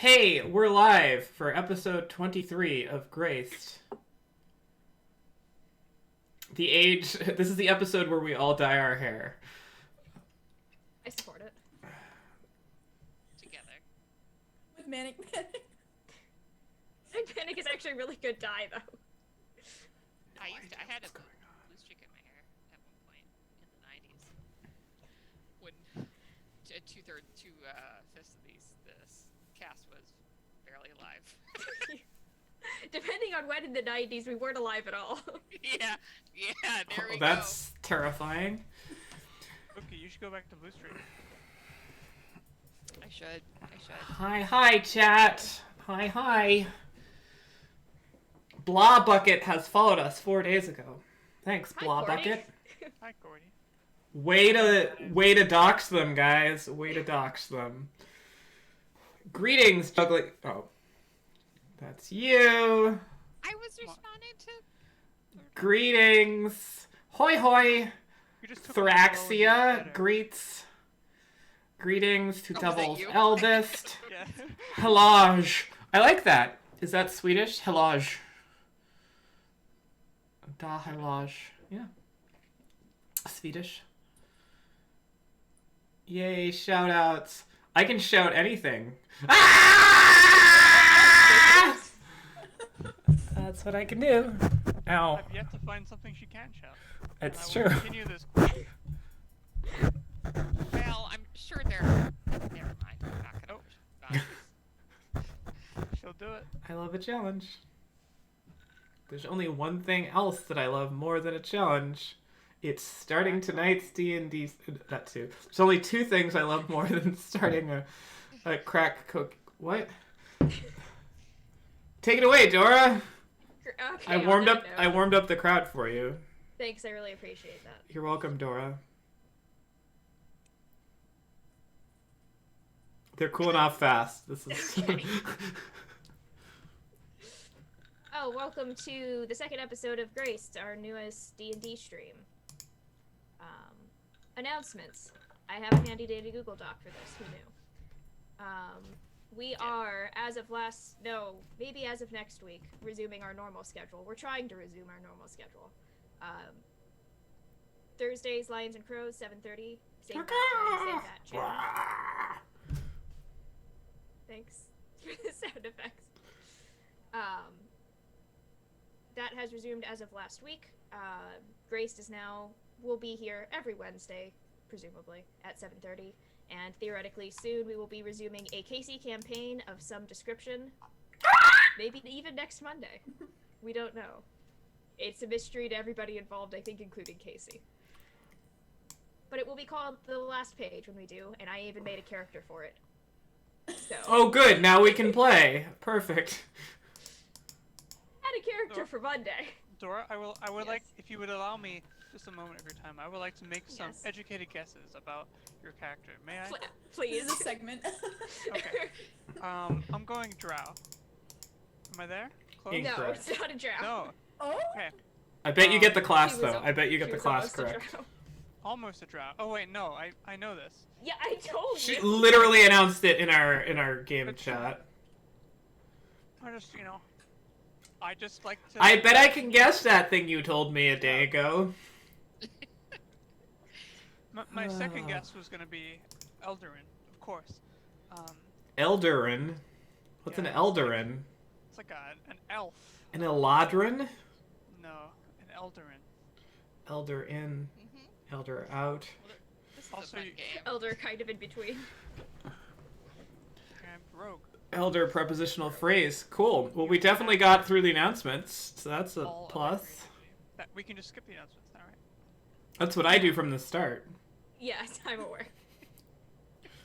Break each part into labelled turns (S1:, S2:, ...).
S1: Hey, we're live for episode 23 of Graced. This is the episode where we all dye our hair.
S2: I support it.
S3: Together.
S4: With Manic Panic.
S2: Manic Panic is actually a really good dye, though.
S3: I had a blue streak in my hair at one point in the 90s. When two-fifths of this cast was barely alive.
S2: Depending on when in the 90s, we weren't alive at all.
S3: yeah, there we go.
S1: That's terrifying.
S5: Okay, you should go back to Blue Street.
S3: I should.
S1: Hi, chat. Hi. Blah Bucket has followed us 4 days ago. Thanks,
S2: Hi,
S1: Blah
S2: Cordy.
S1: Bucket.
S5: Hi, Gordy.
S1: Way to dox them, guys. Way to dox them. Greetings, juggling. Oh, that's you.
S3: I was responding to...
S1: Greetings. Hoi hoi.
S5: You just took a little
S1: Thraxia
S5: better.
S1: greets. Greetings to
S3: Oh, was that
S1: Devil's
S3: you?
S1: eldest.
S5: Yeah.
S1: Helage. I like that. Is that Swedish? Helage. Da helage. Yeah. Swedish. Yay, shout outs. I can shout anything. Ah! That's what I can do. Ow.
S5: I've yet to find something she can shout.
S1: It's
S5: I will
S1: true.
S5: continue this.
S3: Well, I'm sure they're... Never mind. I'm not gonna...
S5: She'll do it.
S1: I love a challenge. There's only one thing else that I love more than a challenge. It's starting tonight's D&D... That too. There's only two things I love more than starting a crack cook... What? Take it away, Dora!
S2: Okay,
S1: I warmed
S2: on
S1: up
S2: that
S1: I
S2: note.
S1: warmed up the crowd for you.
S2: Thanks, I really appreciate that.
S1: You're welcome, Dora. They're cooling off fast. This is...
S2: Okay. Oh, welcome to the second episode of Graced, our newest D&D stream. Announcements. I have a handy dandy Google Doc for this, who knew? We are, as of maybe as of next week, resuming our normal schedule. We're trying to resume our normal schedule. Thursdays, Lions and Crows, 7:30. Same bat channel. Thanks for the sound effects. That has resumed as of last week. Graced will be here every Wednesday, presumably, at 7:30. And theoretically soon we will be resuming a Casey campaign of some description. Maybe even next Monday. We don't know. It's a mystery to everybody involved, I think, including Casey. But it will be called The Last Page when we do, and I even made a character for it. So,
S1: Oh, good. Now we can play. Perfect.
S2: add a character for Monday.
S5: Dora, I would
S2: Yes.
S5: like, if you would allow me just a moment of your time, I would like to make some
S2: Yes.
S5: educated guesses about your character. May I?
S2: Please.
S4: Is a segment.
S5: Okay. I'm going drow. Am I there? Close?
S1: Ink.
S2: No,
S1: Incorrect.
S2: it's not a drow.
S5: No.
S4: Oh?
S5: Okay.
S1: I bet you get the class,
S2: She was
S1: though.
S2: a-
S1: I bet you get
S2: she
S1: the
S2: was
S1: class
S2: almost a
S1: correct.
S2: drow.
S5: Almost a drow. Oh wait, no. I know this.
S2: Yeah, I told
S1: She
S2: you.
S1: literally announced it in our game
S5: But-
S1: chat.
S5: I just, I just like to.
S1: I bet I can guess that thing you told me a day ago.
S5: My second guess was gonna be Eldarin, of course.
S1: Eldarin? What's an
S5: Yeah,
S1: Eldarin?
S5: It's like an elf.
S1: An Eladrin?
S5: No, an Eldarin.
S1: Elder in,
S3: Mhm.
S1: elder out.
S3: This is
S5: Also,
S3: a fun
S5: you-
S3: game.
S2: Elder kind of in between.
S5: And rogue.
S1: Elder prepositional phrase. Cool. Well, we definitely got through the announcements, so that's a
S5: All of
S1: plus.
S5: every- That we can just skip the announcements now, right?
S1: That's what I do from the start.
S2: Yes, I'm aware.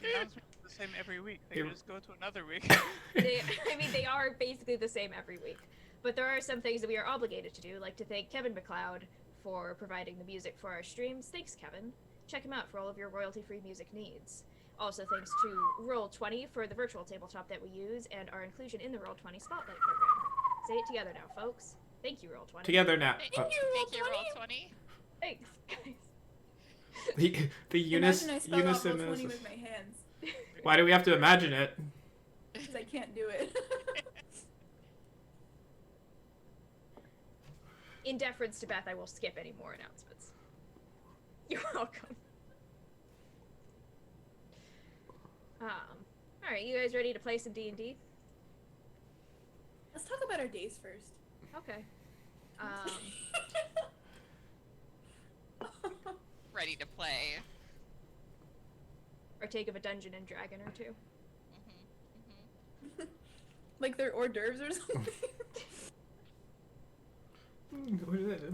S5: The announcements are the same every week. They
S1: You're-
S5: can just go to another week.
S2: They are basically the same every week. But there are some things that we are obligated to do, like to thank Kevin MacLeod for providing the music for our streams. Thanks, Kevin. Check him out for all of your royalty-free music needs. Also thanks to Roll20 for the virtual tabletop that we use and our inclusion in the Roll20 Spotlight program. Say it together now, folks. Thank you, Roll20.
S1: Together now.
S3: Thank
S1: Oh.
S3: you, Roll20.
S2: Thanks, guys.
S1: The
S4: Imagine I spell out
S1: unison
S4: Roll20
S1: is.
S4: with my hands.
S1: Why do we have to imagine it?
S4: Because I can't do it.
S2: In deference to Beth, I will skip any more announcements. You're welcome. All right, you guys ready to play some D&D?
S4: Let's talk about our days first.
S2: Okay.
S3: Ready to play.
S2: Partake of a Dungeon and Dragon or two.
S4: Like they're hors d'oeuvres or something.
S1: What is it?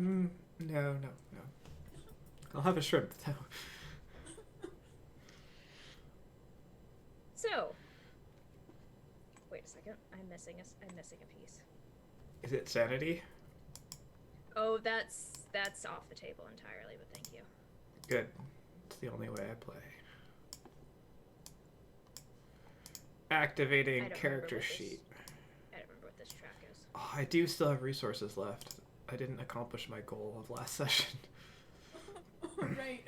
S1: No. I'll have a shrimp. No.
S2: So, wait a second. I'm missing a piece.
S1: Is it sanity?
S2: Oh, that's off the table entirely, but thank you.
S1: Good. It's the only way I play. Activating character sheet.
S2: I don't remember what this track is.
S1: Oh, I do still have resources left. I didn't accomplish my goal of last session.
S4: Right.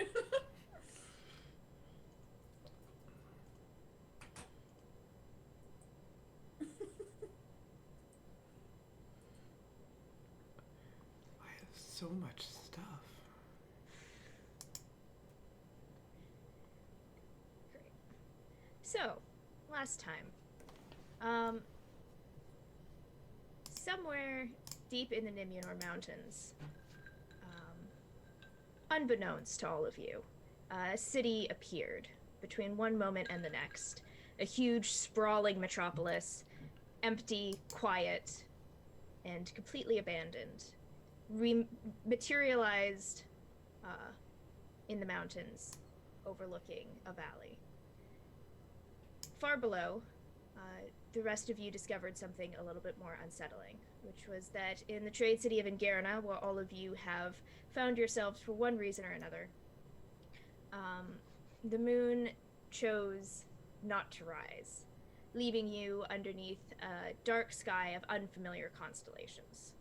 S1: I have so much stuff.
S2: Great. So, last time, somewhere deep in the Nimunor Mountains, unbeknownst to all of you, a city appeared between one moment and the next. A huge, sprawling metropolis, empty, quiet, and completely abandoned, materialized in the mountains, overlooking a valley. Far below, the rest of you discovered something a little bit more unsettling, which was that in the trade city of Ingerna, where all of you have found yourselves for one reason or another, the moon chose not to rise, leaving you underneath a dark sky of unfamiliar constellations.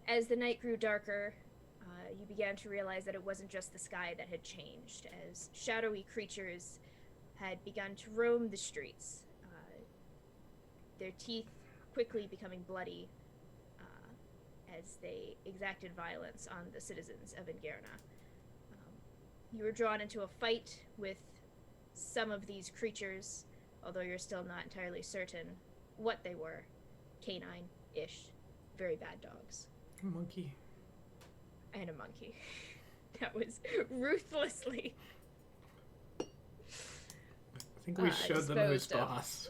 S2: As the night grew darker, you began to realize that it wasn't just the sky that had changed, as shadowy creatures had begun to roam the streets, their teeth quickly becoming bloody as they exacted violence on the citizens of Ingerna. You were drawn into a fight with some of these creatures, although you're still not entirely certain what they were. Canine-ish, very bad dogs.
S1: A monkey.
S2: And a monkey. That was ruthlessly
S1: I think we showed them who's
S2: disposed of.
S1: boss.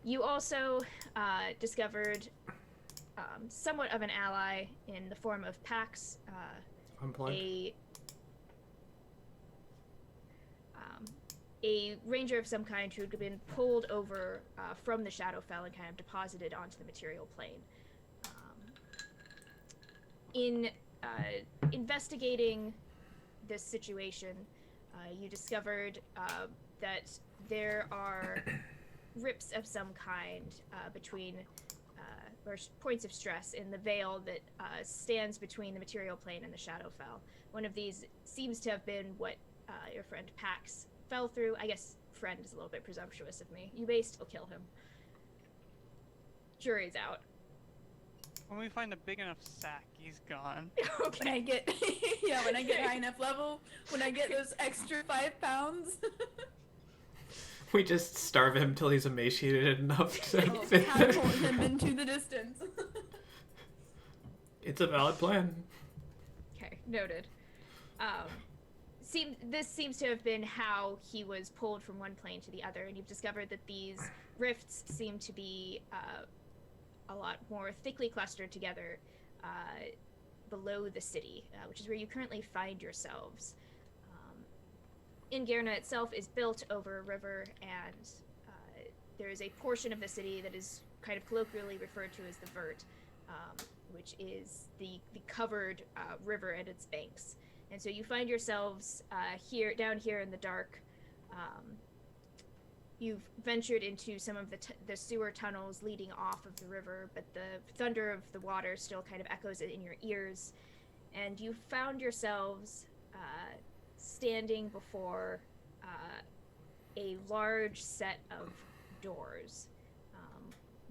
S2: You also discovered somewhat of an ally in the form of Pax,
S1: Unplugged.
S2: A ranger of some kind who had been pulled over from the Shadowfell and kind of deposited onto the material plane. In investigating this situation, you discovered that there are rips of some kind between, or points of stress in the veil that stands between the material plane and the Shadowfell. One of these seems to have been what your friend Pax fell through. I guess friend is a little bit presumptuous of me. You may still kill him. Jury's out.
S5: When we find a big enough sack, he's gone.
S4: When I get, when I get high enough level, when I get those extra 5 pounds.
S1: We just starve him till he's emaciated enough to
S4: Catapult him into the distance.
S1: It's a valid plan.
S2: Okay, noted. This seems to have been how he was pulled from one plane to the other, and you've discovered that these rifts seem to be a lot more thickly clustered together below the city, which is where you currently find yourselves. Ingerna itself is built over a river, and there is a portion of the city that is kind of colloquially referred to as the Vert, which is the covered river and its banks. And so you find yourselves down here in the dark. You've ventured into some of the sewer tunnels leading off of the river, but the thunder of the water still kind of echoes in your ears. And you found yourselves standing before a large set of doors.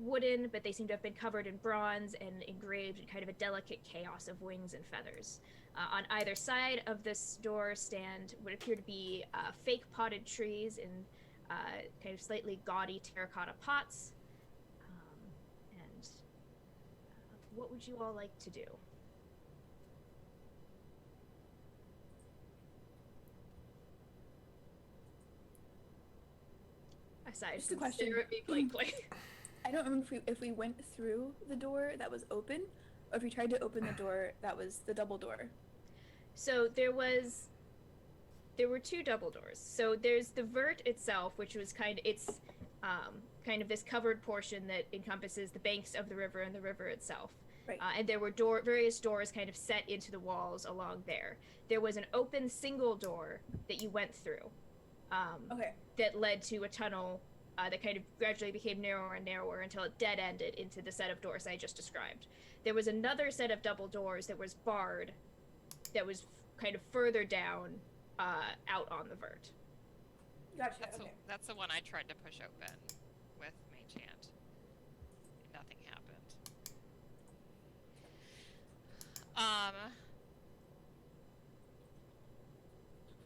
S2: Wooden, but they seem to have been covered in bronze and engraved in kind of a delicate chaos of wings and feathers. On either side of this door stand what appear to be fake potted trees in kind of slightly gaudy terracotta pots. And what would you all like to do? Aside
S4: Just a
S2: from
S4: question.
S2: stare at me blankly.
S4: I don't remember if we went through the door that was open, or if we tried to open the door that was the double door.
S2: So there were two double doors. So there's the vert itself, which was kind of this covered portion that encompasses the banks of the river and the river itself.
S4: Right.
S2: And there were various doors kind of set into the walls along there. There was an open single door that you went through.
S4: Okay.
S2: That led to a tunnel that kind of gradually became narrower and narrower until it dead ended into the set of doors I just described. There was another set of double doors that was barred, that was kind of further down, out on the vert.
S4: Gotcha.
S3: That's the one I tried to push open with Mage Hand. Nothing happened.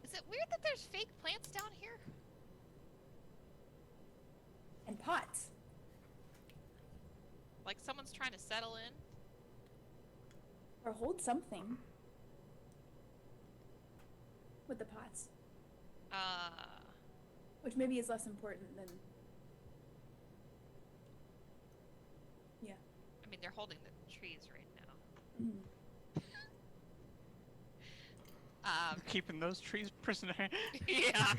S3: Is it weird that there's fake plants down here?
S4: And pots.
S3: Like someone's trying to settle in?
S4: Or hold something. With the pots. Which maybe is less important than... Yeah.
S3: I mean, they're holding the trees right now.
S4: Mm.
S5: Keeping those trees prisoner.
S3: Yeah.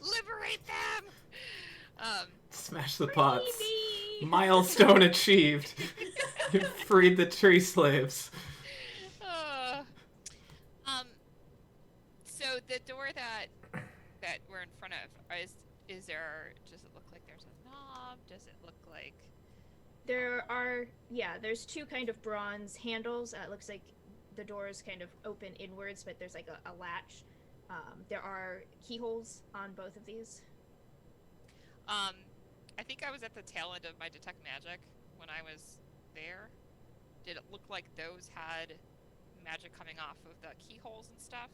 S3: Liberate them!
S1: Smash the pots. Milestone achieved. Freed the tree slaves.
S3: So the door that we're in front of, is there, does it look like there's a knob? Does it look like...
S2: There's two kind of bronze handles. It looks like the doors kind of open inwards, but there's like a latch. There are keyholes on both of these.
S3: I think I was at the tail end of my detect magic when I was there. Did it look like those had magic coming off of the keyholes and stuff?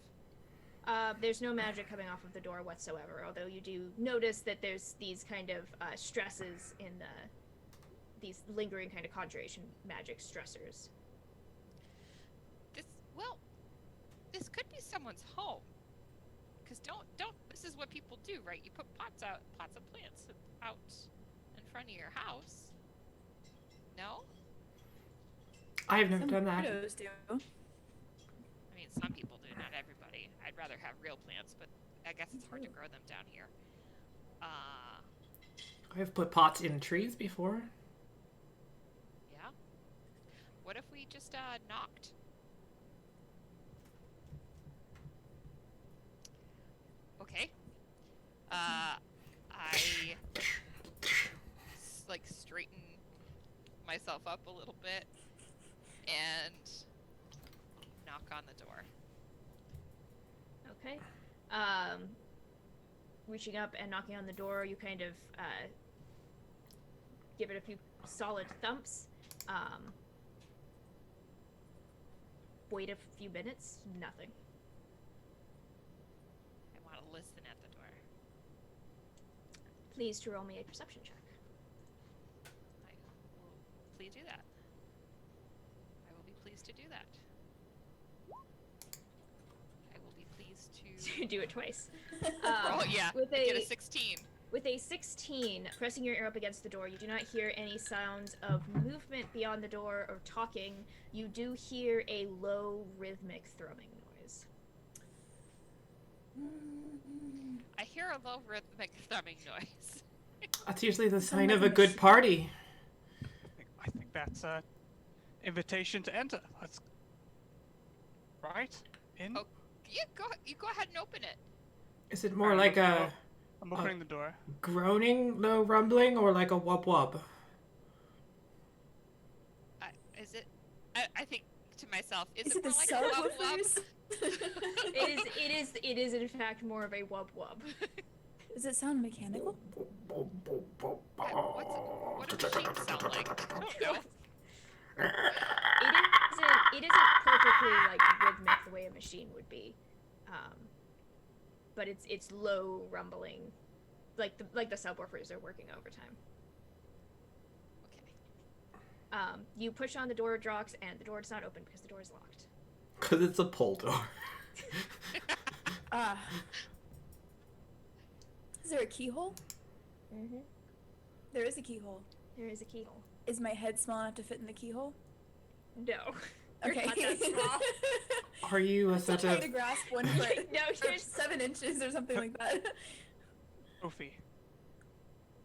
S2: There's no magic coming off of the door whatsoever, although you do notice that there's these kind of stresses in these lingering kind of conjuration magic stressors.
S3: This could be someone's home. Because this is what people do, right? You put pots of plants out in front of your house. No?
S1: I have never
S4: Some
S1: done that.
S4: weirdos do.
S3: I mean, some people do, not everybody. I'd rather have real plants, but I guess it's hard to grow them down here.
S1: I've put pots in trees before.
S3: Yeah? What if we just knocked? Okay. I straighten myself up a little bit and knock on the door.
S2: Okay. Reaching up and knocking on the door, you kind of give it a few solid thumps. Wait a few minutes, nothing.
S3: I want to listen at the door.
S2: Please to roll me a perception check.
S3: I will please do that. I will be pleased to do that. I will be pleased to...
S2: Do it twice.
S3: Oh, yeah.
S2: With
S3: I get
S2: a
S3: a 16.
S2: With a 16, pressing your ear up against the door, you do not hear any sounds of movement beyond the door or talking. You do hear a low, rhythmic thrumming noise.
S3: I hear a low rhythmic thrumming noise.
S1: That's usually the sign of a good party.
S5: I think that's an invitation to enter. Let's... Right? In?
S3: Oh, yeah, you go ahead and open it.
S1: Is it more
S5: I'm
S1: like a
S5: I'm opening the door.
S1: groaning, low rumbling, or like a wub wub?
S3: Is it? I think to myself, is
S4: Is
S3: it
S4: it
S3: more
S4: the
S3: like a wub wub?
S4: subwoofers?
S2: It is in fact more of a wub wub.
S4: Does it sound mechanical?
S3: What do machines sound like? I don't know.
S2: It isn't perfectly like rhythmic the way a machine would be, but it's low rumbling, like the subwoofers are working overtime.
S3: Okay.
S2: You push on the door, Drox, and the door does not open because the door is locked.
S1: Because it's a pull door.
S4: Ah. Is there a keyhole?
S2: Mm-hmm.
S4: There is a keyhole.
S2: There is a keyhole.
S4: Is my head small enough to fit in the keyhole?
S2: No. You're
S4: Okay.
S2: not that small.
S1: Are you a
S4: I'm
S1: set
S4: trying
S1: of...
S4: to grasp 1 foot.
S2: No,
S4: or
S2: you're
S4: 7 inches or something like that.
S5: Ophi,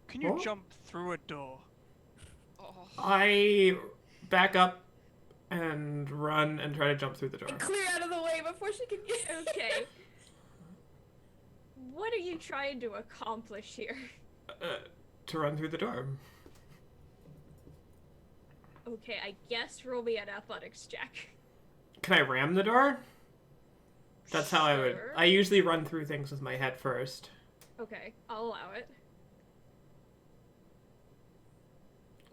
S5: can you
S1: Oh?
S5: jump through a door?
S3: Oh.
S1: I back up and run and try to jump through the door.
S4: And clear out of the way before she can get.
S2: Okay. What are you trying to accomplish here?
S1: To run through the door.
S2: Okay, I guess roll me an athletics check.
S1: Can I ram the door? That's how I would...
S2: Sure.
S1: I usually run through things with my head first.
S2: Okay, I'll allow it.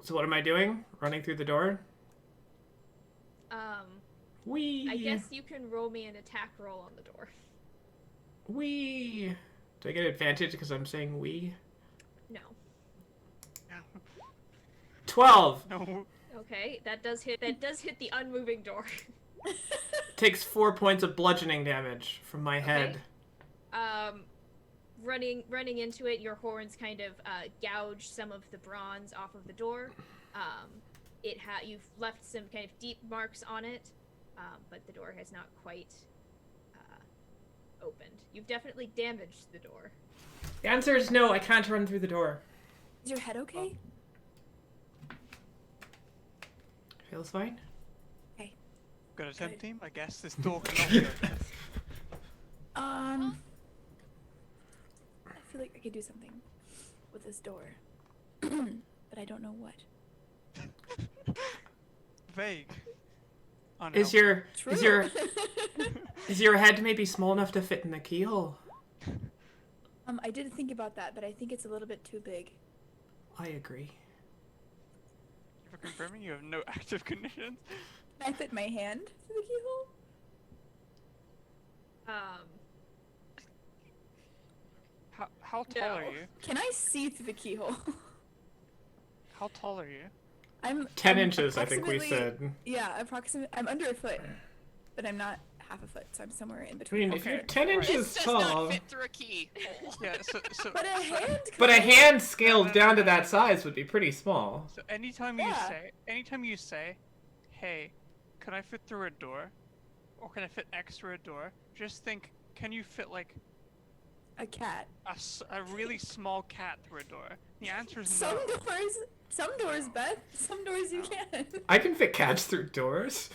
S1: So what am I doing? Running through the door?
S2: I guess you can roll me an attack roll on the door.
S1: Wee. Do I get advantage because I'm saying we?
S2: No.
S1: 12!
S5: No.
S2: Okay, that does hit the unmoving door.
S1: Takes 4 points of bludgeoning damage from my head.
S2: Running into it, your horns kind of gouge some of the bronze off of the door. You've left some kind of deep marks on it, but the door has not quite opened. You've definitely damaged the door.
S1: The answer is no, I can't run through the door.
S4: Is your head okay?
S1: Feels fine?
S5: Good attempt,
S4: Good.
S5: team. I guess this door cannot be open.
S4: I feel like I could do something with this door, but I don't know what.
S5: Vague.
S1: Is your is your head maybe small enough to fit in the keyhole?
S4: I did think about that, but I think it's a little bit too big.
S1: I agree.
S5: For confirming you have no active conditions?
S4: Can I fit my hand through the keyhole?
S5: How tall are
S2: No.
S5: you?
S4: Can I see through the keyhole?
S5: How tall are you?
S4: I'm
S1: 10
S4: I'm
S1: inches, I think we
S4: approximately-
S1: said.
S4: Yeah, approximately. I'm under a foot, but I'm not half a foot, so I'm somewhere in
S1: I
S4: between.
S1: mean, if you're
S5: Okay,
S1: 10
S5: right.
S1: inches
S3: This does
S1: tall...
S3: not fit through a key.
S5: Yeah, so
S4: But a hand.
S1: But a
S4: could.
S1: hand scaled down to that size would be pretty small.
S5: So anytime you say, hey, can I fit through a door? Or can I fit X through a door? Just think, can you fit like
S4: A cat.
S5: a really small cat through a door? The answer is
S4: Some
S5: no.
S4: doors, Beth. Some doors you can.
S1: I can fit cats through doors.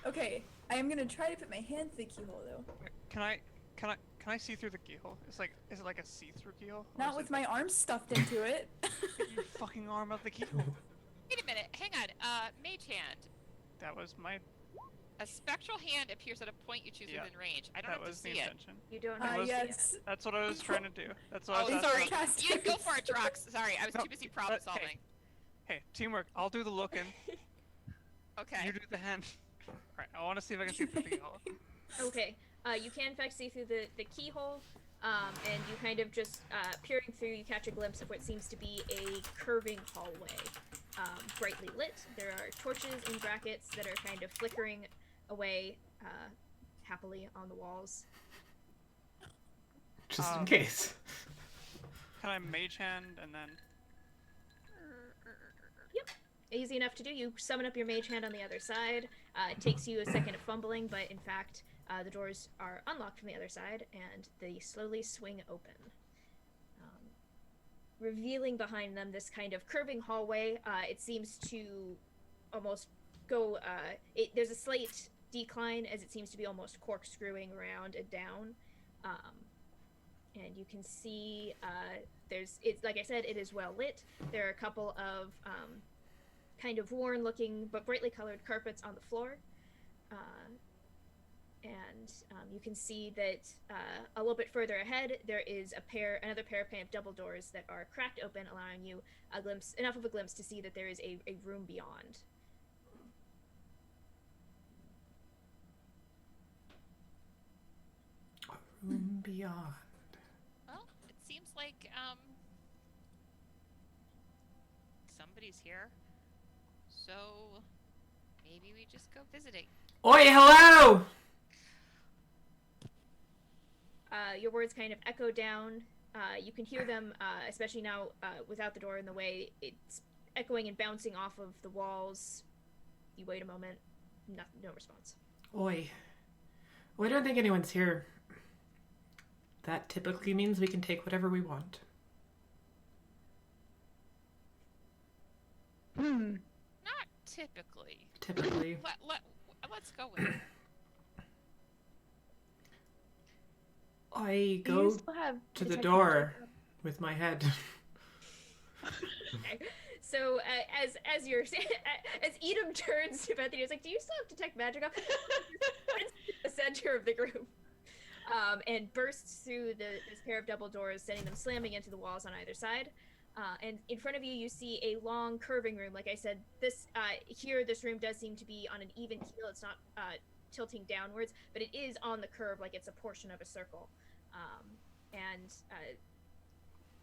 S4: Okay, I am gonna try to fit my hand through the keyhole though.
S5: Can I see through the keyhole? Is it like a see-through keyhole? Or
S4: Not
S5: is
S4: with
S5: it
S4: my arms stuffed into it.
S5: Get your fucking arm out the keyhole.
S3: Wait a minute, hang on. Mage hand.
S5: That was my.
S3: A spectral hand appears at a point you choose
S5: Yeah,
S3: within range. I don't
S5: That
S3: have to
S5: was the
S3: see it.
S5: intention.
S2: You don't
S5: That
S2: have
S5: was-
S2: to see it.
S4: Yes.
S5: That's what I was trying to do. That's what I
S3: Oh,
S5: was
S3: sorry.
S5: asking.
S3: You go for it, Drox. Sorry, I was
S5: No,
S3: too busy problem
S5: but,
S3: solving.
S5: Hey, teamwork. I'll do the looking.
S3: Okay.
S5: You do the hand. Alright, I want to see if I can see through the keyhole.
S2: Okay, you can in fact see through the keyhole, and you kind of just peering through, you catch a glimpse of what seems to be a curving hallway, brightly lit. There are torches in brackets that are kind of flickering away happily on the walls.
S1: Just in case.
S5: Can I mage hand and then?
S2: Easy enough to do. You summon up your mage hand on the other side. It takes you a second of fumbling, but in fact, the doors are unlocked from the other side, and they slowly swing open. Revealing behind them this kind of curving hallway. It seems to almost go... there's a slight decline, as it seems to be almost corkscrewing around and down. And you can see it's like I said, it is well lit. There are a couple of kind of worn looking but brightly colored carpets on the floor. and you can see that a little bit further ahead there is another pair of kind of double doors that are cracked open, allowing you enough of a glimpse to see that there is a room beyond.
S1: A room beyond.
S3: Well, it seems like somebody's here. So maybe we just go visiting.
S1: Oi, hello!
S2: Your words kind of echo down. You can hear them, especially now without the door in the way. It's echoing and bouncing off of the walls. You wait a moment. No response.
S1: Oi. Well, I don't think anyone's here. That typically means we can take whatever we want.
S3: Not typically.
S1: Typically.
S3: Let's go with it.
S1: I
S4: Do you
S1: go
S4: still have
S1: to the
S4: detect
S1: door
S4: magic?
S1: with my head.
S2: Okay. So as Edom turns to Bethany, he's like, "Do you still have detect magic up?" The center of the group, and bursts through this pair of double doors, sending them slamming into the walls on either side. And in front of you, you see a long curving room. Like I said, this room does seem to be on an even keel. It's not tilting downwards, but it is on the curve, like it's a portion of a circle. And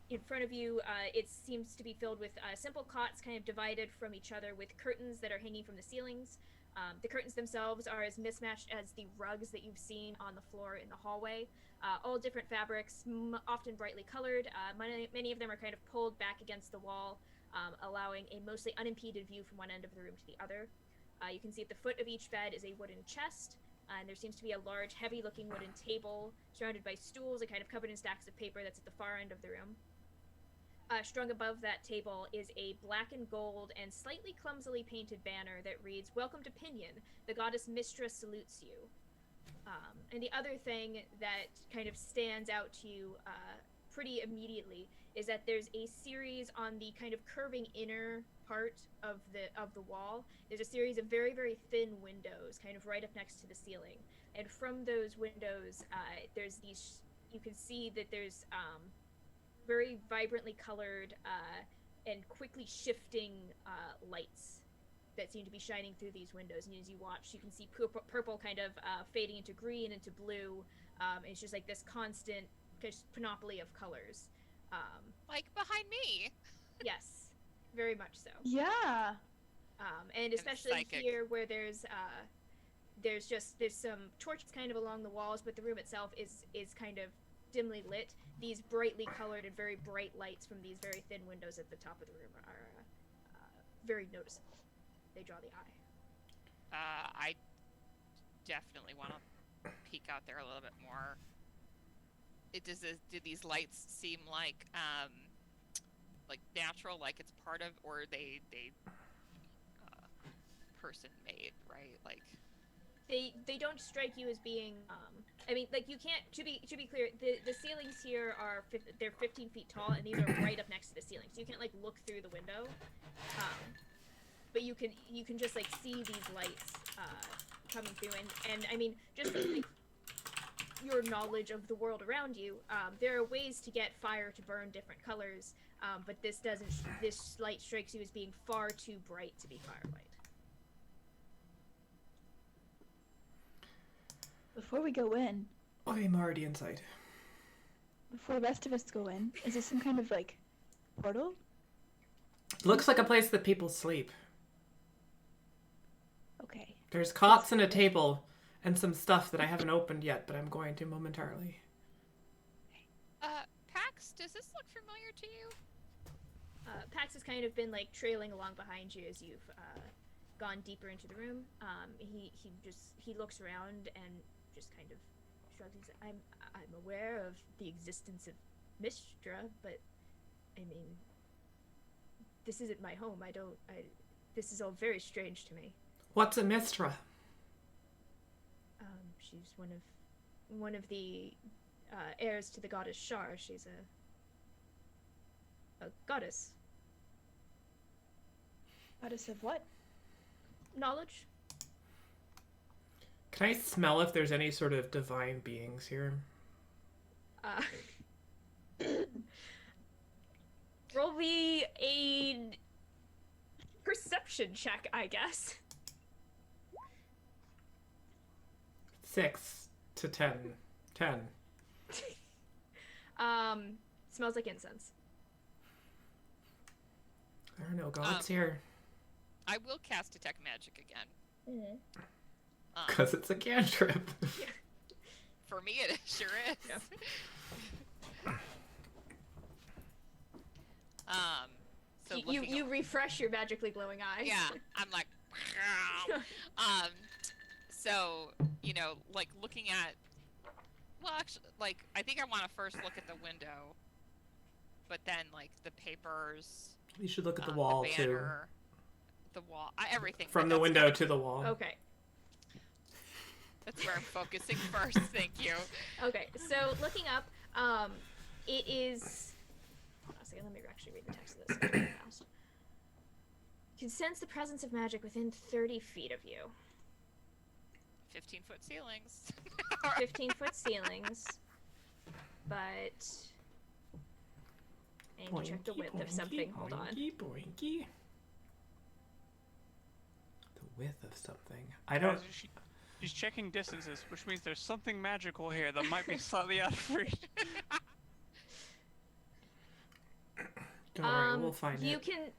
S2: in front of you, it seems to be filled with simple cots kind of divided from each other with curtains that are hanging from the ceilings. The curtains themselves are as mismatched as the rugs that you've seen on the floor in the hallway. All different fabrics, often brightly colored. Many of them are kind of pulled back against the wall, allowing a mostly unimpeded view from one end of the room to the other. You can see at the foot of each bed is a wooden chest, and there seems to be a large, heavy-looking wooden table surrounded by stools and kind of covered in stacks of paper that's at the far end of the room. Strung above that table is a black and gold and slightly clumsily painted banner that reads, "Welcome to Pinion. The goddess Mistra salutes you." And the other thing that kind of stands out to you pretty immediately is that there's a series on the kind of curving inner part of the wall. There's a series of very, very thin windows kind of right up next to the ceiling. And from those windows, there's these, you can see that there's very vibrantly colored and quickly shifting lights that seem to be shining through these windows. And as you watch, you can see purple kind of fading into green, into blue. And it's just like this constant panoply of colors.
S3: Like behind me.
S2: Yes, very much so.
S4: Yeah.
S2: And especially
S3: psychic.
S2: here where there's some torches kind of along the walls, but the room itself is kind of dimly lit. These brightly colored and very bright lights from these very thin windows at the top of the room are very noticeable. They draw the eye.
S3: I definitely want to peek out there a little bit more. Do these lights seem like natural, like it's part of, or they person made, right? Like
S2: they don't strike you as being I mean, like, you can't, to be clear, the ceilings here are they're 15 feet tall, and these are right up next to the ceiling, so you can't like look through the window, but you can just like see these lights coming through, and I mean, just with, like, your knowledge of the world around you, there are ways to get fire to burn different colors, but this light strikes you as being far too bright to be firelight.
S4: Before we go in,
S1: I'm already inside.
S4: before the rest of us go in, is this some kind of like portal?
S1: Looks like a place that people sleep.
S4: Okay.
S1: There's cots and a table and some stuff that I haven't opened yet, but I'm going to momentarily.
S3: Pax, does this look familiar to you?
S2: Pax has kind of been like trailing along behind you as you've gone deeper into the room. He looks around and just kind of shrugs. He says, I'm aware of the existence of Mistra, but I mean, this isn't my home. This is all very strange to me.
S1: What's a Mistra?
S2: She's one of the heirs to the goddess Shar. She's a goddess.
S4: Goddess of what?
S2: Knowledge.
S1: Can I smell if there's any sort of divine beings here?
S2: Roll me a perception check, I guess.
S1: 6 to 10. 10.
S2: Smells like incense.
S1: There are no gods here.
S3: I will cast Detect Magic again.
S1: Because it's a cantrip.
S3: For me, it sure is.
S2: Yeah.
S3: So
S2: You refresh your magically glowing eyes.
S3: yeah, I'm like, so, you know, like looking at, well, actually, like, I think I want to first look at the window, but then, like, the papers.
S1: You should look at the wall,
S3: the banner, the wall, everything.
S1: From the window to the wall.
S2: Okay.
S3: That's where I'm focusing first, thank you.
S2: Okay, so looking up, it is... Hold on a second, let me actually read the text of this. Really fast. You can sense the presence of magic within 30 feet of you.
S3: 15-foot ceilings.
S2: 15-foot ceilings, but... I need to check the width of something. Hold on.
S1: Boinky. The width of something. I don't...
S5: She's checking distances, which means there's something magical here that might be slightly out of reach.
S1: Don't worry, we'll find
S2: you
S1: it.
S2: can...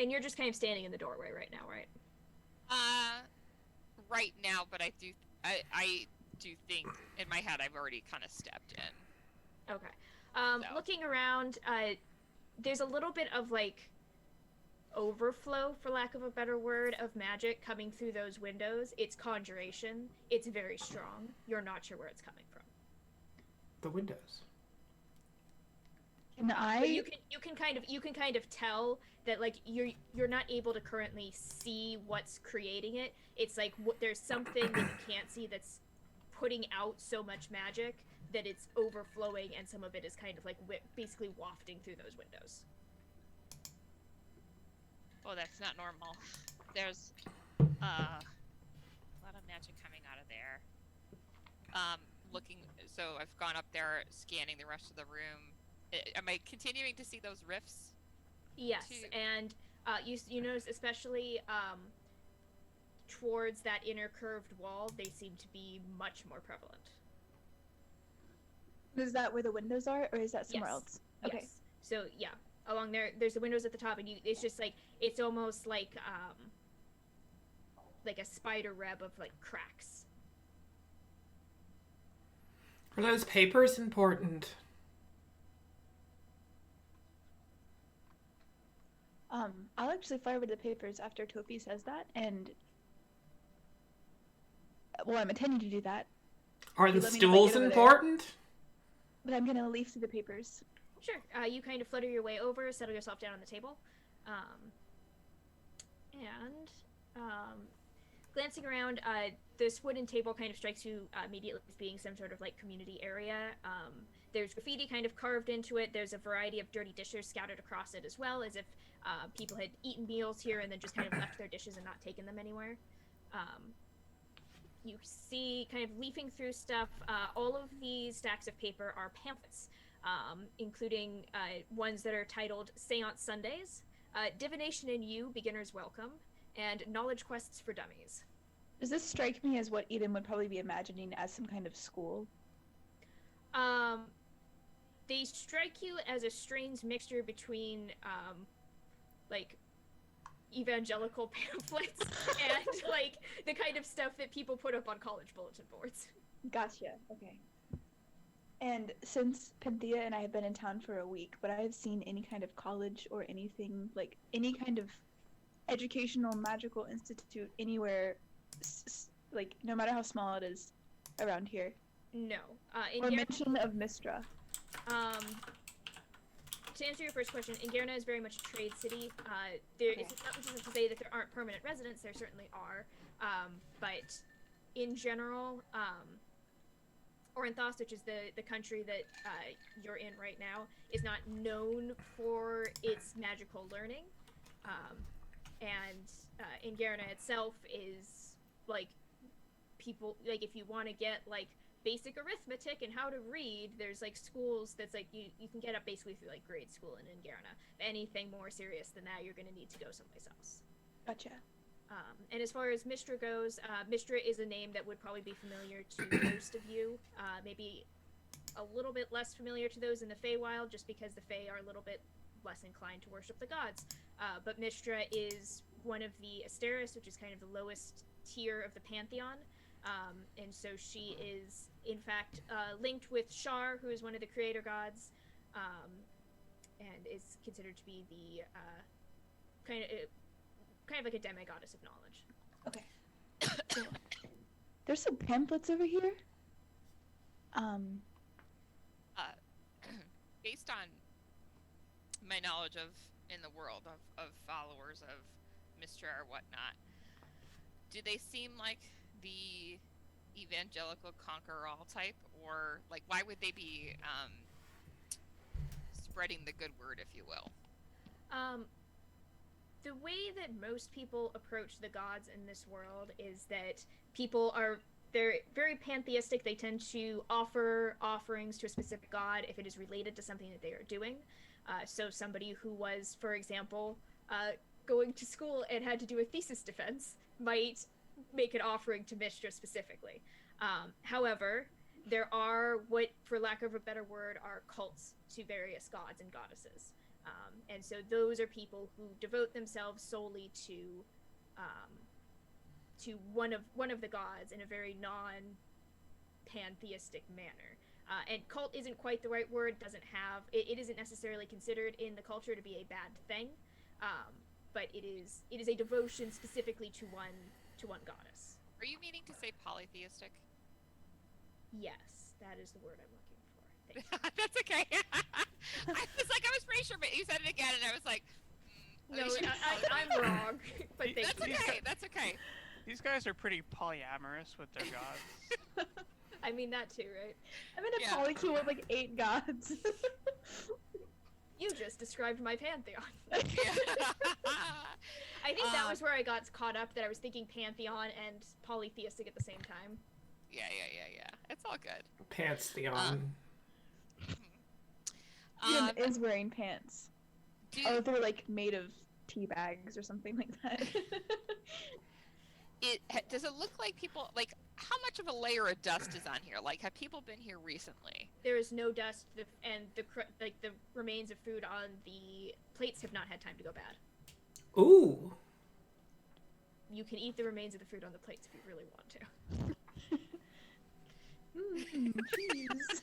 S2: And you're just kind of standing in the doorway right now, right?
S3: Right now, but I do think, in my head, I've already kind of stepped in.
S2: Okay.
S3: So.
S2: Looking around, there's a little bit of, like, overflow, for lack of a better word, of magic coming through those windows. It's conjuration. It's very strong. You're not sure where it's coming from.
S1: The windows.
S4: Can I?
S2: But you can kind of tell that, like, you're not able to currently see what's creating it. It's like there's something that you can't see that's putting out so much magic that it's overflowing, and some of it is kind of like basically wafting through those windows.
S3: Oh, that's not normal. There's a lot of magic coming out of there. So I've gone up there, scanning the rest of the room. Am I continuing to see those rifts?
S2: Yes, and you notice especially towards that inner curved wall, they seem to be much more prevalent.
S4: Is that where the windows are, or is that somewhere
S2: Yes.
S4: else? Okay.
S2: Yes. So yeah, along there's the windows at the top, and it's just like it's almost like a spider web of like cracks.
S1: Are those papers important?
S4: I'll actually forward the papers after Topi says that, and well, I'm intending to do that.
S1: Are the
S4: let me
S1: stools
S4: get over there.
S1: important?
S4: But I'm gonna leaf through the papers.
S2: Sure. You kind of flutter your way over, settle yourself down on the table, and glancing around, this wooden table kind of strikes you immediately as being some sort of like community area. There's graffiti kind of carved into it. There's a variety of dirty dishes scattered across it as well, as if people had eaten meals here and then just kind of left their dishes and not taken them anywhere. You see, kind of leafing through stuff, all of these stacks of paper are pamphlets, including ones that are titled Seance Sundays, Divination in You, Beginner's Welcome, and Knowledge Quests for Dummies.
S4: Does this strike me as what Eden would probably be imagining as some kind of school?
S2: They strike you as a strange mixture between, like, evangelical pamphlets and, like, the kind of stuff that people put up on college bulletin boards.
S4: Gotcha. Okay. And since Penthea and I have been in town for a week, would I have seen any kind of college or anything, like, any kind of educational magical institute anywhere, like, no matter how small it is, around here?
S2: No.
S4: Or mention of Mistra?
S2: To answer your first question, Ingerna is very much a trade city. It's not just to say that there aren't permanent residents, there certainly are. But in general, Orinthos, which is the country that you're in right now, is not known for its magical learning. And Ingerna itself is, like, people, like, if you want to get, like, basic arithmetic and how to read, there's, like, schools that's, like, you can get up basically through, like, grade school in Ingerna. Anything more serious than that, you're going to need to go someplace else.
S4: Gotcha.
S2: And as far as Mistra goes, Mistra is a name that would probably be familiar to most of you. Maybe a little bit less familiar to those in the Feywild, just because the Fey are a little bit less inclined to worship the gods. But Mistra is one of the Asteris, which is kind of the lowest tier of the Pantheon. And so she is, in fact, linked with Shar, who is one of the creator gods, and is considered to be the kind of like a demigoddess of knowledge.
S4: Okay. Cool. There's some pamphlets over here.
S3: Based on my knowledge of in the world of followers of Mistra or whatnot, do they seem like the evangelical conquer all type, or like why would they be spreading the good word, if you will?
S2: The way that most people approach the gods in this world is that they're very pantheistic. They tend to offer offerings to a specific god if it is related to something that they are doing. So somebody who was, for example, going to school and had to do a thesis defense might make an offering to Mistra specifically. However, there are what, for lack of a better word, are cults to various gods and goddesses. And so those are people who devote themselves solely to one of the gods in a very non-pantheistic manner. And cult isn't quite the right word. It isn't necessarily considered in the culture to be a bad thing, but it is a devotion specifically to one goddess.
S3: Are you meaning to say polytheistic?
S2: Yes, that is the word I'm looking for. Thank you.
S3: That's okay. I was pretty sure, but you said it again, and I was like,
S2: no, I'm wrong. But thank
S3: that's
S2: you.
S3: okay. That's okay.
S5: These guys are pretty polyamorous with their gods.
S2: I mean that too, right?
S4: I'm in a polycule with like 8 gods.
S2: You just described my pantheon.
S3: Yeah.
S2: I think that was where I got caught up, that I was thinking pantheon and polytheistic at the same time.
S3: Yeah. It's all good.
S1: Pantheon.
S4: Ian is wearing pants. Oh, they're like made of tea bags or something like that.
S3: Does it look like people, like, how much of a layer of dust is on here? Like, have people been here recently?
S2: There is no dust, and the remains of food on the plates have not had time to go bad.
S1: Ooh.
S2: You can eat the remains of the food on the plates if you really want to.
S4: Cheese.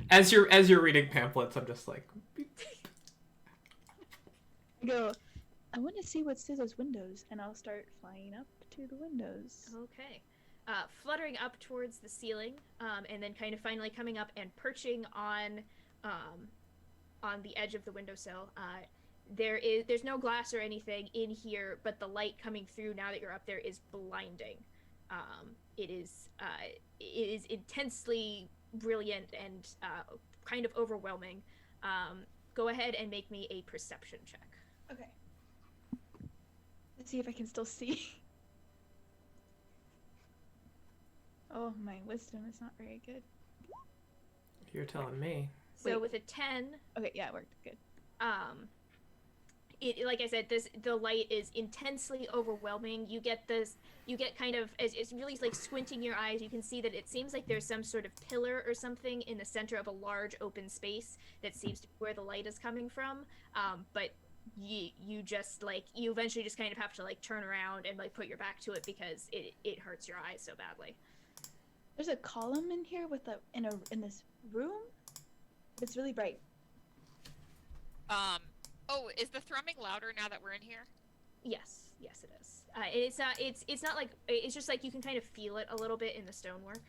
S1: As you're reading pamphlets, I'm just like,
S4: I go, I want to see what's through those windows, and I'll start flying up to the windows.
S2: Okay. Fluttering up towards the ceiling, and then kind of finally coming up and perching on the edge of the windowsill. There's no glass or anything in here, but the light coming through now that you're up there is blinding. It is intensely brilliant and kind of overwhelming. Go ahead and make me a perception check.
S4: Okay. Let's see if I can still see. Oh, my wisdom is not very good.
S1: you're telling me.
S2: So
S4: Wait.
S2: with a 10,
S4: Okay, yeah, it worked. Good.
S2: it, like I said, the light is intensely overwhelming. You get kind of, as it's really like squinting your eyes, you can see that it seems like there's some sort of pillar or something in the center of a large open space that seems to be where the light is coming from. But you eventually just kind of have to like turn around and like put your back to it because it hurts your eyes so badly.
S4: There's a column in here with in this room. It's really bright.
S3: Oh, is the thrumming louder now that we're in here?
S2: Yes, it is. It's not like, it's just like you can kind of feel it a little bit in the stonework.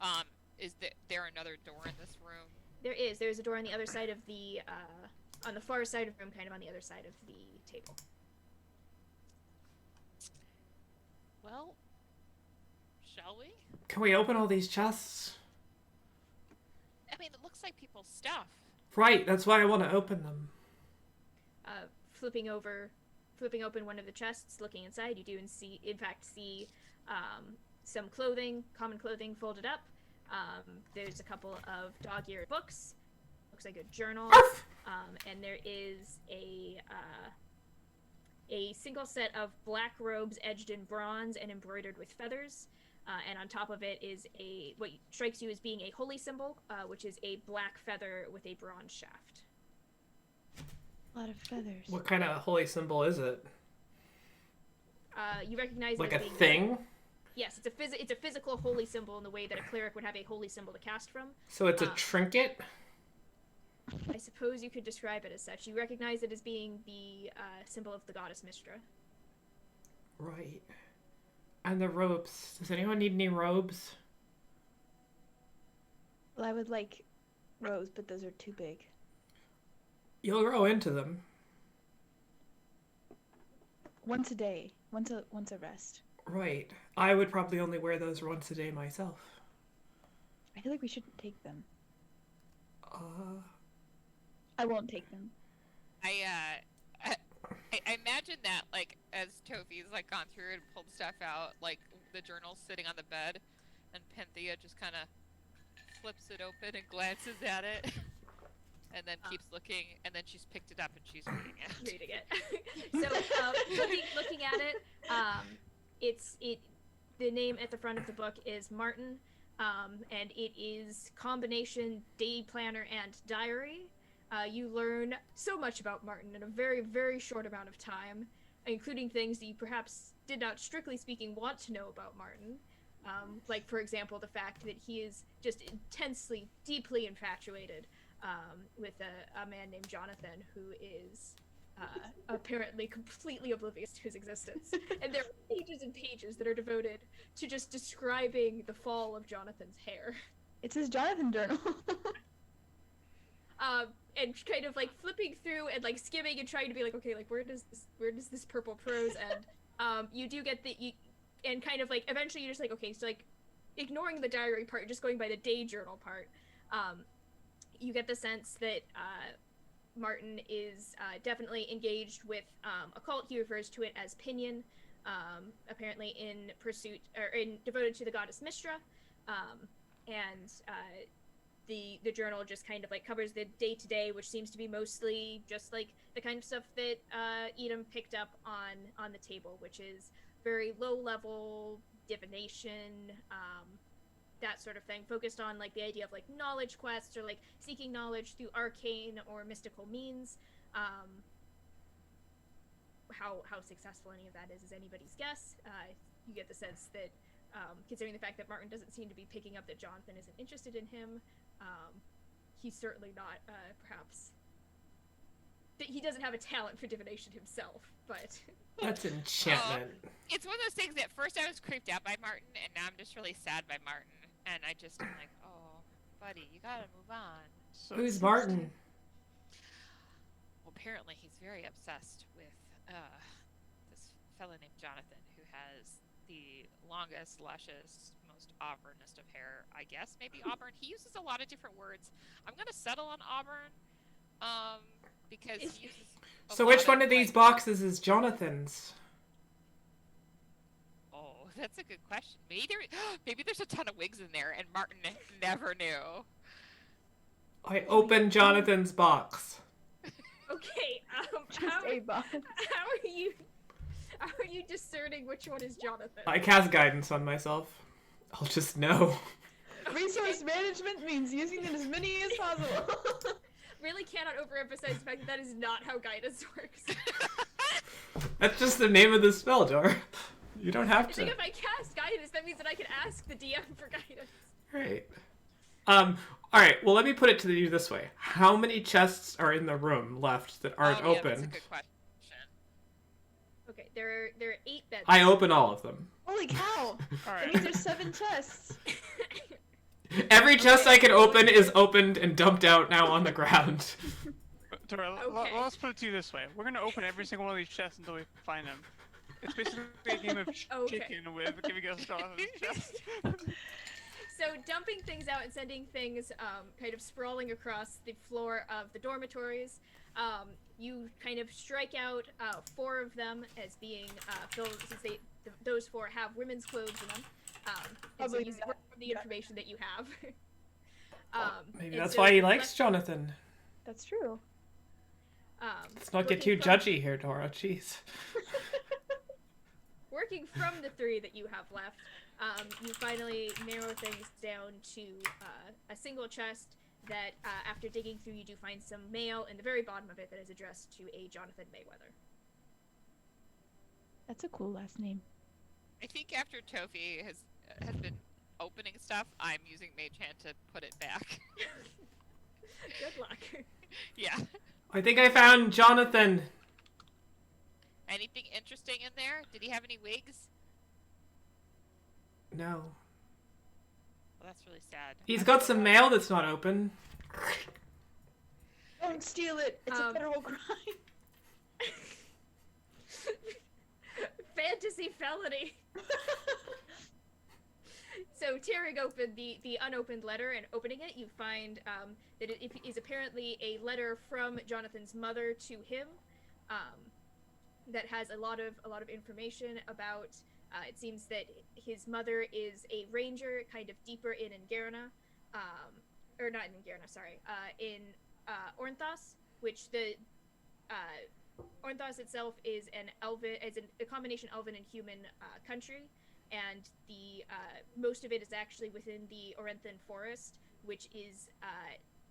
S3: Mm-hmm. Is there another door in this room?
S2: There's a door on the other side of the on the far side of the room, kind of on the other side of the table.
S3: Well, shall we?
S1: Can we open all these chests?
S3: I mean, it looks like people's stuff.
S1: Right, that's why I want to open them.
S2: Flipping open one of the chests, looking inside, you do in fact see some clothing, common clothing, folded up. There's a couple of dog-eared books. Looks like a journal. And there is a single set of black robes edged in bronze and embroidered with feathers. And on top of it is what strikes you as being a holy symbol, which is a black feather with a bronze shaft.
S4: A lot of feathers.
S1: What kind of holy symbol is it?
S2: You recognize
S1: Like
S2: it
S1: a
S2: as being
S1: thing?
S2: Yes, it's a physical holy symbol in the way that a cleric would have a holy symbol to cast from.
S1: So it's a trinket?
S2: I suppose you could describe it as such. You recognize it as being the symbol of the goddess Mistra.
S1: Right. And the robes. Does anyone need any robes?
S4: Well, I would like robes, but those are too big.
S1: You'll grow into them.
S4: Once a day. Once a rest.
S1: Right. I would probably only wear those once a day myself.
S4: I feel like we shouldn't take them.
S1: I
S4: won't take them.
S3: I imagine that, like, as Tofi's, like, gone through and pulled stuff out, like, the journal's sitting on the bed, and Penthea just kind of flips it open and glances at it, and then keeps looking, and then she's picked it up and she's reading it.
S2: So, looking at it, the name at the front of the book is Martin, and it is combination day planner and diary. You learn so much about Martin in a very, very short amount of time, including things that you perhaps did not, strictly speaking, want to know about Martin. Like, for example, the fact that he is just intensely, deeply infatuated with a man named Jonathan, who is apparently completely oblivious to his existence. And there are pages and pages that are devoted to just describing the fall of Jonathan's hair.
S4: It's his Jonathan journal.
S2: And kind of like flipping through and like skimming and trying to be like, okay, like where does this purple prose end? You do get and kind of like eventually you're just like, okay, so like ignoring the diary part, just going by the day journal part, you get the sense that Martin is definitely engaged with a cult. He refers to it as Pinion, apparently in pursuit or devoted to the goddess Mistra, and the journal just kind of like covers the day-to-day, which seems to be mostly just like the kind of stuff that Edom picked up on the table, which is very low-level divination, that sort of thing, focused on like the idea of like knowledge quests or like seeking knowledge through arcane or mystical means. How successful any of that is anybody's guess. You get the sense that considering the fact that Martin doesn't seem to be picking up that Jonathan isn't interested in him, he's certainly not, perhaps... He doesn't have a talent for divination himself, but...
S1: That's enchantment.
S3: It's one of those things that at first I was creeped out by Martin, and now I'm just really sad by Martin. And I just am like, oh, buddy, you gotta move on.
S5: So
S1: Who's Martin?
S3: Well, apparently he's very obsessed with this fellow named Jonathan, who has the longest, luscious, most auburnest of hair, I guess. Maybe auburn. He uses a lot of different words. I'm gonna settle on auburn, because he uses
S1: So which one of these boxes is Jonathan's?
S3: Oh, that's a good question. Maybe there's a ton of wigs in there, and Martin never knew.
S1: I opened Jonathan's box.
S2: Okay,
S4: Just a box.
S2: how are you discerning which one is Jonathan?
S1: I cast guidance on myself. I'll just know.
S4: Resource management means using them as many as possible.
S2: Really cannot overemphasize the fact that is not how guidance works.
S1: That's just the name of the spell, Dor. You don't have
S2: I think
S1: to.
S2: if I cast guidance, that means that I can ask the DM for guidance.
S1: Right. Alright, well let me put it to you this way. How many chests are in the room left that aren't
S3: Yeah,
S1: open?
S3: that's a good question.
S2: Okay, there are 8 beds.
S1: I open all of them.
S4: Holy cow! That
S5: Alright.
S4: means there's 7 chests.
S1: Every chest I can open is opened and dumped out now on the ground.
S5: Dora,
S2: Okay.
S5: let's put it to you this way. We're gonna open every single one of these chests until we find them. It's basically a game of
S2: Okay.
S5: chicken with giving us Jonathan's chest.
S2: So dumping things out and sending things kind of sprawling across the floor of the dormitories. You kind of strike out 4 of them as being filled, since those 4 have women's clothes in them. And so
S4: Probably
S2: you
S4: not.
S2: work from the information that you have.
S1: Maybe
S2: and
S1: that's
S2: so
S1: why he
S2: you're
S1: likes
S2: left-
S1: Jonathan.
S4: That's true.
S1: Let's not get too
S2: working from-
S1: judgy here, Dora. Jeez.
S2: Working from the 3 that you have left, you finally narrow things down to a single chest that, after digging through, you do find some mail in the very bottom of it that is addressed to a Jonathan Mayweather.
S4: That's a cool last name.
S3: I think after Tofi has been opening stuff, I'm using Mage Hand to put it back.
S2: Good luck.
S3: Yeah.
S1: I think I found Jonathan.
S3: Anything interesting in there? Did he have any wigs?
S1: No.
S3: Well, that's really sad.
S1: He's got some mail that's not open.
S4: Don't steal it. It's a federal crime.
S2: Fantasy felony. So tearing open the unopened letter and opening it, you find that it is apparently a letter from Jonathan's mother to him, that has a lot of information about. It seems that his mother is a ranger, kind of deeper in Ingerna, or not in Ingerna, sorry, in Ornthos, which Ornthos itself is a combination elven and human country. And the most of it is actually within the Orenthan forest, which is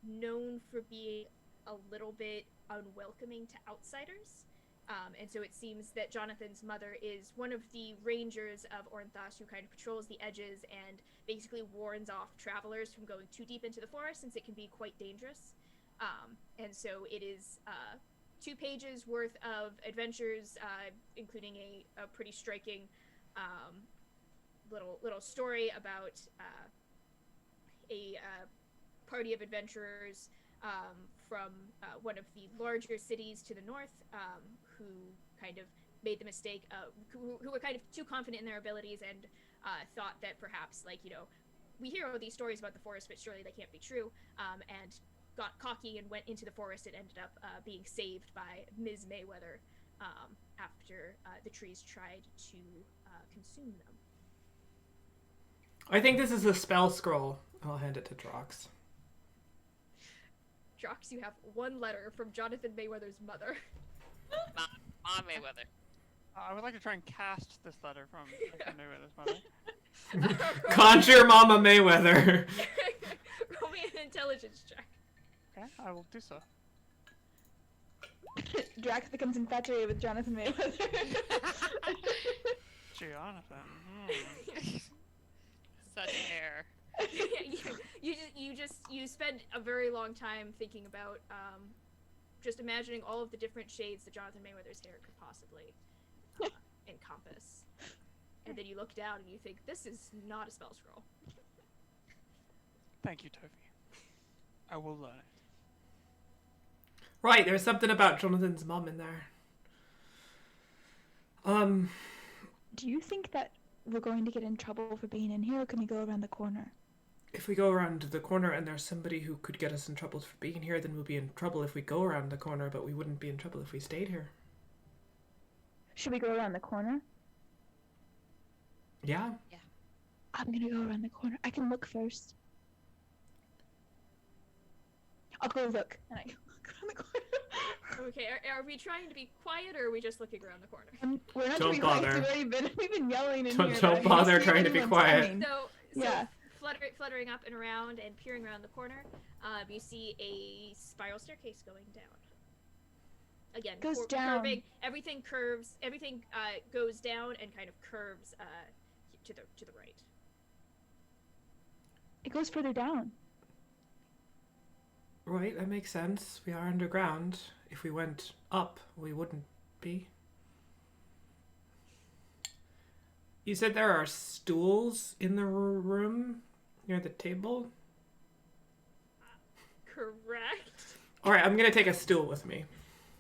S2: known for being a little bit unwelcoming to outsiders. And so it seems that Jonathan's mother is one of the rangers of Ornthos who kind of patrols the edges and basically warns off travelers from going too deep into the forest, since it can be quite dangerous. And so it is 2 pages worth of adventures, including a pretty striking little story about a party of adventurers from one of the larger cities to the north, who kind of made the mistake of who were kind of too confident in their abilities and thought that perhaps, like, we hear all these stories about the forest, but surely they can't be true, and got cocky and went into the forest and ended up being saved by Ms. Mayweather after the trees tried to consume them.
S1: I think this is a spell scroll. I'll hand it to Drox.
S2: Drox, you have 1 letter from Jonathan Mayweather's mother.
S3: Mom Mayweather.
S5: I would like to try and cast this letter from Jonathan Mayweather's mother.
S1: Conjure Mama Mayweather.
S2: Roll me an intelligence check.
S5: Okay, I will do so.
S4: Drax becomes infatuated with Jonathan Mayweather.
S5: Jonathan.
S3: Such hair.
S2: You spend a very long time thinking about just imagining all of the different shades that Jonathan Mayweather's hair could possibly encompass, and then you look down and you think, this is not a spell scroll.
S5: Thank you, Tofi. I will learn it.
S1: Right, there's something about Jonathan's mom in there.
S4: Do you think that we're going to get in trouble for being in here, or can we go around the corner?
S1: If we go around the corner and there's somebody who could get us in trouble for being here, then we'll be in trouble if we go around the corner, but we wouldn't be in trouble if we stayed here.
S4: Should we go around the corner?
S1: Yeah.
S4: I'm gonna go around the corner. I can look first. I'll go look, and I go around the corner.
S2: Okay, are we trying to be quiet, or are we just looking around the corner?
S4: We're not
S1: Don't
S4: doing quiet,
S1: bother.
S4: we've been yelling in
S1: Don't
S4: here. but I can't
S1: bother
S4: see
S1: trying to be
S4: anyone's
S1: quiet.
S4: coming.
S2: So
S4: Yeah.
S2: fluttering up and around and peering around the corner, you see a spiral staircase going down. Again,
S4: Goes down.
S2: curving. Everything curves. Everything goes down and kind of curves to the right.
S4: It goes further down.
S1: Right, that makes sense. We are underground. If we went up, we wouldn't be. You said there are stools in the room near the table?
S2: Correct.
S1: Alright, I'm gonna take a stool with me.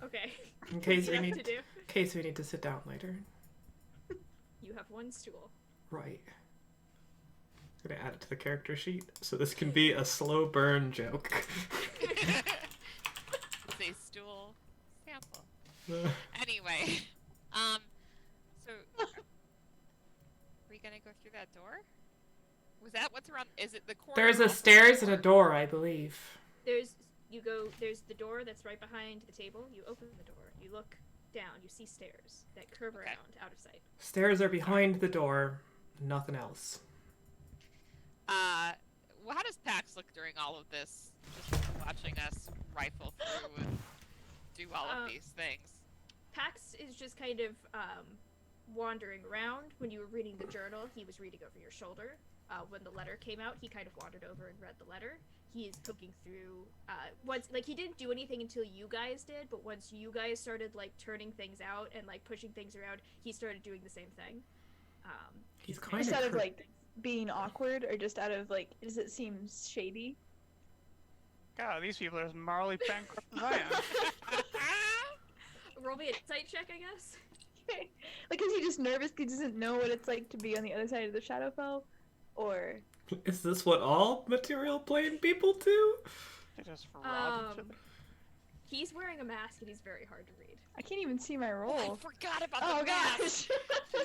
S2: Okay.
S1: In case
S2: Easy
S1: we
S2: enough
S1: need
S2: to do.
S1: in case we need to sit down later.
S2: have one stool.
S1: Right. I'm gonna add it to the character sheet so this can be a slow burn joke.
S3: Say stool sample. Anyway, so are we gonna go through that door? Was that what's around? Is it the corner?
S1: There's a
S3: off of the
S1: stairs and
S3: door?
S1: a door, I believe.
S2: There's the door that's right behind the table. You open the door. You look down. You see stairs that curve
S3: Okay.
S2: around out of sight.
S1: Stairs are behind the door. Nothing else.
S3: Well, how does Pax look during all of this? Just watching us rifle through and do all of these things.
S2: Pax is just kind of wandering around. When you were reading the journal, he was reading over your shoulder. When the letter came out, he kind of wandered over and read the letter. He is looking through. Once, like, he didn't do anything until you guys did, but once you guys started like turning things out and like pushing things around, he started doing the same thing.
S1: He's kind
S4: Just out of
S1: of
S4: like being awkward, or just out of like, does it seem shady?
S5: God, these people are as morally bankrupt as I am.
S2: Roll me a insight check, I guess.
S4: Like, is he just nervous because he doesn't know what it's like to be on the other side of the Shadowfell? Or
S1: Is this what all material plane people do?
S5: They just rob each other.
S2: He's wearing a mask and he's very hard to read.
S4: I can't even see my
S3: I
S4: roll.
S3: forgot about
S4: Oh
S3: the mask.
S4: gosh!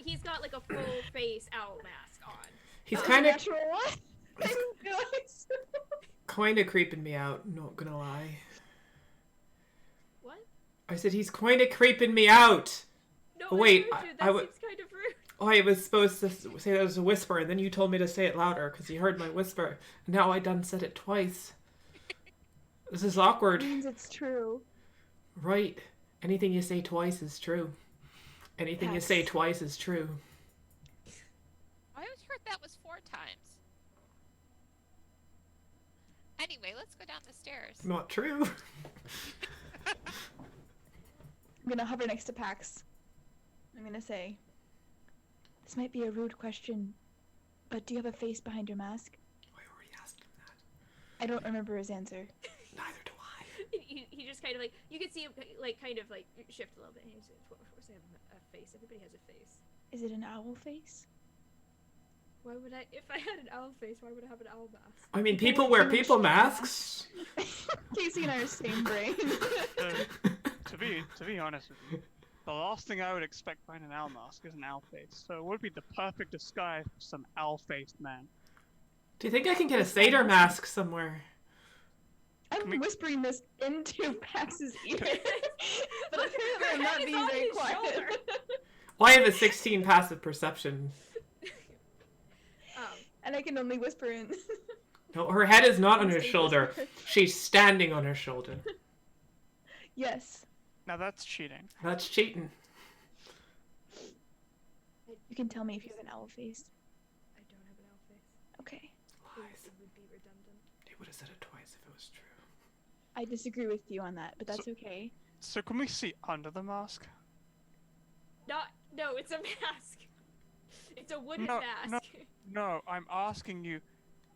S2: He's got like a full face owl mask on.
S1: He's kind of
S4: Natural one. I didn't realize.
S1: creeping me out. Not gonna lie.
S2: What?
S1: I said he's kind of creeping me out.
S2: No,
S1: Oh, wait,
S2: I heard you.
S1: I
S2: That
S1: w-
S2: seems kind of rude.
S1: Oh, I was supposed to say that was a whisper, and then you told me to say it louder because you heard my whisper. Now I done said it twice. This is awkward.
S4: Means it's true.
S1: Right. Anything you say twice is true. Anything you say
S4: Yes.
S1: twice is true.
S3: I always heard that was 4 times. Anyway, let's go down the stairs.
S1: Not true.
S4: I'm gonna hover next to Pax. I'm gonna say, this might be a rude question, but do you have a face behind your mask?
S1: I already asked him that.
S4: I don't remember his answer.
S1: Neither do I.
S2: He just kind of like, you can see him like kind of like shift a little bit. And he's like, of course I have a face. Everybody has a face.
S4: Is it an owl face?
S2: Why would I? If I had an owl face, why would I have an owl mask?
S1: I mean, people wear people masks.
S4: Casey and I are same brain.
S5: To be honest with you, the last thing I would expect behind an owl mask is an owl face. So it would be the perfect disguise for some owl-faced man.
S1: Do you think I can get a satyr mask somewhere?
S4: I'm
S5: we-
S4: whispering this into Pax's ear, but apparently I'm
S2: Her
S4: not
S2: head is
S4: being
S2: on
S4: very
S2: his
S4: quiet.
S2: shoulder.
S1: Well, I have a 16 passive perception.
S4: And I can only whisper in.
S1: No, her head is not on her
S4: Stay
S1: shoulder.
S4: whisper.
S1: She's standing on her shoulder.
S4: Yes,
S5: Now that's cheating.
S1: That's cheating.
S4: you can tell me if you have an owl face.
S2: I don't have an owl face.
S4: Okay.
S1: Lies.
S2: It would be redundant.
S1: He would have said it twice if it was true.
S4: I disagree with you on that, but that's okay.
S5: So can we see under the mask?
S2: No, it's a mask. It's a wooden
S5: No,
S2: mask.
S5: No, I'm asking you.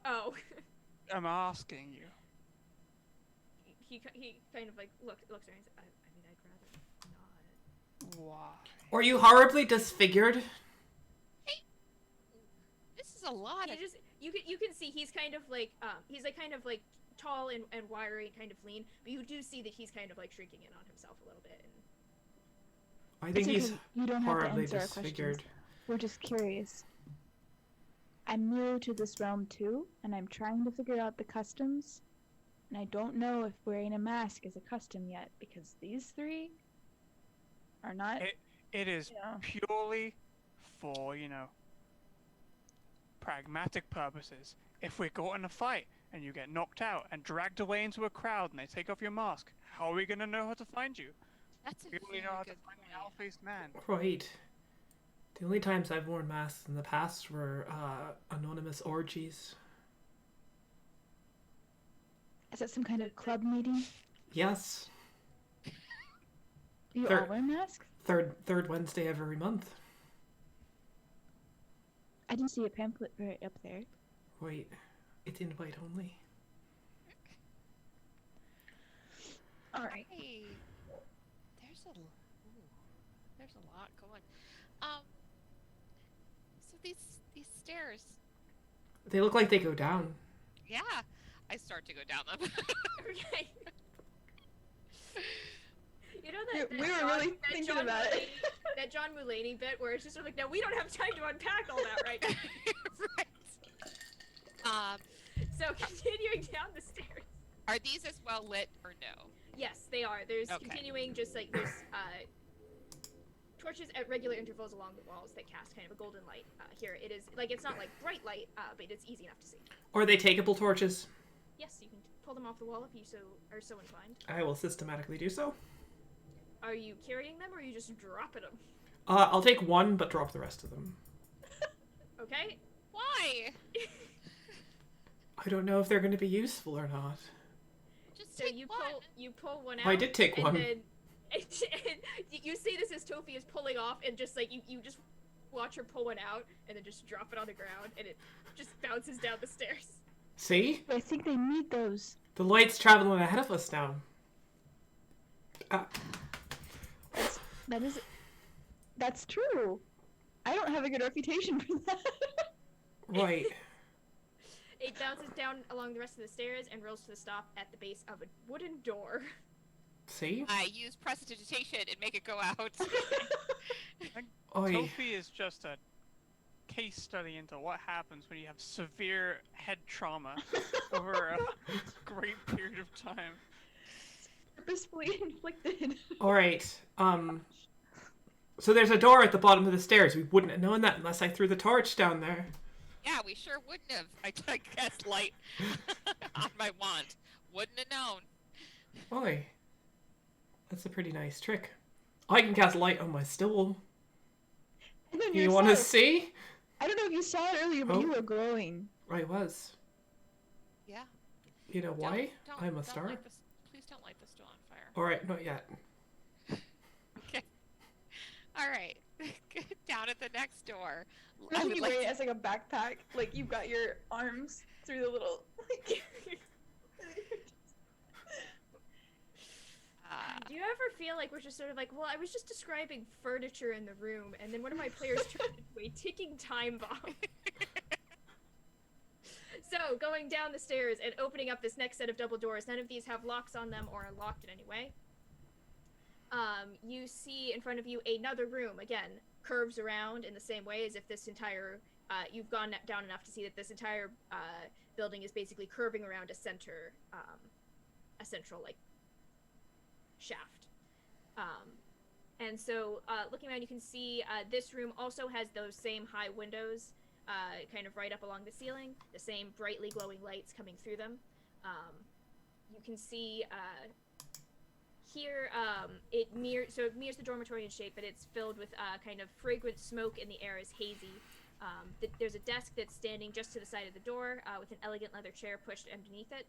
S2: Oh.
S5: I'm asking you.
S2: He kind of like looks at me and says, I mean, I'd rather not.
S5: Why?
S1: Are you horribly disfigured?
S3: This is a lot
S2: He
S3: of.
S2: just you can see he's kind of like he's like kind of like tall and wiry and kind of lean, but you do see that he's kind of like shrinking in on himself a little bit. And
S1: I think
S4: It's
S1: he's
S4: okay. You don't have to
S1: horribly
S4: answer our questions.
S1: disfigured.
S4: We're just curious. I'm new to this realm too, and I'm trying to figure out the customs. And I don't know if wearing a mask is a custom yet, because these three are not.
S5: It is
S4: Yeah.
S5: purely for, pragmatic purposes. If we're caught in a fight and you get knocked out and dragged away into a crowd and they take off your mask, how are we gonna know how to find you?
S3: That's a
S5: We only
S3: very
S5: know how to
S3: good
S5: find the
S3: point.
S5: owl-faced man.
S1: Right. The only times I've worn masks in the past were anonymous orgies.
S4: Is that some kind of club meeting?
S1: Yes.
S4: Do you
S1: Third-
S4: all wear masks?
S1: Third Wednesday of every month.
S4: I didn't see a pamphlet right up there.
S1: Wait, it's invite only.
S4: All right.
S3: Hey, there's a lot going. these stairs?
S1: They look like they go down.
S3: Yeah, I start to go down them.
S2: Okay. You know that
S4: We were really thinking about it.
S2: That John Mulaney bit where it's just sort of like, no, we don't have time to unpack all that right now.
S3: Right.
S2: So continuing down the stairs.
S3: Are these as well lit or no?
S2: Yes, they are. There's
S3: Okay.
S2: continuing just like there's torches at regular intervals along the walls that cast kind of a golden light. Here it is like it's not like bright light, but it's easy enough to see.
S1: Or are they takeable torches?
S2: Yes, you can pull them off the wall if you are so inclined.
S1: I will systematically do so.
S2: Are you carrying them or are you just dropping them?
S1: I'll take one, but drop the rest of them.
S2: Okay.
S3: Why?
S1: I don't know if they're going to be useful or not.
S3: Just
S2: So
S3: take
S2: you
S3: one.
S2: pull one out.
S1: I did take
S2: and
S1: one.
S2: Then, and you see this as Tofi is pulling off, and just like you just watch her pull one out, and then just drop it on the ground, and it just bounces down the stairs.
S1: See?
S4: I think they need those.
S1: The light's traveling ahead of us now.
S4: That's true. I don't have a good reputation for that.
S1: Right.
S2: It bounces down along the rest of the stairs and rolls to the stop at the base of a wooden door.
S1: See?
S3: I use prestidigitation and make it go out.
S1: Oi.
S5: Tofi is just a case study into what happens when you have severe head trauma over a great period of time.
S4: Purposefully inflicted.
S1: Alright, so there's a door at the bottom of the stairs. We wouldn't have known that unless I threw the torch down there.
S3: Yeah, we sure wouldn't have. I cast light on my wand. Wouldn't have known.
S1: Oi. That's a pretty nice trick. I can cast light on my stool.
S4: And then
S1: You want to
S4: yourself.
S1: see?
S4: I don't know if you saw it earlier, but
S1: Oh.
S4: you were glowing.
S1: I was.
S3: Yeah.
S1: You know why?
S3: Don't-
S1: I'm a
S3: don't
S1: star.
S3: light this- please don't light the stool on fire.
S1: Alright, not yet.
S3: Okay. All right. Down at the next door. I
S4: Imagine
S3: would
S4: you
S3: like
S4: wear it
S3: to-
S4: as like a backpack, like you've got your arms through the little.
S2: Do you ever feel like we're just sort of like, well, I was just describing furniture in the room, and then one of my players turned into a ticking time bomb. So, going down the stairs and opening up this next set of double doors, none of these have locks on them or are locked in any way. You see in front of you another room, again, curves around in the same way as if this entire, you've gone down enough to see that this entire building is basically curving around a central, like, shaft. And so, looking around, you can see this room also has those same high windows, kind of right up along the ceiling, the same brightly glowing lights coming through them. You can see here, it mirrors the dormitory in shape, but it's filled with kind of fragrant smoke, and the air is hazy. There's a desk that's standing just to the side of the door, with an elegant leather chair pushed underneath it.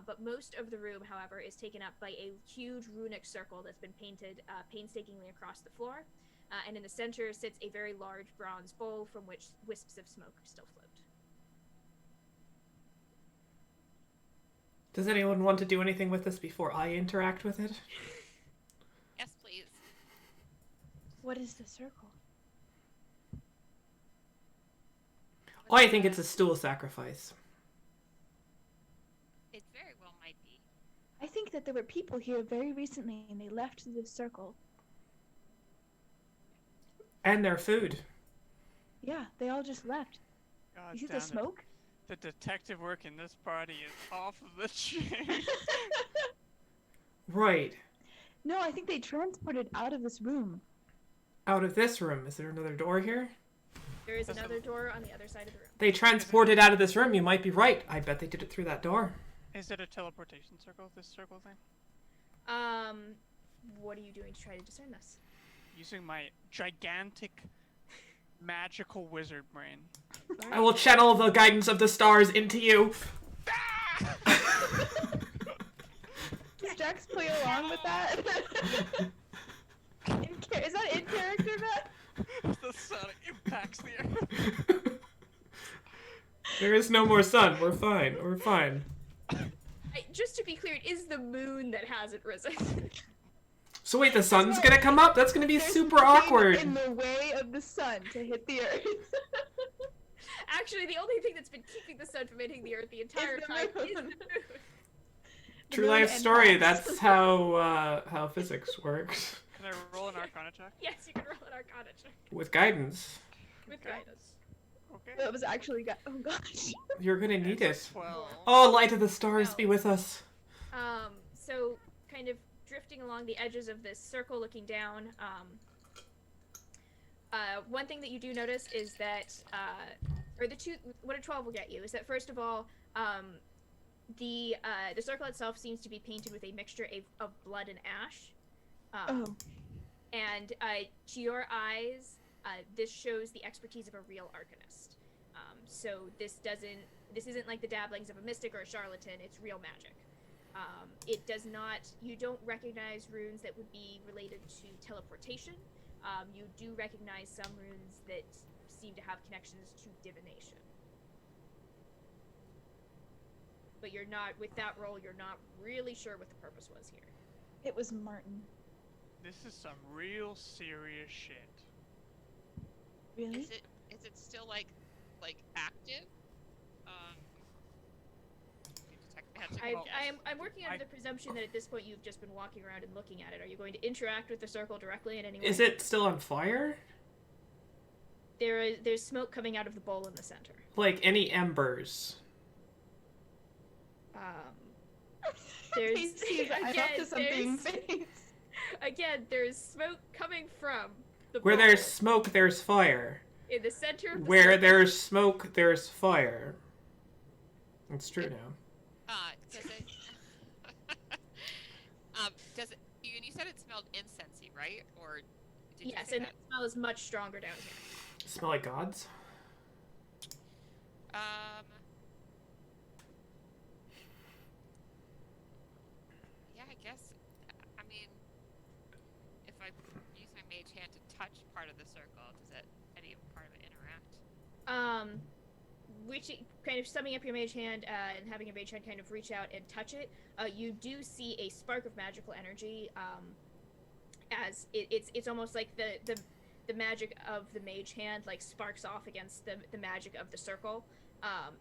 S2: But most of the room, however, is taken up by a huge runic circle that's been painted painstakingly across the floor. And in the center sits a very large bronze bowl from which wisps of smoke still float.
S1: Does anyone want to do anything with this before I interact with it?
S3: Yes, please.
S4: What is the circle?
S1: I think it's a stool sacrifice.
S3: It very well might be.
S4: I think that there were people here very recently and they left this circle.
S1: And their food.
S4: Yeah, they all just left.
S5: God
S4: You see
S5: damn
S4: the
S5: it.
S4: smoke?
S5: The detective work in this party is off of the chain.
S1: Right.
S4: No, I think they transported out of this room.
S1: Out of this room. Is there another door here?
S2: There is
S5: That's
S2: another door on the other side of the room.
S1: They transported out of this room. You might be right. I bet they did it through that door.
S5: Is it a teleportation circle, this circle thing?
S2: What are you doing to try to discern this?
S5: Using my gigantic magical wizard brain.
S1: I will channel the guidance of the stars into you.
S4: Does Jax play along with that? Is that in character, Matt?
S5: The sun impacts the earth.
S1: There is no more sun. We're fine. We're fine.
S2: Just to be clear, it is the moon that hasn't risen.
S1: So wait, the sun's gonna come up? That's gonna be
S4: There's
S1: super
S4: nothing
S1: awkward.
S4: in the way of the sun to hit the earth.
S2: Actually, the only thing that's been keeping the sun from hitting the Earth the entire
S4: the
S2: time is the
S4: moon.
S2: moon.
S1: True life
S4: and
S1: story.
S4: rocks.
S1: That's how physics works.
S5: Can I roll an Arcana check?
S2: Yes, you can roll an Arcana check
S1: With guidance,
S2: with
S5: Okay.
S2: guidance.
S5: Okay.
S4: That was actually oh gosh.
S1: you're gonna need
S5: It's
S1: it.
S5: 12.
S1: Oh, light of the stars,
S2: No.
S1: be with us.
S2: So kind of drifting along the edges of this circle, looking down. One thing that you do notice is that, or what a 12 will get you is that first of all, the circle itself seems to be painted with a mixture of blood and ash.
S4: Oh.
S2: And to your eyes, this shows the expertise of a real arcanist. So this isn't like the dabblings of a mystic or a charlatan. It's real magic. It does not. You don't recognize runes that would be related to teleportation. You do recognize some runes that seem to have connections to divination. But you're not, with that roll, you're not really sure what the purpose was here.
S4: It was Martin.
S5: This is some real serious shit.
S4: Really?
S3: Is it still like active?
S2: I'm working under the presumption that at this point you've just been walking around and looking at it. Are you going to interact with the circle directly in any way?
S1: Is it still on fire?
S2: There's smoke coming out of the bowl in the center.
S1: Like any embers?
S2: There's
S4: Casey's I'm up to something.
S2: again, there's smoke coming from the
S1: Where
S2: bowl.
S1: there's smoke, there's fire.
S2: In the center of the
S1: Where
S2: circle.
S1: there's smoke, there's fire. It's true now.
S3: Does it? Does it? You said it smelled incensey, right? Or did
S2: Yes,
S3: you say
S2: and
S3: that?
S2: the smell is much stronger down here.
S1: Smell like gods?
S3: Yeah, I guess. I mean, if I use my mage hand to touch part of the circle, does any part of it interact?
S2: Kind of summing up your mage hand and having your mage hand kind of reach out and touch it, you do see a spark of magical energy. As it's almost like the magic of the mage hand like sparks off against the magic of the circle.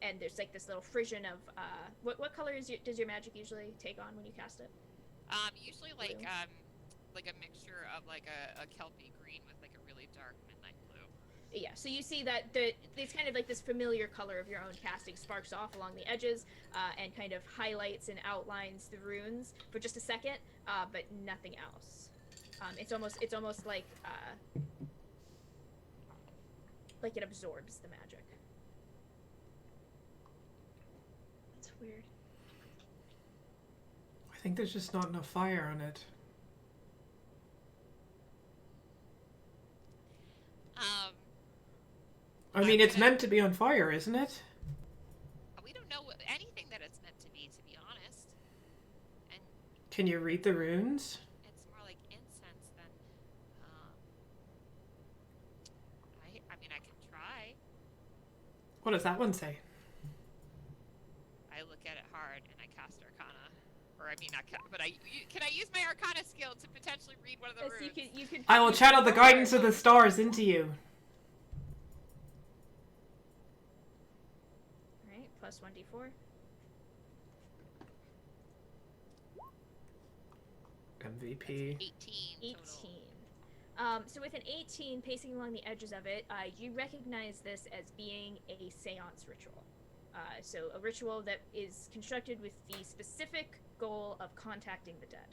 S2: And there's like this little frisson of what color does your magic usually take on when you cast it?
S3: Usually like a mixture of like a kelpie green with like a really dark midnight blue.
S2: Yeah, so you see that it's kind of like this familiar color of your own casting sparks off along the edges and kind of highlights and outlines the runes for just a second, but nothing else. It's almost like it absorbs the magic.
S4: That's weird.
S1: I think there's just not enough fire on it. I mean, it's meant to be on fire, isn't it?
S3: We don't know anything that it's meant to be honest. And
S1: Can you read the runes?
S3: it's more like incense than. I mean, I can try.
S1: What does that one say?
S3: I look at it hard and I cast Arcana, or I mean not, but can I use my Arcana skill to potentially read one of the
S2: Yes,
S3: runes?
S2: you can.
S1: I will channel the guidance of the stars into you.
S2: Alright, plus 1d4.
S1: MVP.
S3: 18.
S2: 18.
S3: Total.
S2: So with an 18, pacing along the edges of it, you recognize this as being a seance ritual. So a ritual that is constructed with the specific goal of contacting the dead.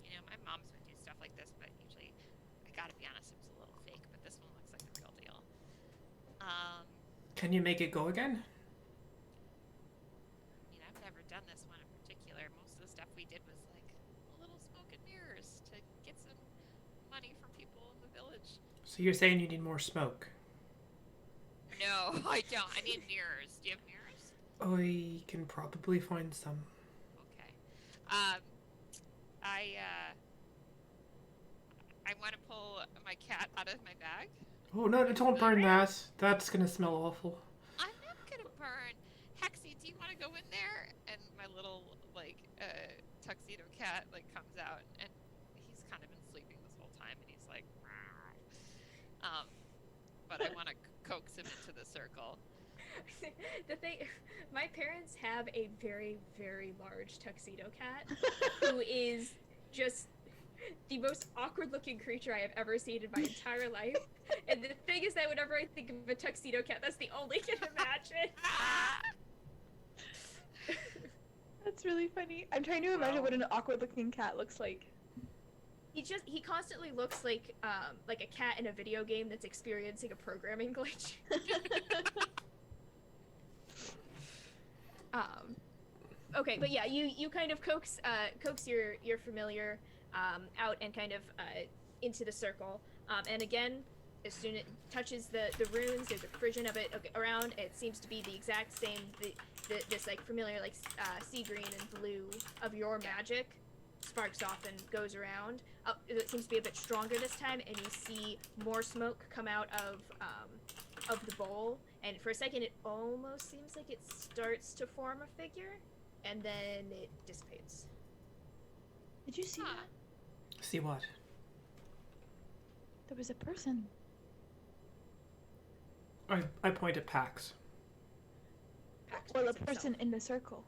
S3: You know, my mom's would do stuff like this, but usually, I gotta be honest, it was a little fake. But this one looks like the real deal.
S1: Can you make it go again?
S3: I mean, I've never done this one in particular. Most of the stuff we did was like little smoke and mirrors to get some money from people in the village.
S1: So you're saying you need more smoke?
S3: No, I don't. I need mirrors. Do you have mirrors?
S1: I can probably find some.
S3: Okay. I want to pull my cat out of my bag.
S1: Oh no, don't burn that. That's gonna smell awful.
S3: I'm not gonna burn. Hexy, do you want to go in there? And my little tuxedo cat comes out, and he's kind of been sleeping this whole time, and he's like, "Rah." But I want to coax him into the circle.
S2: The thing, my parents have a very, very large tuxedo cat who is just the most awkward-looking creature I have ever seen in my entire life. And the thing is that whenever I think of a tuxedo cat, that's the only I can imagine.
S4: That's really funny. I'm trying to imagine what an awkward-looking cat looks like.
S2: He constantly looks like a cat in a video game that's experiencing a programming glitch. Okay, but yeah, you kind of coax your familiar out and kind of into the circle. And again, as soon as it touches the runes, there's a frisson of it around. It seems to be the exact same this like familiar like sea green and blue of your magic sparks off and goes around. It seems to be a bit stronger this time, and you see more smoke come out of the bowl. And for a second, it almost seems like it starts to form a figure, and then it dissipates.
S4: Did you see that?
S1: See what?
S4: There was a person.
S1: I point at Pax.
S2: Pax
S4: Well, a
S2: points at
S4: person
S2: himself.
S4: in the circle.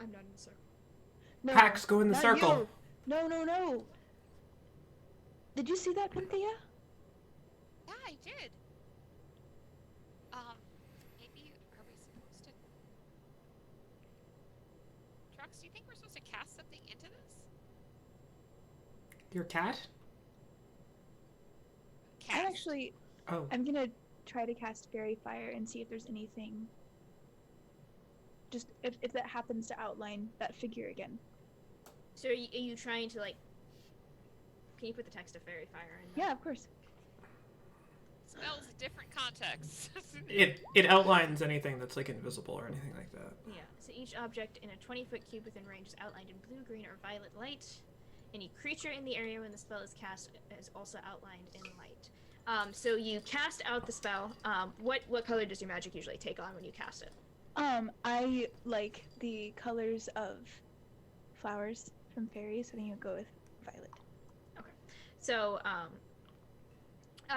S2: I'm not in the circle.
S4: No,
S1: Pax, go in the
S4: not
S1: circle.
S4: you. No. Did you see that, Pinthea?
S3: Yeah, I did. Maybe are we supposed to? Trux, do you think we're supposed to cast something into this?
S1: Your cat?
S3: Cast.
S4: I'm gonna try to cast Fairy Fire and see if there's anything. Just if that happens to outline that figure again.
S2: So are you trying to like? Can you put the text of Fairy Fire in?
S4: Yeah, of course.
S3: Spells in different contexts.
S1: It outlines anything that's like invisible or anything like that.
S2: Yeah. So each object in a 20-foot cube within range is outlined in blue, green, or violet light. Any creature in the area when the spell is cast is also outlined in light. So you cast out the spell. What color does your magic usually take on when you cast it?
S4: I like the colors of flowers from fairies, so I think I'll go with violet.
S2: So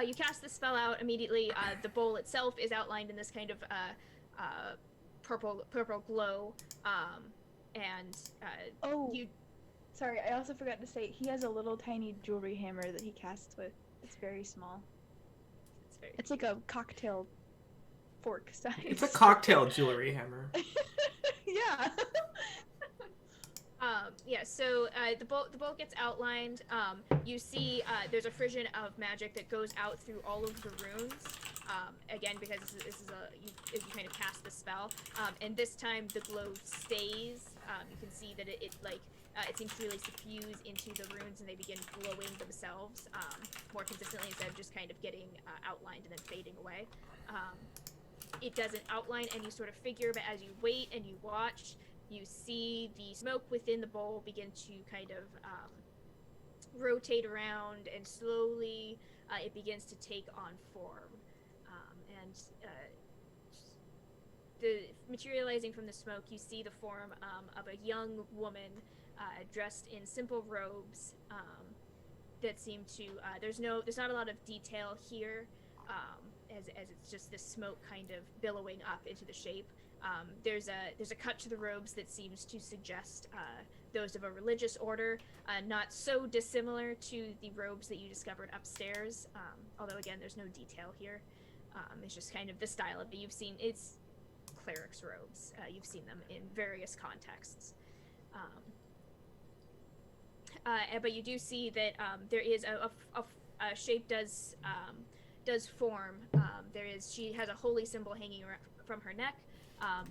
S2: you cast the spell out immediately. The bowl itself is outlined in this kind of purple glow, and you.
S4: Sorry, I also forgot to say he has a little tiny jewelry hammer that he casts with. It's very small. It's like a cocktail fork size.
S1: It's a cocktail jewelry hammer.
S4: Yeah.
S2: So the bowl gets outlined. You see there's a frisson of magic that goes out through all of the runes. Again, because this is you kind of cast the spell. And this time the glow stays. You can see that it seems to really suffuse into the runes, and they begin glowing themselves more consistently instead of just kind of getting outlined and then fading away. It doesn't outline any sort of figure, but as you wait and you watch, you see the smoke within the bowl begin to kind of rotate around, and slowly it begins to take on form. The materializing from the smoke, you see the form of a young woman dressed in simple robes that seem to. There's not a lot of detail here, as it's just this smoke kind of billowing up into the shape. There's a cut to the robes that seems to suggest those of a religious order, not so dissimilar to the robes that you discovered upstairs. Although again, there's no detail here. It's just kind of the style of it. You've seen it's cleric's robes. You've seen them in various contexts. But you do see that there is a shape does form. She has a holy symbol hanging from her neck,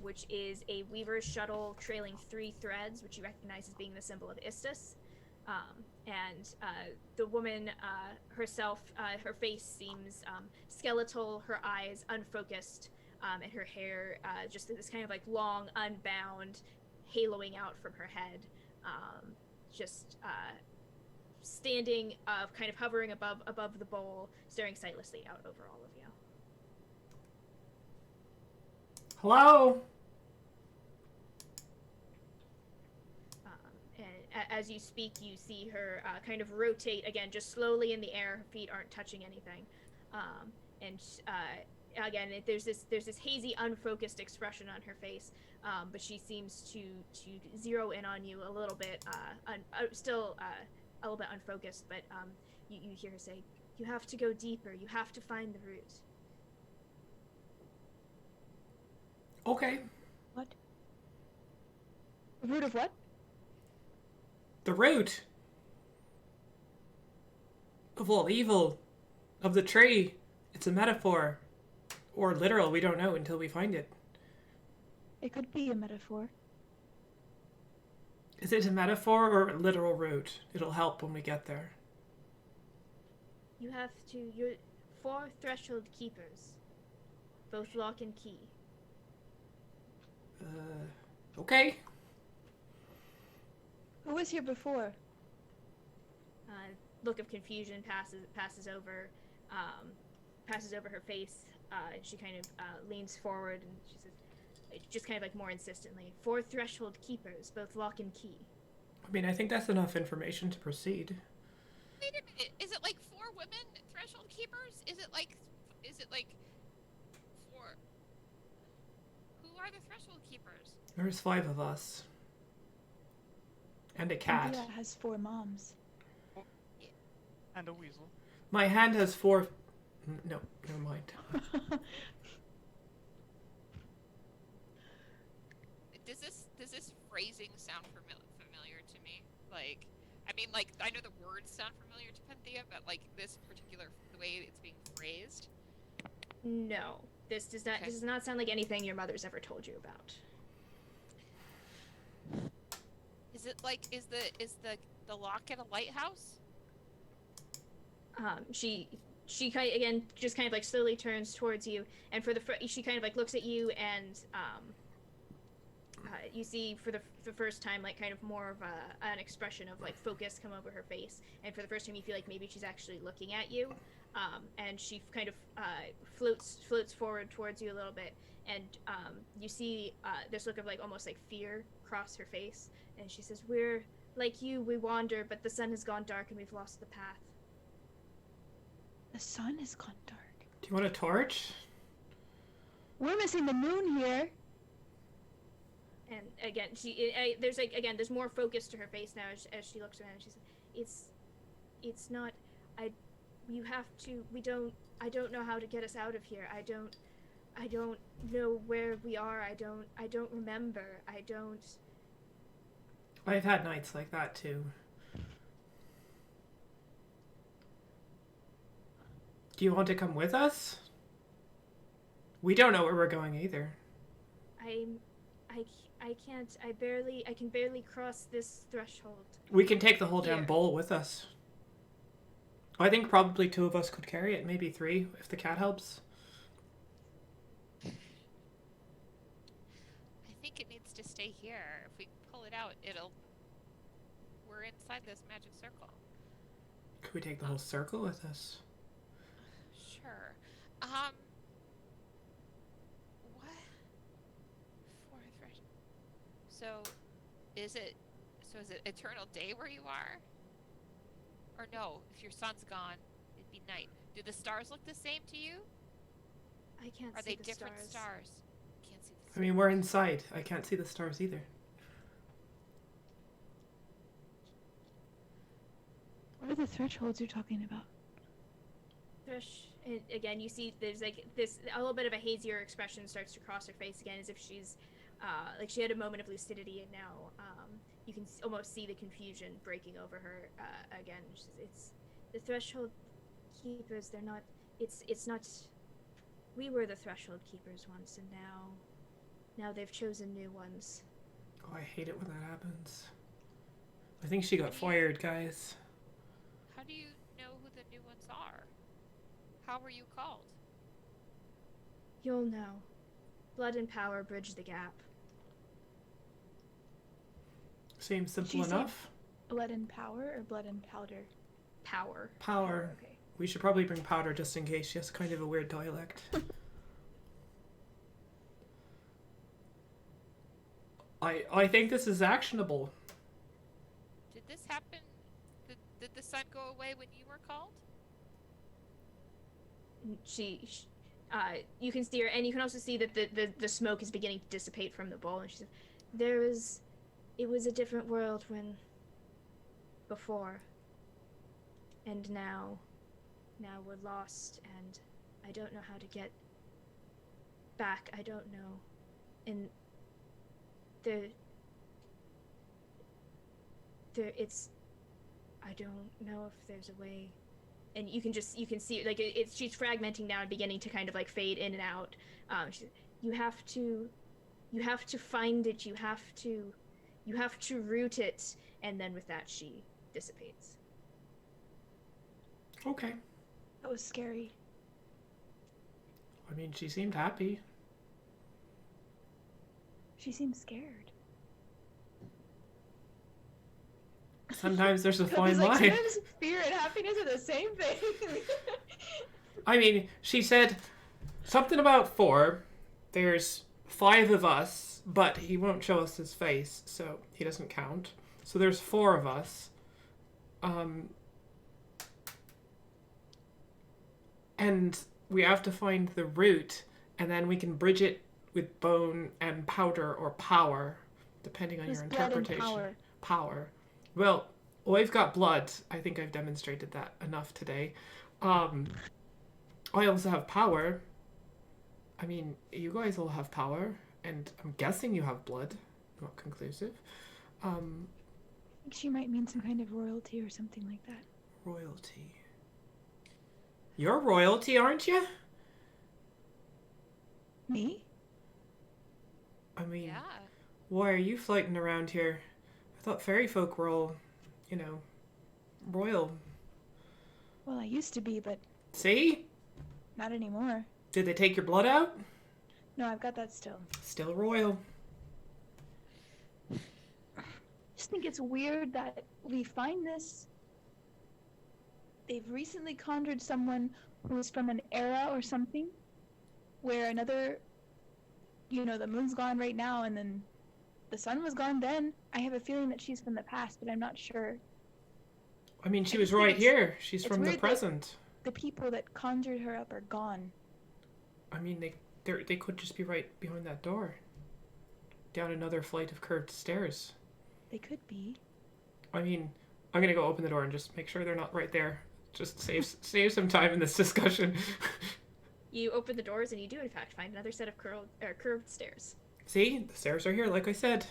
S2: which is a weaver's shuttle trailing 3 threads, which you recognize as being the symbol of Istus. And the woman herself, her face seems skeletal, her eyes unfocused, and her hair just this kind of like long, unbound, haloing out from her head. Standing, kind of hovering above the bowl, staring sightlessly out over all of you.
S1: Hello?
S2: as you speak, you see her kind of rotate again, just slowly in the air. Her feet aren't touching anything, and again, there's this hazy, unfocused expression on her face, but she seems to zero in on you a little bit, still a little bit unfocused. But you hear her say, "You have to go deeper. You have to find the root."
S1: Okay.
S4: What? The root of what?
S1: The root of all evil, of the tree. It's a metaphor. Or literal, we don't know until we find it.
S4: It could be a metaphor.
S1: Is it a metaphor or a literal root? It'll help when we get there.
S2: You have to. You're 4 threshold keepers, both lock and key.
S1: Okay.
S4: Who was here before?
S2: Look of confusion passes over her face. And she kind of leans forward and she says, just kind of like more insistently, 4 threshold keepers, both lock and key.
S1: I mean, I think that's enough information to proceed.
S3: Wait a minute. Is it like 4 women threshold keepers? Is it like 4? Who are the threshold keepers?
S1: There's 5 of us. And a cat.
S4: India has 4 moms.
S5: And a weasel.
S1: My hand has 4... No, never mind.
S3: Does this phrasing sound familiar to me? Like, I mean, like, I know the words sound familiar to Penthea, but like this particular, the way it's being phrased.
S2: No, this does not.
S3: Okay.
S2: This does not sound like anything your mother's ever told you about.
S3: Is it like is the lock at a lighthouse?
S2: She kind of, again just kind of like slowly turns towards you, and she kind of like looks at you, and you see for the first time like kind of more of an expression of like focus come over her face, and for the first time you feel like maybe she's actually looking at you, and she kind of floats forward towards you a little bit, and you see this look of like almost like fear cross her face, and she says, "We're like you, we wander, but the sun has gone dark and we've lost the path."
S4: The sun has gone dark.
S1: Do you want a torch?
S4: We're missing the moon here.
S2: And again, there's more focus to her face now as she looks around. And she says, "It's not. You have to. I don't know how to get us out of here. I don't know where we are. I don't remember.
S1: I've had nights like that too. Do you want to come with us? We don't know where we're going either.
S2: I can't. I can barely cross this threshold."
S1: We can take the whole damn
S2: Here.
S1: bowl with us. I think probably 2 of us could carry it, maybe 3 if the cat helps.
S3: I think it needs to stay here. If we pull it out, we're inside this magic circle.
S1: Could we take the whole circle with us?
S3: Sure. What? 4 threshold. So is it eternal day where you are? Or no, if your sun's gone, it'd be night. Do the stars look the same to you?
S2: I can't
S3: Are
S2: see
S3: they
S2: the
S3: different
S2: stars.
S3: stars? Can't see the
S1: I
S3: stars.
S1: mean, we're inside. I can't see the stars either.
S4: What are the thresholds you're talking about?
S2: And again, you see there's like this a little bit of a hazier expression starts to cross her face again, as if she's like she had a moment of lucidity, and now you can almost see the confusion breaking over her again. It's the threshold keepers. They're not. It's not. We were the threshold keepers once, and now they've chosen new ones.
S1: Oh, I hate it when that happens. I think she got fired, guys.
S3: How do you know who the new ones are? How were you called?
S2: You'll know. Blood and power bridge the gap.
S1: Seems
S4: Did
S1: simple
S4: you say
S1: enough.
S4: blood and power or blood and powder?
S2: Power.
S1: Power.
S4: Okay.
S1: We should probably bring Powder just in case. She has kind of a weird dialect. I think this is actionable.
S3: Did this happen? Did the sun go away when you were called?
S2: You can see her, and you can also see that the smoke is beginning to dissipate from the bowl, and she says, it was a different world before, and now we're lost, and I don't know how to get back. I don't know, and I don't know if there's a way. And you can see like she's fragmenting now and beginning to kind of like fade in and out. You have to find it. You have to root it, and then with that she dissipates.
S1: Okay.
S4: That was scary.
S1: I mean, she seemed happy.
S4: She seemed scared.
S1: Sometimes there's a fine
S4: Like,
S1: line.
S4: sometimes fear and happiness are the same thing.
S1: I mean, she said something about 4. There's 5 of us, but he won't show us his face, so he doesn't count. So there's 4 of us. And we have to find the root, and then we can bridge it with bone and powder or power, depending on your interpretation.
S4: Blood and
S1: Power. Well, I've got blood. I think I've demonstrated that enough today. I also have power. I mean, you guys all have power, and I'm guessing you have blood. Not conclusive.
S4: I think she might mean some kind of royalty or something like that.
S1: Royalty. You're royalty, aren't you?
S4: Me?
S1: I mean,
S3: Yeah.
S1: why are you floating around here? I thought fairy folk were all, royal.
S4: Well, I used to be, but
S1: See?
S4: not anymore.
S1: Did they take your blood out?
S4: No, I've got that still.
S1: Still royal.
S4: I just think it's weird that we find this. They've recently conjured someone who is from an era or something where another, the moon's gone right now and then the sun was gone then. I have a feeling that she's from the past, but I'm not sure.
S1: I mean, she
S4: I
S1: was
S4: just think
S1: right here. She's
S4: it's
S1: from the
S4: weird that-
S1: present.
S4: The people that conjured her up are gone.
S1: I mean, they could just be right behind that door. Down another flight of curved stairs.
S4: They could be.
S1: I mean, I'm gonna go open the door and just make sure they're not right there. Just save some time in this discussion.
S2: You open the doors, and you do in fact find another set of curved stairs.
S1: See? The stairs are here, like I said.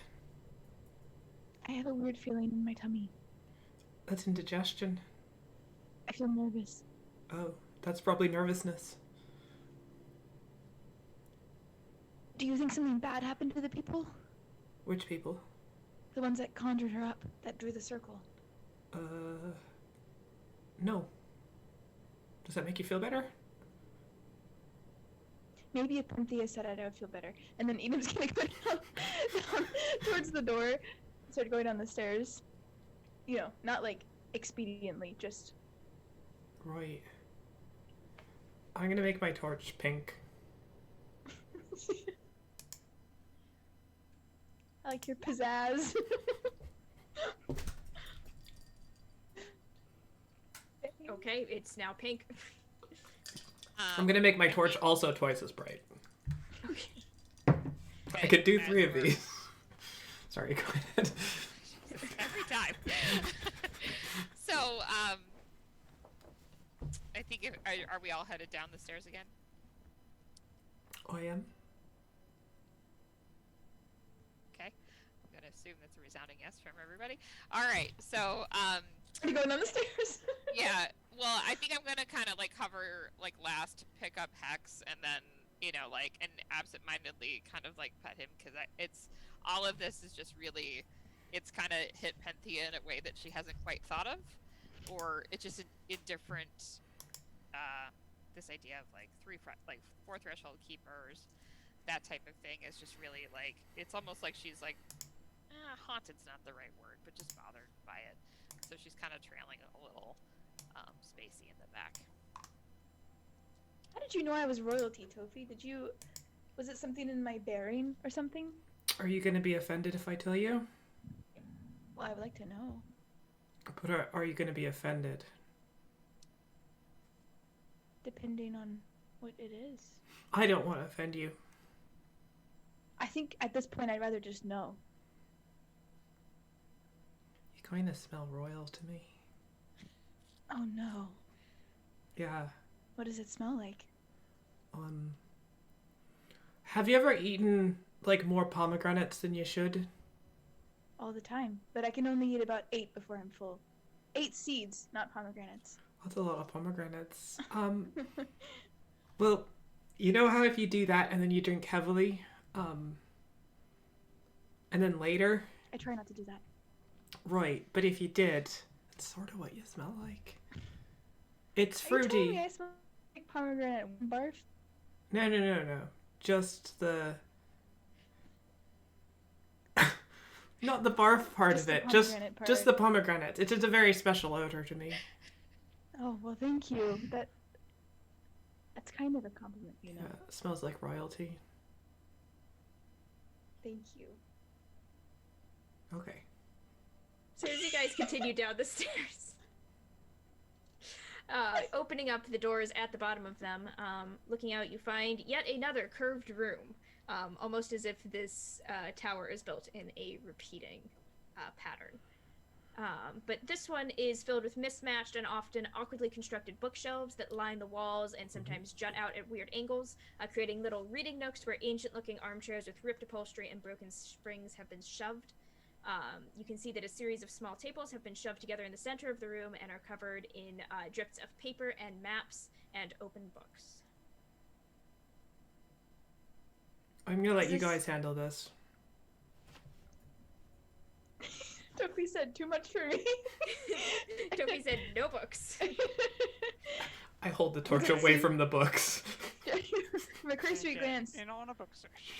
S4: I have a weird feeling in my tummy.
S1: That's indigestion.
S4: I feel nervous.
S1: Oh, that's probably nervousness.
S4: Do you think something bad happened to the people?
S1: Which people?
S4: The ones that conjured her up, that drew the circle.
S1: No. Does that make you feel better?
S4: Maybe if Cynthia said it, I would feel better. And then Edom's gonna go down towards the door, start going down the stairs. Not like expediently, just.
S1: Right. I'm gonna make my torch pink.
S4: I like your pizzazz.
S2: Okay, it's now pink.
S1: I'm gonna make my torch also twice as bright.
S2: Okay.
S1: I could do 3 of these. Sorry, go ahead.
S3: Every time. So, I think are we all headed down the stairs again?
S1: I am.
S3: Okay. I'm gonna assume that's a resounding yes from everybody. All right. So,
S4: Are you going down the stairs?
S3: yeah. Well, I think I'm gonna kind of like hover like last, pick up Hex, and then and absentmindedly kind of like pet him because it's all of this is just really, it's kind of hit Penthea in a way that she hasn't quite thought of, or it's just in different. This idea of like 4 threshold keepers, that type of thing is just really like it's almost like she's like, haunted's not the right word, but just bothered by it. So she's kind of trailing a little spacey in the back.
S4: How did you know I was royalty, Tofi? Was it something in my bearing or something?
S1: Are you gonna be offended if I tell you?
S4: Well, I would like to know.
S1: But are you going to be offended?
S4: Depending on what it is.
S1: I don't want to offend you.
S4: I think at this point I'd rather just know.
S1: You kind of smell royal to me.
S4: Oh no.
S1: Yeah.
S4: What does it smell like?
S1: Have you ever eaten, like, more pomegranates than you should?
S4: All the time. But I can only eat about 8 before I'm full. 8 seeds, not pomegranates.
S1: That's a lot of pomegranates. Well, you know how if you do that and then you drink heavily, and then later?
S4: I try not to do that.
S1: Right, but if you did, it's sort of what you smell like. It's
S4: Are you telling
S1: fruity.
S4: me I smell like pomegranate barf?
S1: No. Just the... Not the barf part
S4: Just
S1: of
S4: the
S1: it. Just
S4: pomegranate part.
S1: the pomegranate. It's just a very special odor to me.
S4: Oh, well, thank you. That's kind of a compliment, you know.
S1: Yeah, it smells like royalty.
S4: Thank you.
S1: Okay.
S2: So as you guys continue down the stairs, opening up the doors at the bottom of them, looking out, you find yet another curved room, almost as if this tower is built in a repeating pattern. But this one is filled with mismatched and often awkwardly constructed bookshelves that line the walls and sometimes jut out at weird angles, creating little reading nooks where ancient-looking armchairs with ripped upholstery and broken springs have been shoved. You can see that a series of small tables have been shoved together in the center of the room and are covered in drifts of paper and maps and open books.
S1: I'm gonna let you guys handle this.
S4: Toby said too much for me.
S2: Toby said no books.
S1: I hold the torch
S4: Does it
S1: away
S4: seem-
S1: from the books.
S4: From a cursory
S5: Okay,
S4: glance,
S5: in on a book search.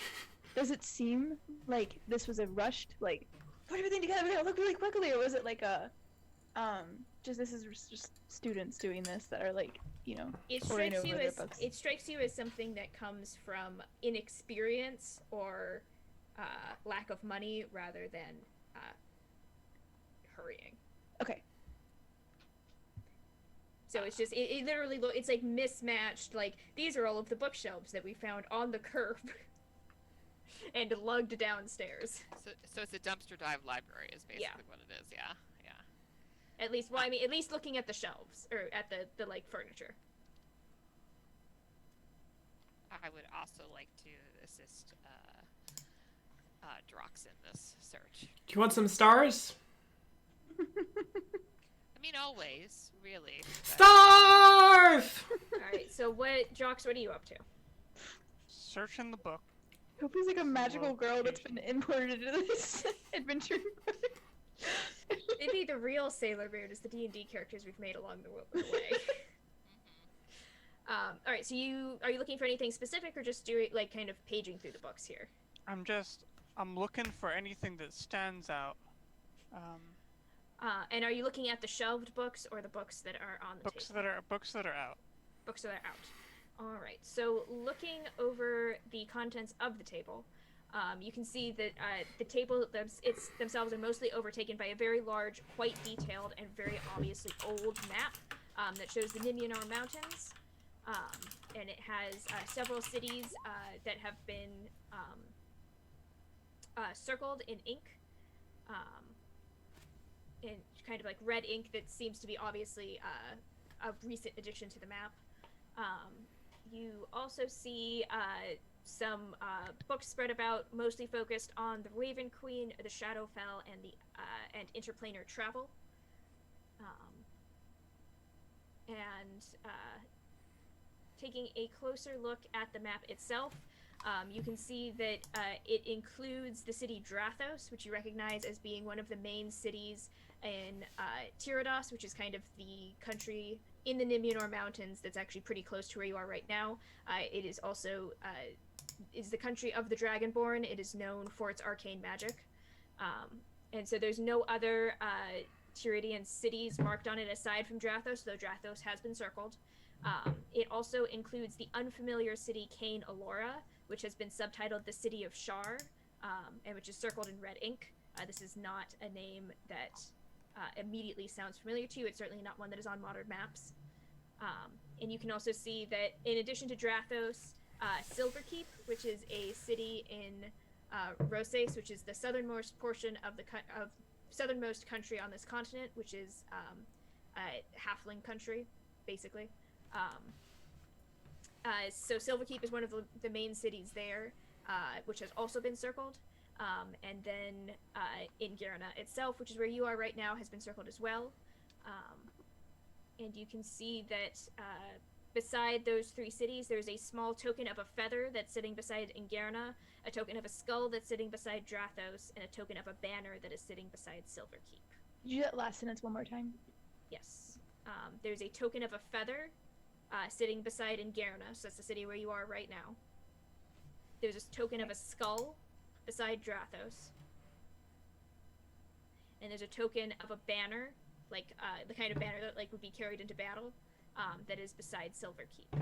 S4: does it seem like this was a rushed, like, put everything together, we gotta look really quickly, or was it like a, this is just students doing this that are like, you know,
S2: It
S4: poring
S2: strikes
S4: over
S2: you
S4: their
S2: as
S4: books?
S2: it strikes you as something that comes from inexperience or lack of money rather than hurrying.
S4: Okay.
S2: So it's just it literally it's like mismatched. Like these are all of the bookshelves that we found on the curb and lugged downstairs.
S3: So it's a dumpster dive library is basically
S2: Yeah.
S3: what it is. Yeah.
S2: At least, well, I mean, at least looking at the shelves or at the like furniture.
S3: I would also like to assist Drox in this search.
S1: Do you want some stars?
S3: I mean, always, really. but-
S1: Stars!
S2: All right. So what are you up to?
S5: Searching the book.
S4: Toby's like a magical girl that's
S5: Location.
S4: been imported into this adventure.
S2: It'd be the real Sailor Moon as the D&D characters we've made along the way.
S3: Mhm.
S2: All right. So are you looking for anything specific or just doing like kind of paging through the books here?
S5: I'm looking for anything that stands out.
S2: And are you looking at the shelved books or the books that are on the
S5: Books
S2: table?
S5: that are out.
S2: Books that are out. All right. So looking over the contents of the table, you can see that the table themselves are mostly overtaken by a very large, quite detailed, and very obviously old map that shows the Nimyanar Mountains. And it has several cities that have been circled in ink. In kind of like red ink that seems to be obviously a recent addition to the map. You also see some books spread about, mostly focused on the Raven Queen, the Shadowfell, and interplanar travel. Taking a closer look at the map itself, you can see that it includes the city Drathos, which you recognize as being one of the main cities in Tirados, which is kind of the country in the Nimyanar Mountains that's actually pretty close to where you are right now. It is also is the country of the Dragonborn. It is known for its arcane magic. And so there's no other Tiridian cities marked on it aside from Drathos, though Drathos has been circled. It also includes the unfamiliar city Cain Alora, which has been subtitled the City of Shar, and which is circled in red ink. This is not a name that immediately sounds familiar to you. It's certainly not one that is on modern maps. And you can also see that in addition to Drathos, Silverkeep, which is a city in Roses, which is the southernmost portion of the southernmost country on this continent, which is halfling country, basically. So Silverkeep is one of the main cities there, which has also been circled. And then Ingerna itself, which is where you are right now, has been circled as well. And you can see that beside those three cities, there's a small token of a feather that's sitting beside Ingerna, a token of a skull that's sitting beside Drathos, and a token of a banner that is sitting beside Silverkeep.
S4: Did you do that last sentence one more time?
S2: Yes. There's a token of a feather sitting beside Ingerna, so that's the city where you are right now. There's a token of a skull beside Drathos. And there's a token of a banner, like the kind of banner that would be carried into battle, that is beside Silverkeep.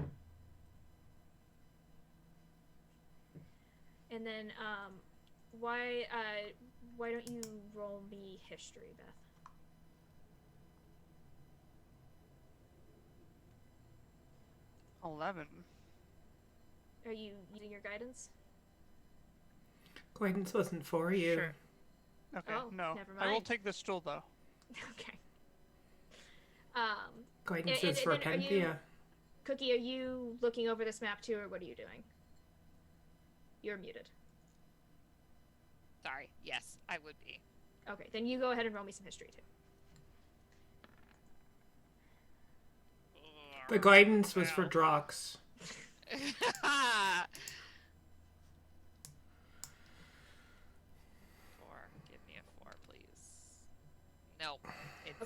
S2: And then why don't you roll me history, Beth?
S5: $11.
S2: Are you using your guidance?
S1: Guidance wasn't for you.
S5: Sure. Okay,
S2: Oh,
S5: no.
S2: never
S5: I will
S2: mind.
S5: take the stool though.
S2: Okay.
S1: Guidance
S2: and
S1: is for
S2: then are you-
S1: Penthea.
S2: Cookie, are you looking over this map too, or what are you doing? You're muted.
S3: Sorry. Yes, I would be.
S2: Okay, then you go ahead and roll me some history too.
S1: The guidance was for Drox.
S3: 4. Give me a 4, please. Nope. It's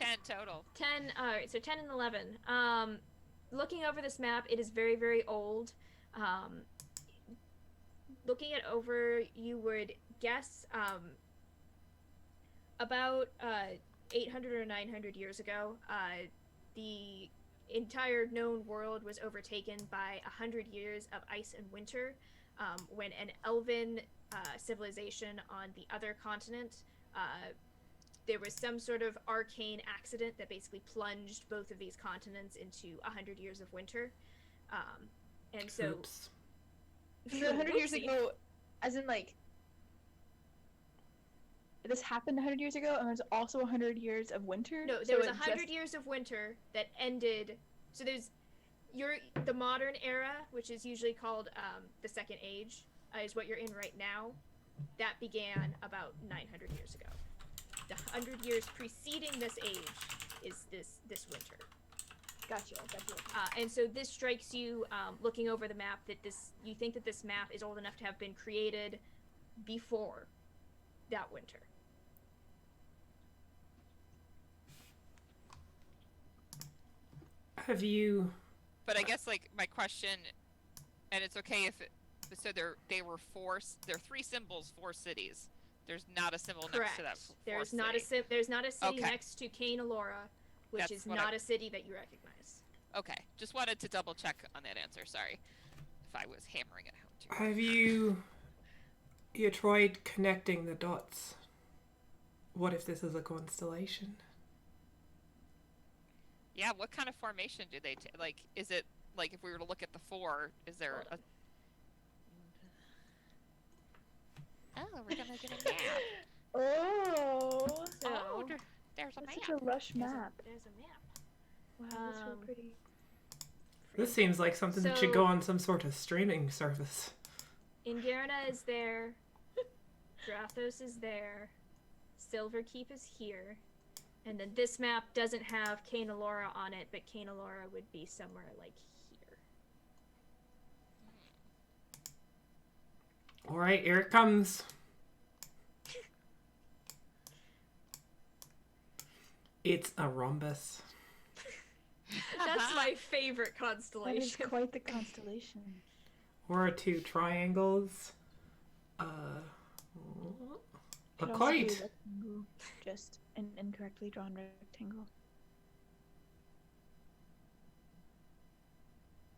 S3: a 10 total.
S2: 10, alright, so 10 and 11. Looking over this map, it is very, very old. Looking it over, you would guess about 800 or 900 years ago, the entire known world was overtaken by 100 years of ice and winter, when an elven civilization on the other continent, there was some sort of arcane accident that basically plunged both of these continents into 100 years of winter. And so...
S1: Oops.
S4: So 100 years
S2: Whoopsie.
S4: ago, as in like, this happened 100 years ago, and there's also 100 years of winter?
S2: No,
S4: So
S2: there was
S4: it
S2: 100
S4: just-
S2: years of winter that ended. So there's the modern era, which is usually called the Second Age, is what you're in right now. That began about 900 years ago. The 100 years preceding this age is this winter.
S4: Gotcha.
S2: And so this strikes you, looking over the map, that you think that this map is old enough to have been created before that winter.
S1: Have you...
S3: But I guess like my question, and it's okay if so there were there are 3 symbols, 4 cities. There's not a symbol
S2: Correct.
S3: next to that.
S2: There's
S3: fourth
S2: not
S3: city.
S2: there's not a city
S3: Okay.
S2: next to Cain Alora, which
S3: That's
S2: is
S3: what
S2: not a city that you recognize.
S3: Okay, just wanted to double check on that answer. Sorry, if I was hammering it home too much.
S1: Have you tried connecting the dots? What if this is a constellation?
S3: Yeah, what kind of formation do they take? Like, is it like if we were to look at the 4? Is there a? Oh, we're gonna get a map.
S4: Oh!
S2: So,
S3: Oh, there's a
S4: That's
S3: map.
S4: such a lush
S2: there's
S4: map.
S2: there's a map.
S4: Wow, that's so pretty.
S1: This seems like something that should
S2: So-
S1: go on some sort of streaming service.
S2: Ingerna is there. Drathos is there. Silverkeep is here. And then this map doesn't have Cain Alora on it, but Cain Alora would be somewhere like here.
S1: Alright, here it comes. It's a rhombus.
S2: That's my favorite
S4: That is
S2: constellation.
S4: quite the constellation.
S1: Or 2 triangles. A
S4: Could also be
S1: kite.
S4: rectangle, just an incorrectly drawn rectangle.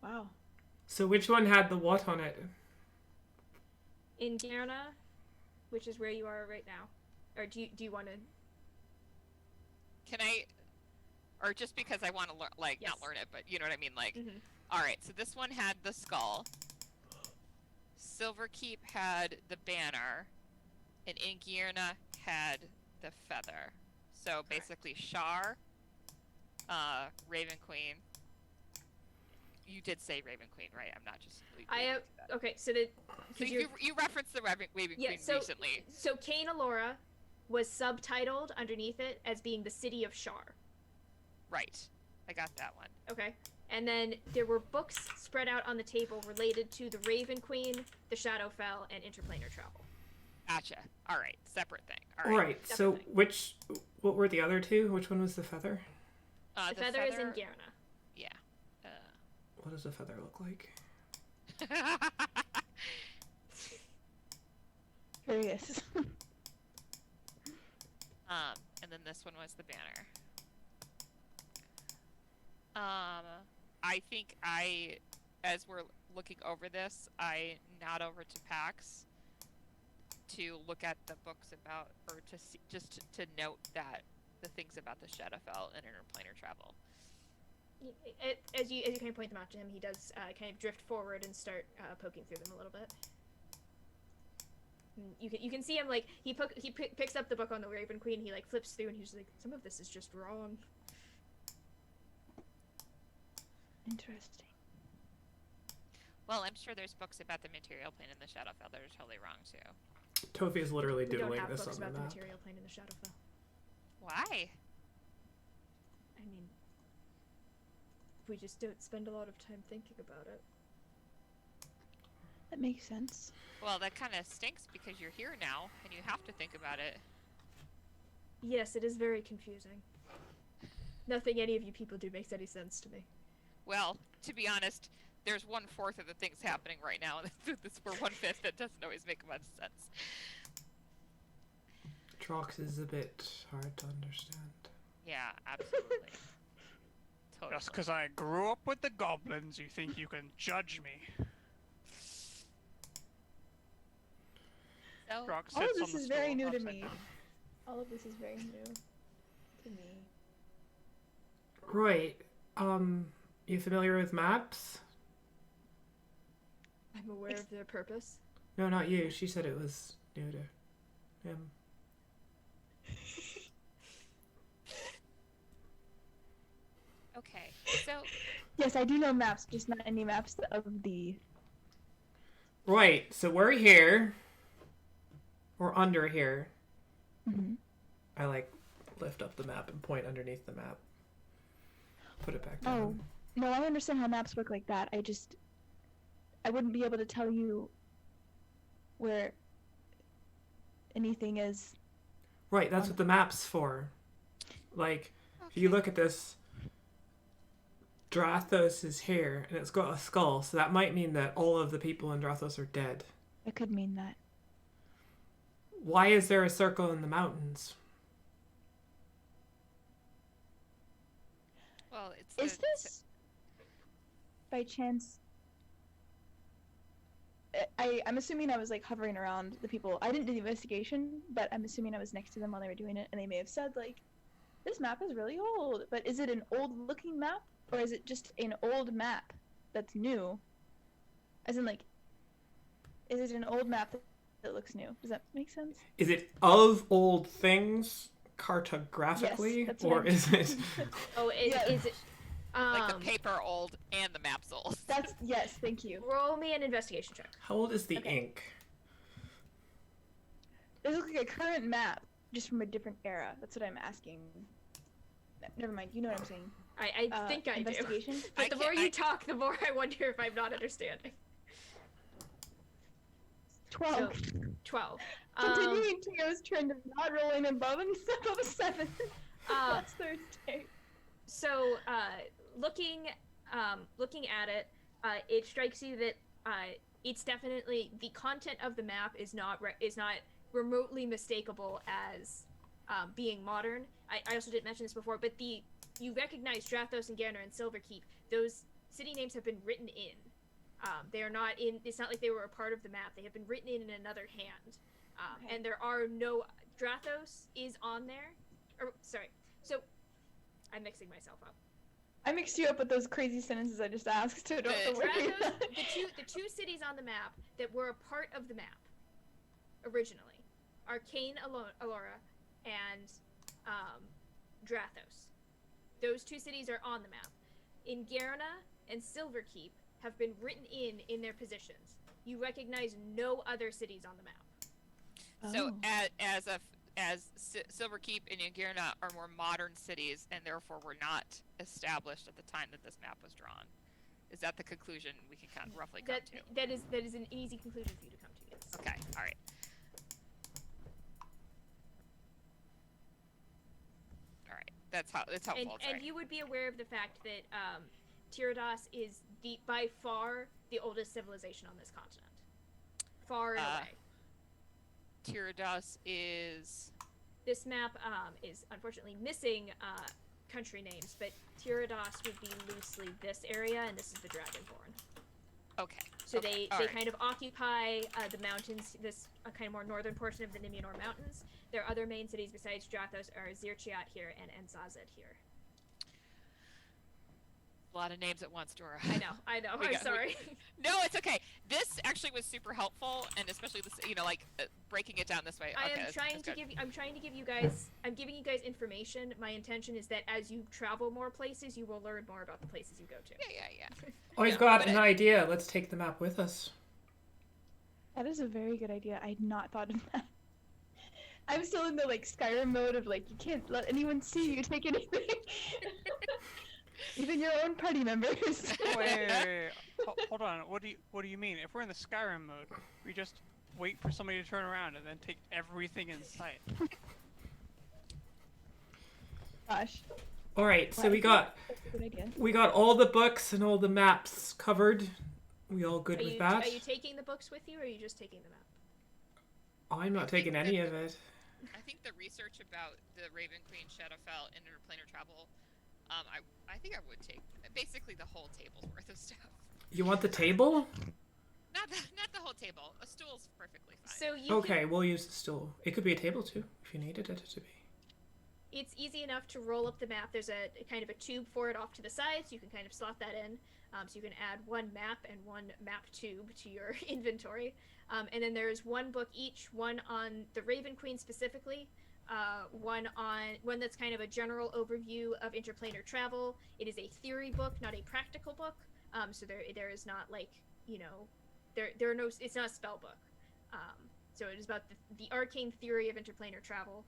S4: Wow.
S1: So which one had the what on it?
S2: Ingerna, which is where you are right now. Or do you want to...
S3: Or just because I want to learn, like, not
S2: Yes.
S3: learn it, but you know what I mean? Like,
S2: Mhm.
S3: all right, so this one had the skull. Silverkeep had the banner. And Ingerna had the feather. So basically, Shar, Raven Queen. You did say Raven Queen, right? I'm not just.
S2: Okay, so the
S3: So you referenced the Raven Queen recently.
S2: So Kane Alora was subtitled underneath it as being the city of Shar.
S3: Right, I got that one.
S2: Okay, and then there were books spread out on the table related to the Raven Queen, the Shadowfell, and interplanar travel.
S3: Gotcha. All right, separate thing.
S1: All right. So what were the other two? Which one was the feather?
S2: The feather is in Ingerna.
S3: Yeah.
S1: What does a feather look like?
S4: Curious.
S3: And then this one was the banner. I think as we're looking over this, I nod over to Pax to look at the books about, or to see, just to note that the things about the Shadowfell and interplanar travel.
S2: As you kind of point them out to him, he does kind of drift forward and start poking through them a little bit. You can see him, like, he picks up the book on the Raven Queen, he like flips through and he's like, some of this is just wrong.
S4: Interesting.
S3: Well, I'm sure there's books about the material plane and the Shadowfell that are totally wrong too.
S1: Tofi is literally
S2: We don't
S1: doodling
S2: have
S1: this
S2: books
S1: on the
S2: about the
S1: map.
S2: material plane in the Shadowfell.
S3: Why?
S2: I mean, we just don't spend a lot of time thinking about it.
S4: That makes sense.
S3: Well, that kind of stinks because you're here now and you have to think about it.
S2: Yes, it is very confusing. Nothing any of you people do makes any sense to me.
S3: Well, to be honest, there's 1/4 of the things happening right now, and this for 1/5 that doesn't always make much sense.
S1: Trox is a bit hard to understand.
S3: Yeah, absolutely. Totally.
S5: Just because I grew up with the goblins, you think you can judge me?
S3: So,
S5: Rock
S4: All
S5: sits
S4: of
S5: on
S4: this
S5: the
S4: is very
S5: stool,
S4: new to
S5: upside
S4: me.
S5: down.
S4: All of this is very new to me.
S1: Right. You familiar with maps?
S2: I'm aware of their purpose.
S1: No, not you. She said it was new to him.
S3: okay, so
S4: Yes, I do know maps, just not any maps of the.
S1: Right. So we're here. We're under here.
S4: Mm-hmm.
S1: I like lift up the map and point underneath the map. Put it back
S4: Oh,
S1: down.
S4: no, I understand how maps work like that. I wouldn't be able to tell you where anything is.
S1: Right, that's what the map's for. Like, if you look at this, Drathos is here, and it's got a skull, so that might mean that all of the people in Drathos are dead.
S4: It could mean that.
S1: Why is there a circle in the mountains?
S3: well, it's
S4: Is this by chance? I'm assuming I was like hovering around the people. I didn't do the investigation, but I'm assuming I was next to them while they were doing it, and they may have said like, "This map is really old." But is it an old-looking map, or is it just an old map that's new? As in, like, is it an old map that looks new? Does that make sense?
S1: Is it of old things cartographically,
S4: Yes, that's what
S1: or
S4: I'm-
S1: is it?
S2: Oh,
S4: Yeah.
S2: is it?
S3: like the paper old and the maps old.
S4: That's yes. Thank you.
S2: Roll me an investigation check.
S1: How old is the
S4: Okay.
S1: ink?
S4: This looks like a current map, just from a different era. That's what I'm asking. Never mind. You know what I'm saying.
S2: I think I do.
S4: investigation.
S2: But the
S3: I
S2: more
S3: can't-
S2: you
S3: I-
S2: talk, the more I wonder if I'm not understanding.
S4: 12.
S2: So, 12.
S4: Continuing Tio's trend of not rolling above and above a 7 last Thursday.
S2: So, looking at it, it strikes you that it's definitely the content of the map is not remotely mistakable as being modern. I also didn't mention this before, but you recognize Drathos and Ingerna and Silverkeep. Those city names have been written in. They are not in. It's not like they were a part of the map. They have been written in another hand,
S4: Okay.
S2: and there are no. Drathos is on there. Or sorry. So I'm mixing myself up.
S4: I mixed you up with those crazy sentences I just asked, so don't have to worry
S2: Stratos,
S4: about it.
S2: the two cities on the map that were a part of the map originally are Kane Alora and Drathos. Those two cities are on the map. Ingerna and Silverkeep have been written in their positions. You recognize no other cities on the map.
S3: So
S4: Oh.
S3: as Silverkeep and Ingerna are more modern cities and therefore were not established at the time that this map was drawn. Is that the conclusion we can kind of roughly come to?
S2: That is an easy conclusion for you to come to, yes.
S3: Okay, all right. All right, that's helpful.
S2: And you would be aware of the fact that Tirados is by far the oldest civilization on this continent. Far and away.
S3: Tirados is...
S2: This map is unfortunately missing country names, but Tirados would be loosely this area, and this is the Dragonborn.
S3: Okay.
S2: So
S3: okay.
S2: they kind of occupy the mountains, this kind of more northern portion of the Nimenor Mountains. Their other main cities besides Drathos are Zirchiat here and Enzazed here.
S3: A lot of names at once, Dora.
S2: I know. I'm sorry.
S3: No, it's okay. This actually was super helpful, and especially this, breaking it down this way.
S2: I'm giving you guys information. My intention is that as you travel more places, you will learn more about the places you go to.
S3: Yeah.
S1: I've got an idea. Let's take the map with us.
S4: That is a very good idea. I had not thought of that. I'm still in the Skyrim mode of you can't let anyone see you take anything. Even your own party members.
S5: Wait. Hold on. What do you mean? If we're in the Skyrim mode, we just wait for somebody to turn around and then take everything in sight.
S4: Gosh.
S1: All right, so
S4: Well,
S1: we got
S4: that's a good idea.
S1: all the books and all the maps covered. We all good with that?
S2: Are you taking the books with you, or are you just taking the map?
S1: I'm not taking any of it.
S3: I think the research about the Raven Queen, Shadowfell, and interplanar travel, I think I would take basically the whole table's worth of stuff.
S1: You want the table?
S3: Not the whole table. A stool's perfectly fine.
S2: So you
S1: Okay, we'll use the stool. It could be a table too, if you needed it to be.
S2: It's easy enough to roll up the map. There's a kind of a tube for it off to the side, so you can kind of slot that in. So you can add one map and one map tube to your inventory. And then there's one book each, one on the Raven Queen specifically, one that's kind of a general overview of interplanar travel. It is a theory book, not a practical book. So there is not there are no, it's not a spell book. So it is about the arcane theory of interplanar travel.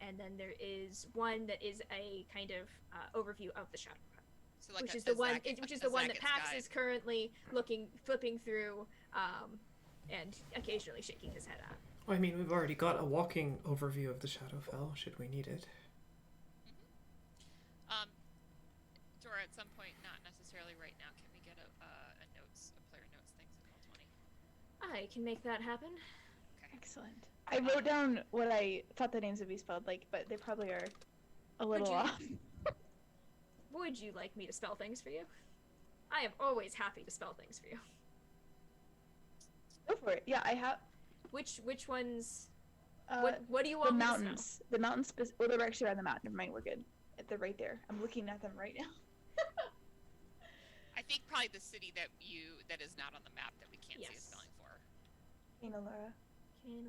S2: And then there is one that is a kind of overview of the Shadow Realm,
S3: So like
S2: which
S3: a
S2: is the one that
S3: Zagat's
S2: Pax
S3: guide.
S2: is currently flipping through, and occasionally shaking his head at.
S1: I mean, we've already got a walking overview of the Shadowfell, should we need it.
S3: Dora, at some point, not necessarily right now, can we get a player notes things in Roll20?
S2: I can make that happen.
S4: Excellent. I wrote down what I thought the names would be spelled but they probably are a little off.
S2: Would you like me to spell things for you? I am always happy to spell things for you.
S4: Go for it. Yeah, I have.
S2: Which ones?
S4: What
S2: do you
S4: the
S2: want me to
S4: mountains. The mountains. Well, they're actually on the map. Never mind. We're good. They're right there. I'm looking at them right now.
S3: I think probably the city that is not on the map that we can't see a
S2: Yes.
S3: spelling for.
S4: Ainalora.
S2: spell?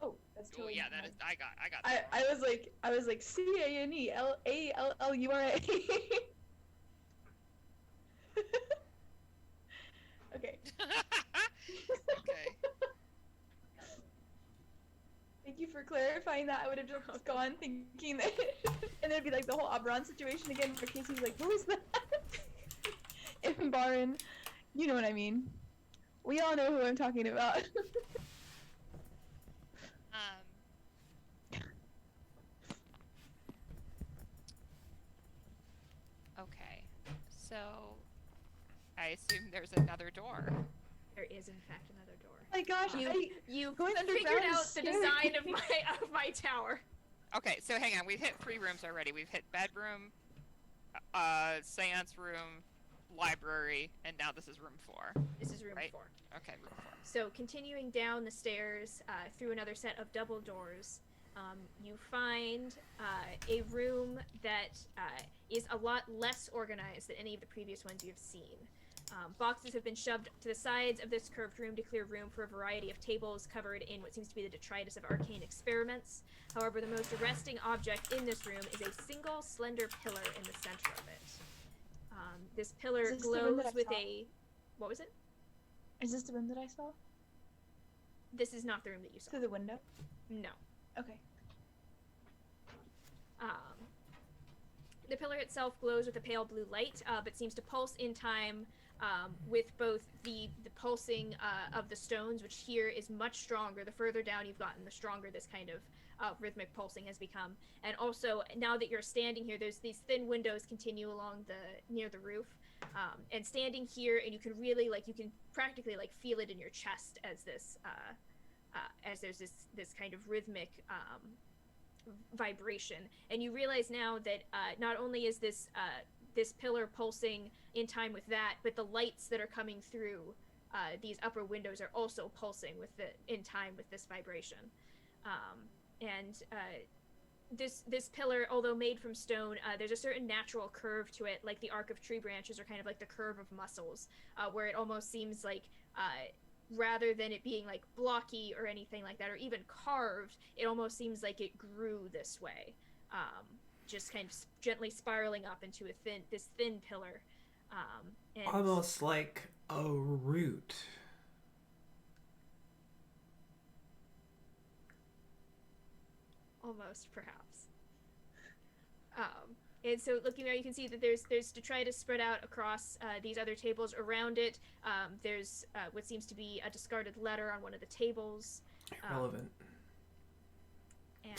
S4: Oh, that's
S3: Oh
S4: totally.
S3: yeah,
S4: not
S3: that
S4: mine.
S3: is. I got that.
S4: I was like CANELALLURA. Okay.
S3: Okay.
S4: Thank you for clarifying that. I would have just gone thinking that, and it'd be like the whole Oberon situation again. For Casey's like, what was that? In Baron, you know what I mean. We all know who I'm talking about.
S3: Okay. So, I assume there's another door.
S2: There is in fact another door.
S4: Oh my gosh,
S2: You
S4: going
S2: figured
S4: underground
S2: out
S4: is
S2: the
S4: scary.
S2: design of my tower.
S3: Okay, so hang on. We've hit 3 rooms already. We've hit bedroom, seance room, library, and now this is room 4.
S2: This is room
S3: Right.
S2: 4.
S3: Okay, room 4.
S2: So continuing down the stairs through another set of double doors, you find a room that is a lot less organized than any of the previous ones you've seen. Boxes have been shoved to the sides of this curved room to clear room for a variety of tables covered in what seems to be the detritus of arcane experiments. However, the most arresting object in this room is a single slender pillar in the center of it. This pillar
S4: Is this the room
S2: glows
S4: that I
S2: with
S4: saw?
S2: a... What was it?
S4: Is this the room that I saw?
S2: This is not the room that you saw.
S4: Through the window?
S2: No.
S4: Okay.
S2: The pillar itself glows with a pale blue light, but seems to pulse in time with both the pulsing of the stones, which here is much stronger. The further down you've gotten, the stronger this kind of rhythmic pulsing has become. And also, now that you're standing here, there's these thin windows continue along near the roof. And standing here, and you can really, you can practically, feel it in your chest as this, as there's this kind of rhythmic vibration. And you realize now that not only is this pillar pulsing in time with that, but the lights that are coming through these upper windows are also pulsing in time with this vibration. This pillar, although made from stone, there's a certain natural curve to it, like the arc of tree branches, or kind of like the curve of muscles, where it almost seems like rather than it being blocky or anything like that, or even carved, it almost seems like it grew this way, just kind of gently spiraling up into this thin pillar, and
S1: Almost like a root.
S2: almost perhaps. And so looking there, you can see that there's detritus spread out across these other tables around it. There's what seems to be a discarded letter on one of the tables.
S1: Irrelevant.
S2: And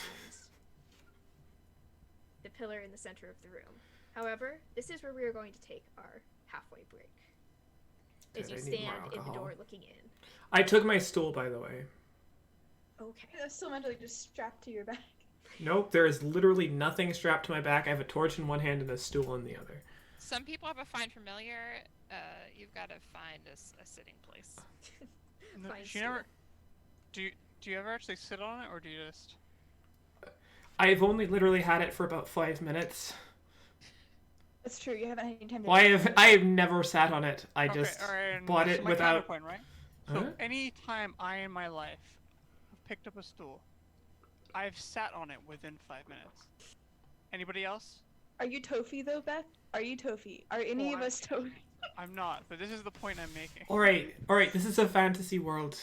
S2: the pillar in the center of the room. However, this is where we are going to take our halfway break. As you
S1: Did I need more
S2: stand in the
S1: alcohol?
S2: door looking in.
S1: I took my stool, by the way.
S2: Okay.
S4: That's still meant to just strapped to your back.
S1: Nope, there is literally nothing strapped to my back. I have a torch in one hand and a stool in the other.
S3: Some people have a find familiar. You've got to find a sitting place.
S5: No,
S2: Fine
S5: she
S2: stool.
S5: never. Do you ever actually sit on it, or do you just?
S1: I've only literally had it for about 5 minutes.
S4: That's true. You haven't had any time to.
S1: Well, I have never sat on it. I
S5: Okay,
S1: just
S5: alright,
S1: bought
S5: so
S1: it
S5: my
S1: without.
S5: counterpoint, right? So
S1: Huh?
S5: any time I in my life have picked up a stool, I've sat on it within 5 minutes. Anybody else?
S4: Are you Tofi though, Beth? Are you Tofi? Are any of us Tofi?
S5: I'm not, but this is the point I'm making.
S1: All right. This is a fantasy world,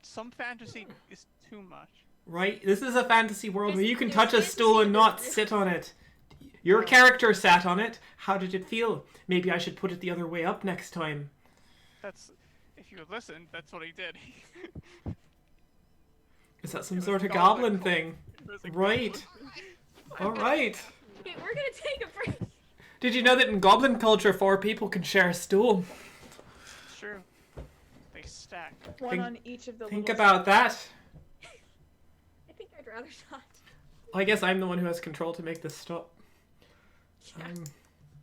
S5: Some fantasy is too much.
S1: right? This is a fantasy world where you can
S2: There's
S1: touch a
S2: fantasy
S1: stool and
S2: and
S1: not
S2: there's-
S1: sit on it. Your character sat on it. How did it feel? Maybe I should put it the other way up next time.
S5: That's, if you had listened, that's what he did.
S1: Is that some
S5: It was
S1: sort of
S5: goblin
S1: goblin thing?
S5: It was a
S1: Right. All right.
S2: Okay, we're gonna take a break.
S1: Did you know that in goblin culture, 4 people can share a stool?
S5: It's true. They stack.
S4: One
S1: Think-
S4: on each of the.
S1: Think
S4: little
S1: about that.
S2: I think I'd rather not.
S1: I guess I'm the one who has control to make this stop.
S2: Yeah.
S1: I'm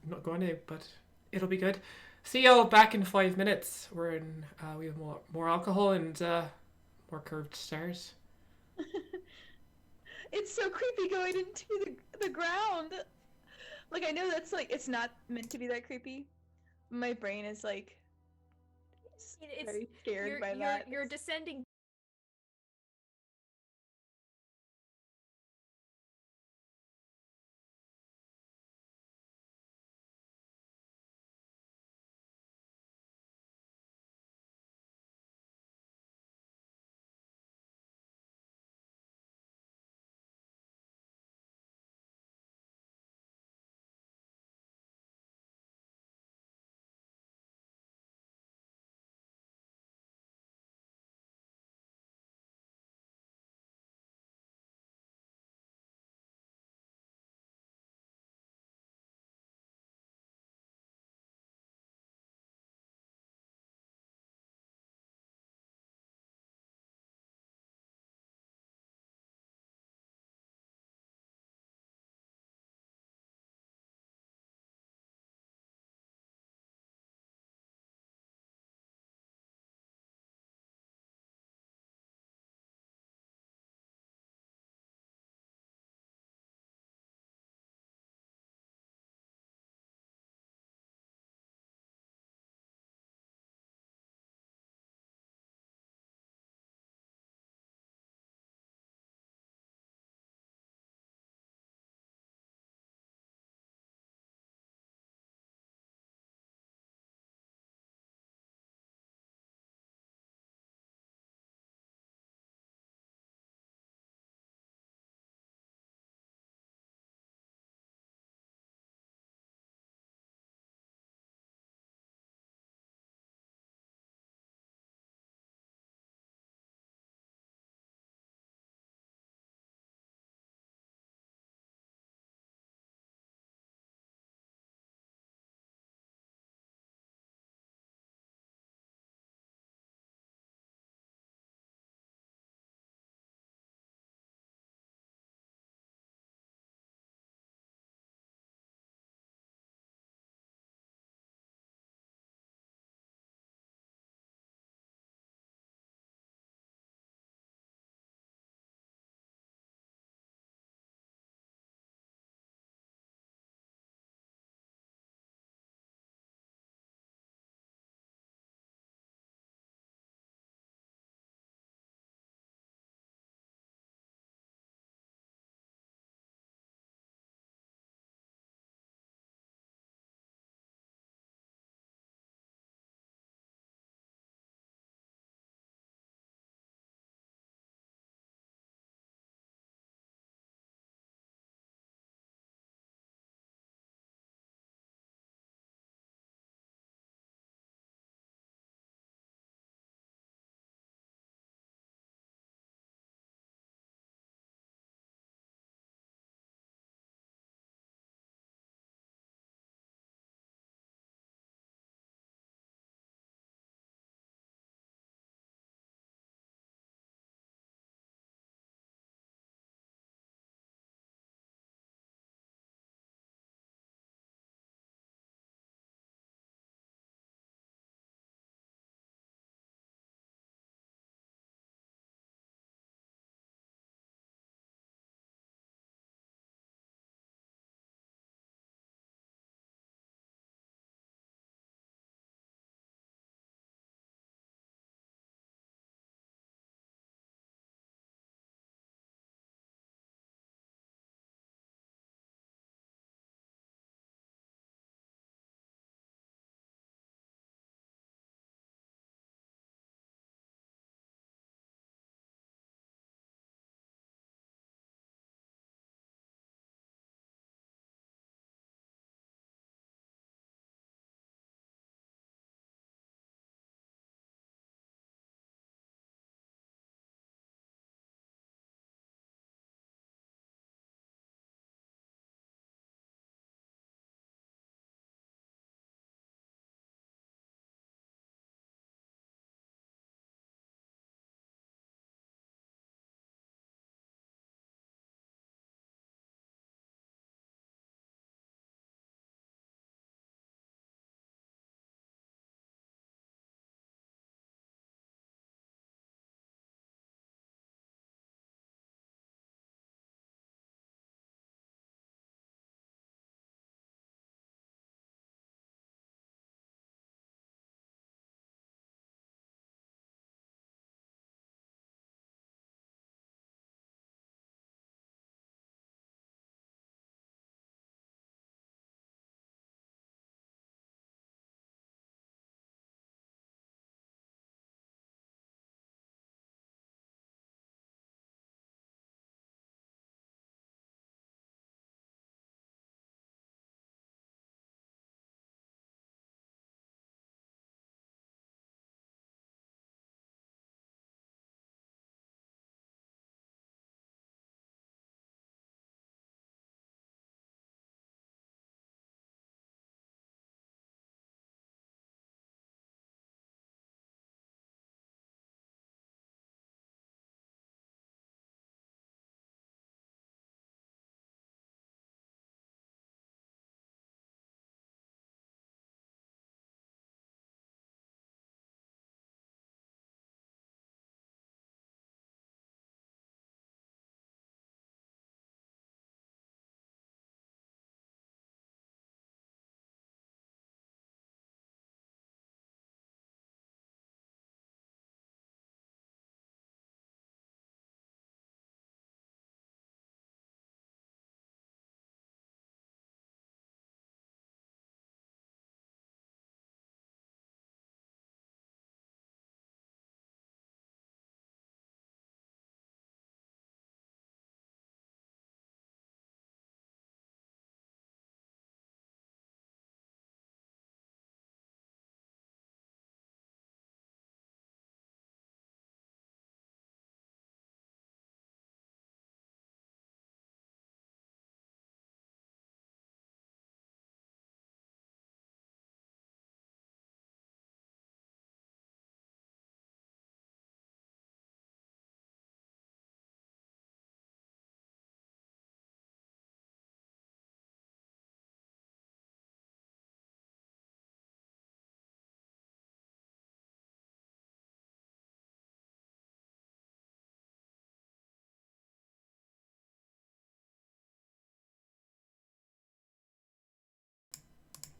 S1: not going to, but it'll be good. See y'all back in 5 minutes. We have more alcohol and more curved stairs.
S4: It's so creepy going into the ground. I know that's it's not meant to be that creepy. My brain is
S2: It's
S4: very scared by
S2: you're
S4: that.
S2: you're descending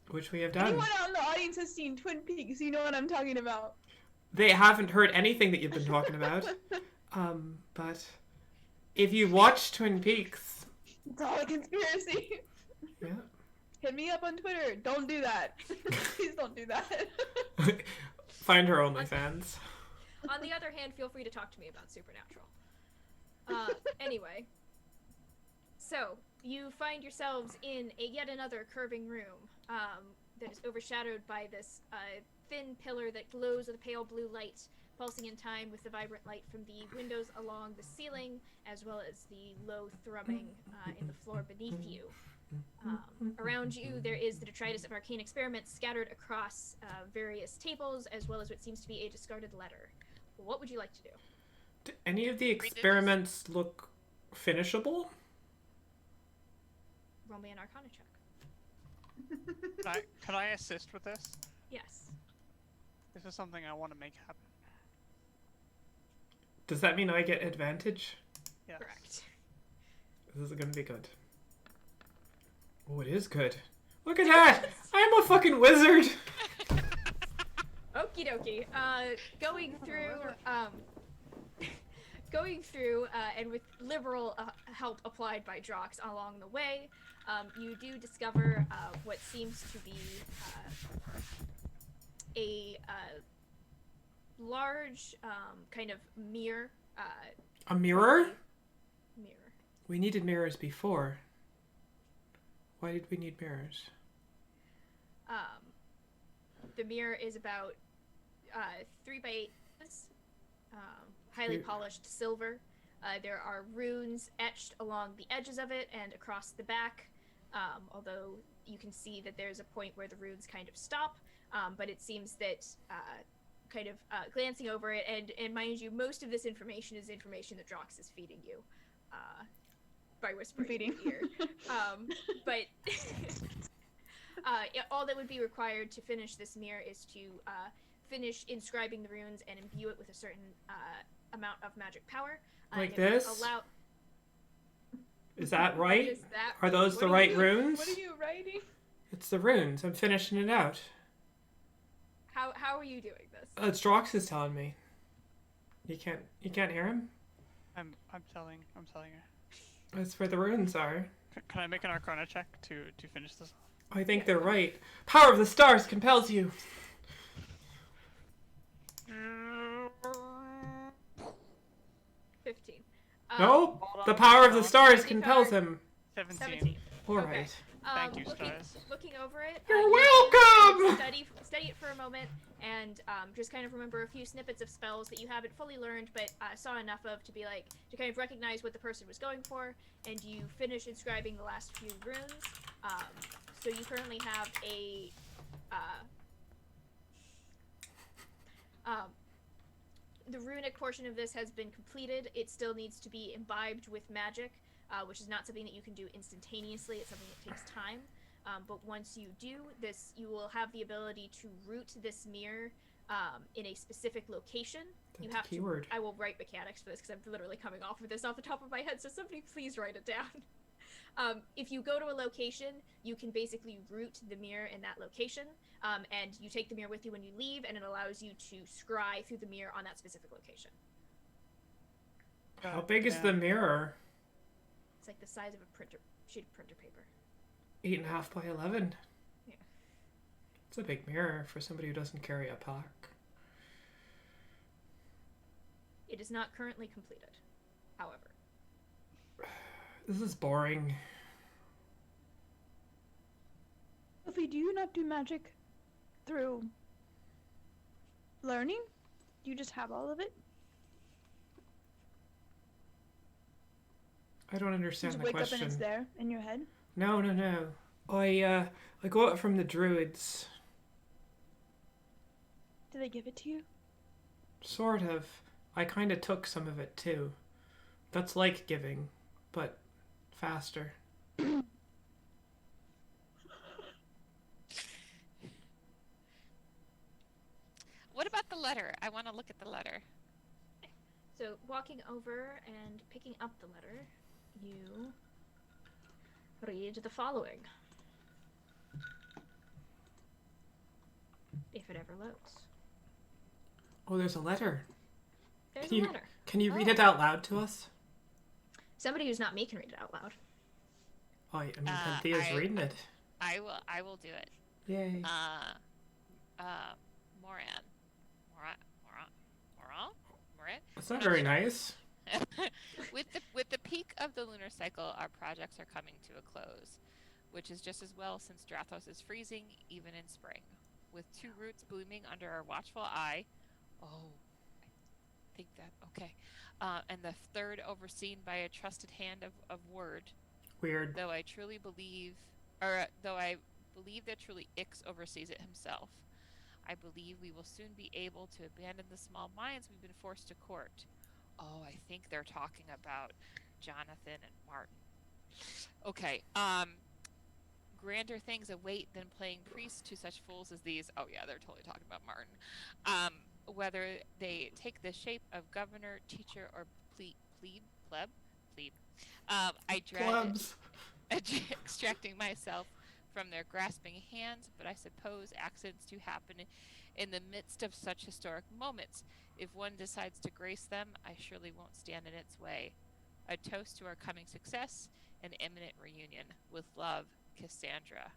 S1: Which we have done.
S4: Anyone out in the audience has seen Twin Peaks, you know what I'm talking about.
S1: They haven't heard anything that you've been talking about. But if you watch Twin Peaks...
S4: It's all a conspiracy.
S1: Yeah.
S4: Hit me up on Twitter. Don't do that. Please don't do that.
S1: Find her OnlyFans.
S2: On the other hand, feel free to talk to me about Supernatural. Anyway. So, you find yourselves in yet another curving room that is overshadowed by this thin pillar that glows with a pale blue light, pulsing in time with the vibrant light from the windows along the ceiling, as well as the low thrumming in the floor beneath you. Around you, there is the detritus of arcane experiments scattered across various tables, as well as what seems to be a discarded letter. What would you like to do?
S1: Do any of the experiments look finishable?
S2: Roll me an Arcana check.
S5: Can I assist with this?
S2: Yes.
S5: This is something I want to make happen.
S1: Does that mean I get advantage?
S5: Yes.
S2: Correct.
S1: This is gonna be good. Oh, it is good. Look at that! I'm a fucking wizard!
S2: Okie dokie. Going through, and with liberal help applied by Drox along the way, you do discover what seems to be a large kind of mirror.
S1: A mirror?
S2: Mirror.
S1: We needed mirrors before. Why did we need mirrors?
S2: The mirror is about 3 by 8 inches, highly polished silver. There are runes etched along the edges of it and across the back, although you can see that there's a point where the runes kind of stop, but it seems that glancing over it, and mind you, most of this information is information that Drox is feeding you by whispering in your ear. But all that would be required to finish this mirror is to finish inscribing the runes and imbue it with a certain amount of magic power.
S1: Like this? Is that right?
S2: Is that,
S1: Are those the right runes?
S4: What are you writing?
S1: It's the runes. I'm finishing it out.
S2: How are you doing this?
S1: It's Drox is telling me. You can't hear him?
S5: I'm telling her.
S1: That's where the runes are.
S5: Can I make an Arcana check to finish this off?
S1: I think they're right. Power of the stars compels you.
S2: 15.
S1: No, the power of the stars compels him.
S5: 17.
S1: All right.
S2: Okay.
S5: Thank you, stars.
S2: Looking over it,
S1: You're
S2: you
S1: welcome!
S2: Study it for a moment, and just kind of remember a few snippets of spells that you haven't fully learned, but saw enough of to kind of recognize what the person was going for, and you finish inscribing the last few runes. So you currently have a the runic portion of this has been completed. It still needs to be imbibed with magic, which is not something that you can do instantaneously. It's something that takes time. But once you do this, you will have the ability to root this mirror in a specific location.
S1: That's
S2: you have
S1: a keyword.
S2: I will write mechanics for this because I'm literally coming off of this off the top of my head, so somebody please write it down. If you go to a location, you can basically root the mirror in that location, and you take the mirror with you when you leave, and it allows you to scry through the mirror on that specific location.
S1: How big is the mirror?
S2: It's like the size of a sheet of printer paper.
S1: 8.5 by 11.
S2: Yeah.
S1: It's a big mirror for somebody who doesn't carry a pack.
S2: It is not currently completed, however.
S1: This is boring.
S4: Sophie, do you not do magic through learning? Do you just have all of it?
S1: I don't understand
S4: Just
S1: the
S4: wake
S1: question.
S4: up and it's there in your head?
S1: No. I got it from the druids.
S4: Do they give it to you?
S1: Sort of. I kind of took some of it too. That's like giving, but faster.
S3: What about the letter? I want to look at the letter.
S2: So, walking over and picking up the letter, you read the following. if it ever loads.
S1: Oh, there's a letter.
S2: There's
S1: Can
S2: a
S1: you-
S2: letter.
S1: Can you read it out loud to us?
S2: Somebody who's not me can read it out loud.
S1: Oh, I mean, Panthea's reading it.
S3: I will do it.
S1: Yay.
S3: Moran.
S1: That's not very nice.
S3: With the peak of the lunar cycle, our projects are coming to a close, which is just as well since Drathos is freezing even in spring. With 2 roots blooming under our watchful eye. Oh, I think that okay. And the 3rd overseen by a trusted hand of word.
S1: Weird.
S3: Though I believe that truly Ix oversees it himself. I believe we will soon be able to abandon the small mines we've been forced to court. Oh, I think they're talking about Jonathan and Martin. Okay, grander things await than playing priest to such fools as these. Oh yeah, they're totally talking about Martin. Whether they take the shape of governor, teacher, or plebe. I dread
S1: Plebs.
S3: extracting myself from their grasping hands, but I suppose accidents do happen in the midst of such historic moments. If one decides to grace them, I surely won't stand in its way. A toast to our coming success and imminent reunion. With love, Cassandra.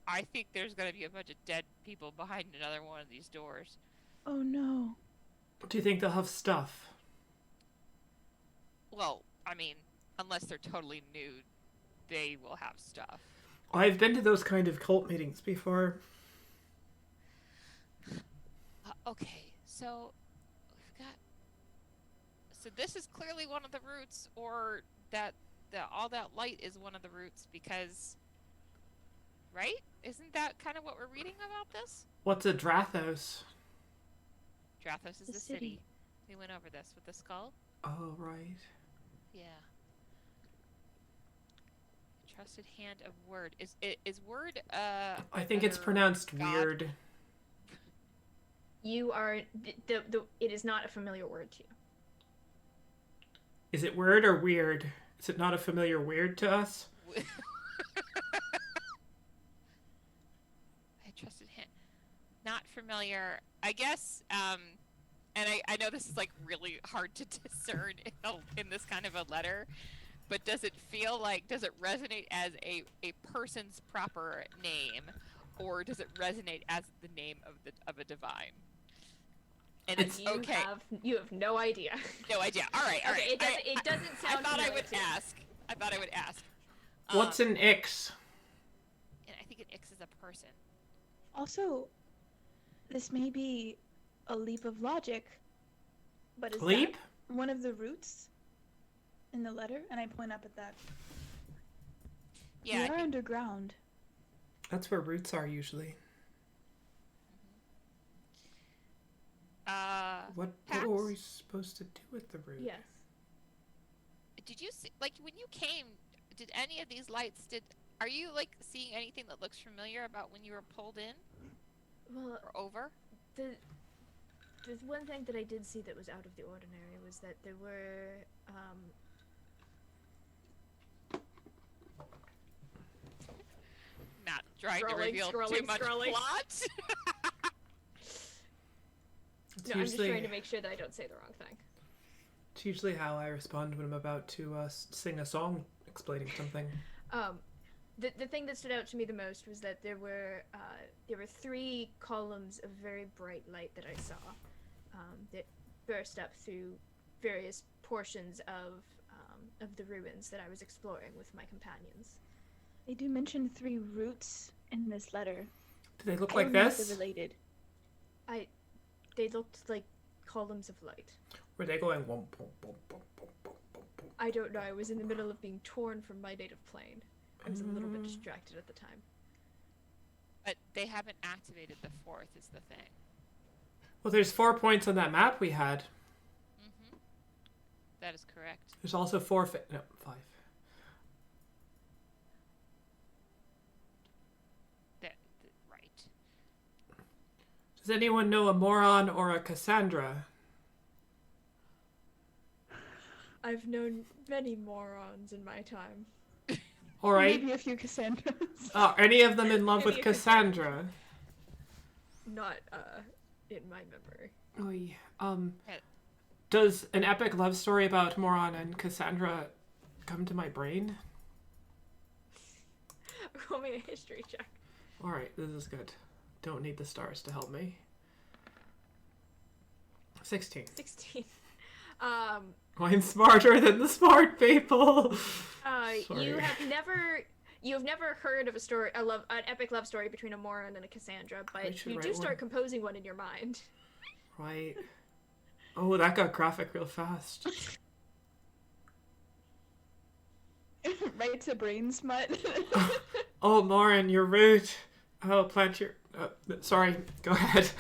S3: I think there's going to be a bunch of dead people behind another one of these doors.
S4: Oh no.
S1: Do you think they'll have stuff?
S3: Well, I mean, unless they're totally nude, they will have stuff.
S1: I've been to those kind of cult meetings before.
S3: Okay, so we've got. So this is clearly one of the roots, or that all that light is one of the roots, because, right? Isn't that kind of what we're reading about this?
S1: What's a Drathos?
S3: Drathos is
S4: The
S3: the
S4: city.
S3: city. We went over this with the skull.
S1: Oh, right.
S3: Yeah. Trusted hand of word. Is word
S1: I think it's
S3: another
S1: pronounced
S3: god?
S1: weird.
S2: You are it is not a familiar word to you.
S1: Is it word or weird? Is it not a familiar weird to us?
S3: I trusted hand. Not familiar. I guess, and I know this is like really hard to discern in this kind of a letter, but does it resonate as a person's proper name, or does it resonate as the name of a divine? And it's okay.
S2: You have no idea.
S3: No idea. All right.
S2: Okay, it doesn't sound.
S3: I thought I
S2: familiar
S3: would
S2: to you.
S3: ask. I thought I would ask.
S1: What's an Ix?
S3: And I think an Ix is a person.
S4: Also, this may be a leap of logic, but is
S1: Leap?
S4: that one of the roots in the letter? And I point up at that.
S3: Yeah.
S4: We
S3: I
S4: are
S3: think-
S4: underground.
S1: That's where roots are usually. What
S3: Pax?
S1: were we supposed to do with the root?
S2: Yes.
S3: Did you see, like, when you came? Did any of these lights? Are you like seeing anything that looks familiar about when you were pulled in
S2: Well,
S3: or over?
S2: the one thing that I did see that was out of the ordinary was that there were
S3: Not trying to
S2: Scrolling,
S3: reveal too
S2: scrolling,
S3: much
S2: scrolling.
S3: plot.
S1: It's
S2: no, I'm just
S1: usually,
S2: trying to make sure that I don't say the wrong thing.
S1: it's usually how I respond when I'm about to sing a song explaining something.
S2: The thing that stood out to me the most was that there were 3 columns of very bright light that I saw that burst up through various portions of the ruins that I was exploring with my companions.
S4: They do mention 3 roots in this letter.
S1: Do they look
S4: I
S1: like
S4: don't know if
S1: this?
S4: they're related.
S2: They looked like columns of light.
S1: Were they going womp, womp, womp, womp, womp, womp, womp, womp?
S2: I don't know. I was in the middle of being torn from my native plane. I was a little bit
S1: Mm.
S2: distracted at the time.
S3: But they haven't activated the 4th. Is the thing.
S1: Well, there's 4 points on that map we had.
S3: Mm-hmm. That is correct.
S1: There's also 4 no, 5.
S3: Right.
S1: Does anyone know a moron or a Cassandra?
S2: I've known many morons in my time.
S1: All right.
S4: Maybe a few Cassandras.
S1: Are any of them in love with
S2: Maybe a
S1: Cassandra?
S2: not in my memory.
S1: Oy.
S3: Yeah.
S1: Does an epic love story about Moron and Cassandra come to my brain?
S2: Roll me a history check.
S1: Alright, this is good. Don't need the stars to help me. 16.
S2: 16.
S1: I'm smarter than the smart people. Sorry.
S2: You have never heard of an epic love story between a Moran and a Cassandra,
S1: I
S2: but
S1: should
S2: you
S1: write
S2: do start
S1: one.
S2: composing one in your mind.
S1: Right. Oh, that got graphic real fast.
S4: Right to brain smut.
S1: Oh, Lauren, you're rude. I'll plant your... sorry, go ahead.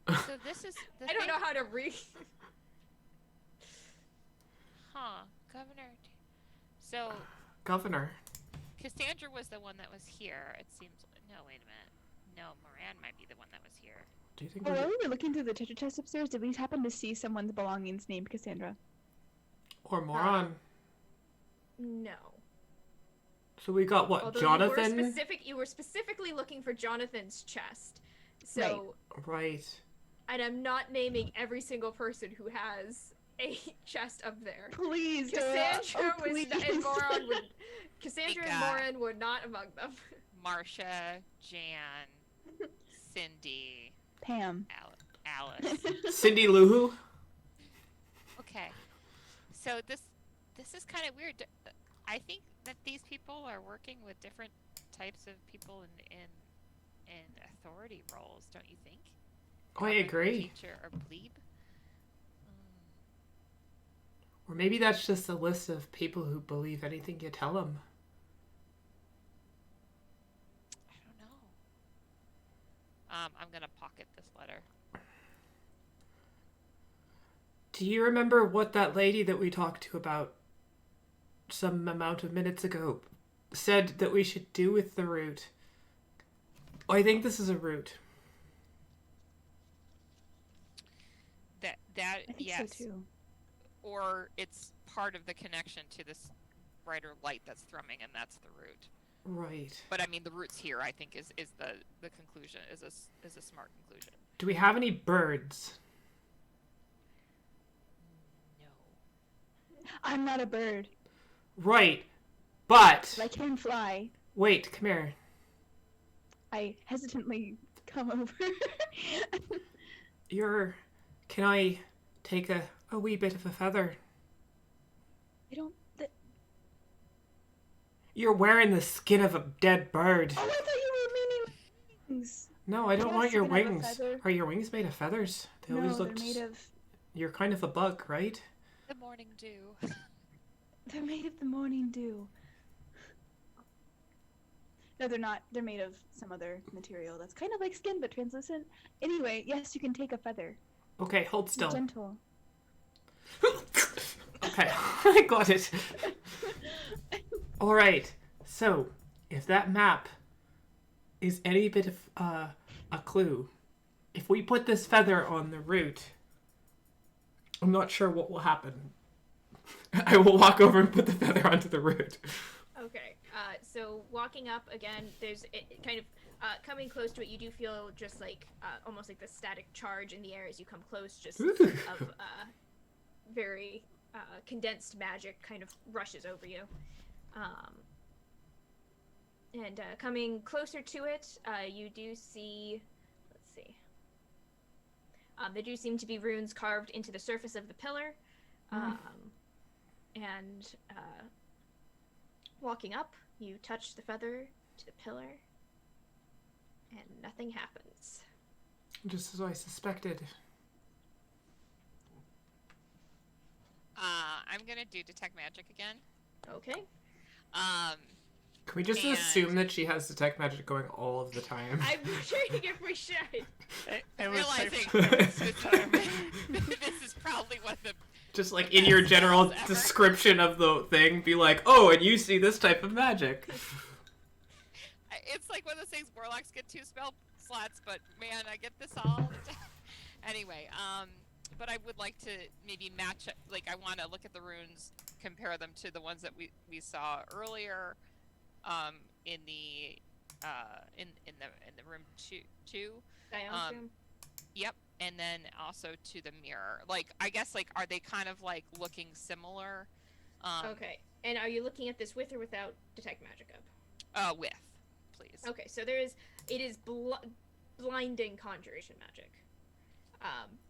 S3: So this is the
S2: I don't
S3: thing-
S2: know how to read.
S3: Huh, Governor. So
S1: Governor.
S3: Cassandra was the one that was here. It seems. No, wait a minute. No, Moran might be the one that was here.
S1: Do you think
S4: Oh,
S1: we're...
S4: while we were looking through the treasure chest upstairs, did we happen to see someone's belongings named Cassandra?
S1: Or Moron?
S2: No.
S1: So we got what?
S2: Although
S1: Jonathan?
S2: you were specifically looking for Jonathan's chest. So,
S1: Right.
S2: and I'm not naming every single person who has a chest up there.
S4: Please, Dora.
S2: Cassandra
S4: Oh, please.
S2: Cassandra and
S3: Mika.
S2: Moran were not among them.
S3: Marsha, Jan, Cindy,
S4: Pam.
S3: Alice.
S1: Cindy Lou Who?
S3: Okay. So this is kind of weird. I think that these people are working with different types of people in authority roles, don't you think?
S1: Oh, I agree.
S3: Teacher or plebe.
S1: Or maybe that's just a list of people who believe anything you tell them.
S3: I don't know. I'm gonna pocket this letter.
S1: Do you remember what that lady that we talked to about some amount of minutes ago said that we should do with the root? Oh, I think this is a root.
S3: That
S4: I think
S3: yes.
S4: so too.
S3: Or it's part of the connection to this brighter light that's thrumming, and that's the root.
S1: Right.
S3: But I mean, the root's here. I think is the conclusion is a smart conclusion.
S1: Do we have any birds?
S3: No.
S4: I'm not a bird,
S1: Right. But...
S4: but I can fly.
S1: Wait, come here.
S4: I hesitantly come over.
S1: Can I take a wee bit of a feather?
S4: I don't.
S1: You're wearing the skin of a dead bird.
S4: Oh, I thought you were meaning wings.
S1: No, I don't
S4: Yes,
S1: want your
S4: you can have a
S1: wings.
S4: feather.
S1: Are your wings made of feathers? They
S4: No,
S1: always
S4: they're
S1: looked...
S4: made of.
S1: You're kind of a bug, right?
S3: The morning dew.
S4: They're made of the morning dew. No, they're not. They're made of some other material that's kind of like skin but translucent. Anyway, yes, you can take a feather.
S1: Okay, hold still.
S4: Gentle.
S1: Okay, I got it. Alright, so, if that map is any bit of a clue, if we put this feather on the root, I'm not sure what will happen. I will walk over and put the feather onto the root.
S2: Okay, so walking up again, there's kind of coming close to it. You do feel just like almost like the static charge in the air as you come close, just of very condensed magic kind of rushes over you. And coming closer to it, you do see. Let's see. There do seem to be runes carved into the surface of the pillar. And walking up, you touch the feather to the pillar, and nothing happens.
S1: Just as I suspected.
S3: I'm gonna do detect magic again.
S2: Okay.
S1: Can we just
S3: And-
S1: assume that she has detect magic going all of the time?
S2: I'm wondering if we should.
S5: It was
S3: Realizing
S5: safe.
S3: this is probably one of the
S1: Just like in your general
S3: Ever.
S1: description of the thing, be like, oh, and you see this type of magic.
S3: It's like one of those things. Warlocks get 2 spell slots, but man, I get this all the time. Anyway, but I would like to maybe match. Like, I want to look at the runes, compare them to the ones that we saw earlier, in the in the room two.
S2: Dion's room.
S3: Yep, and then also to the mirror. Like, I guess, like, are they kind of like looking similar?
S2: Okay. And are you looking at this with or without detect magic up?
S3: With, please.
S2: Okay, so it is blinding conjuration magic.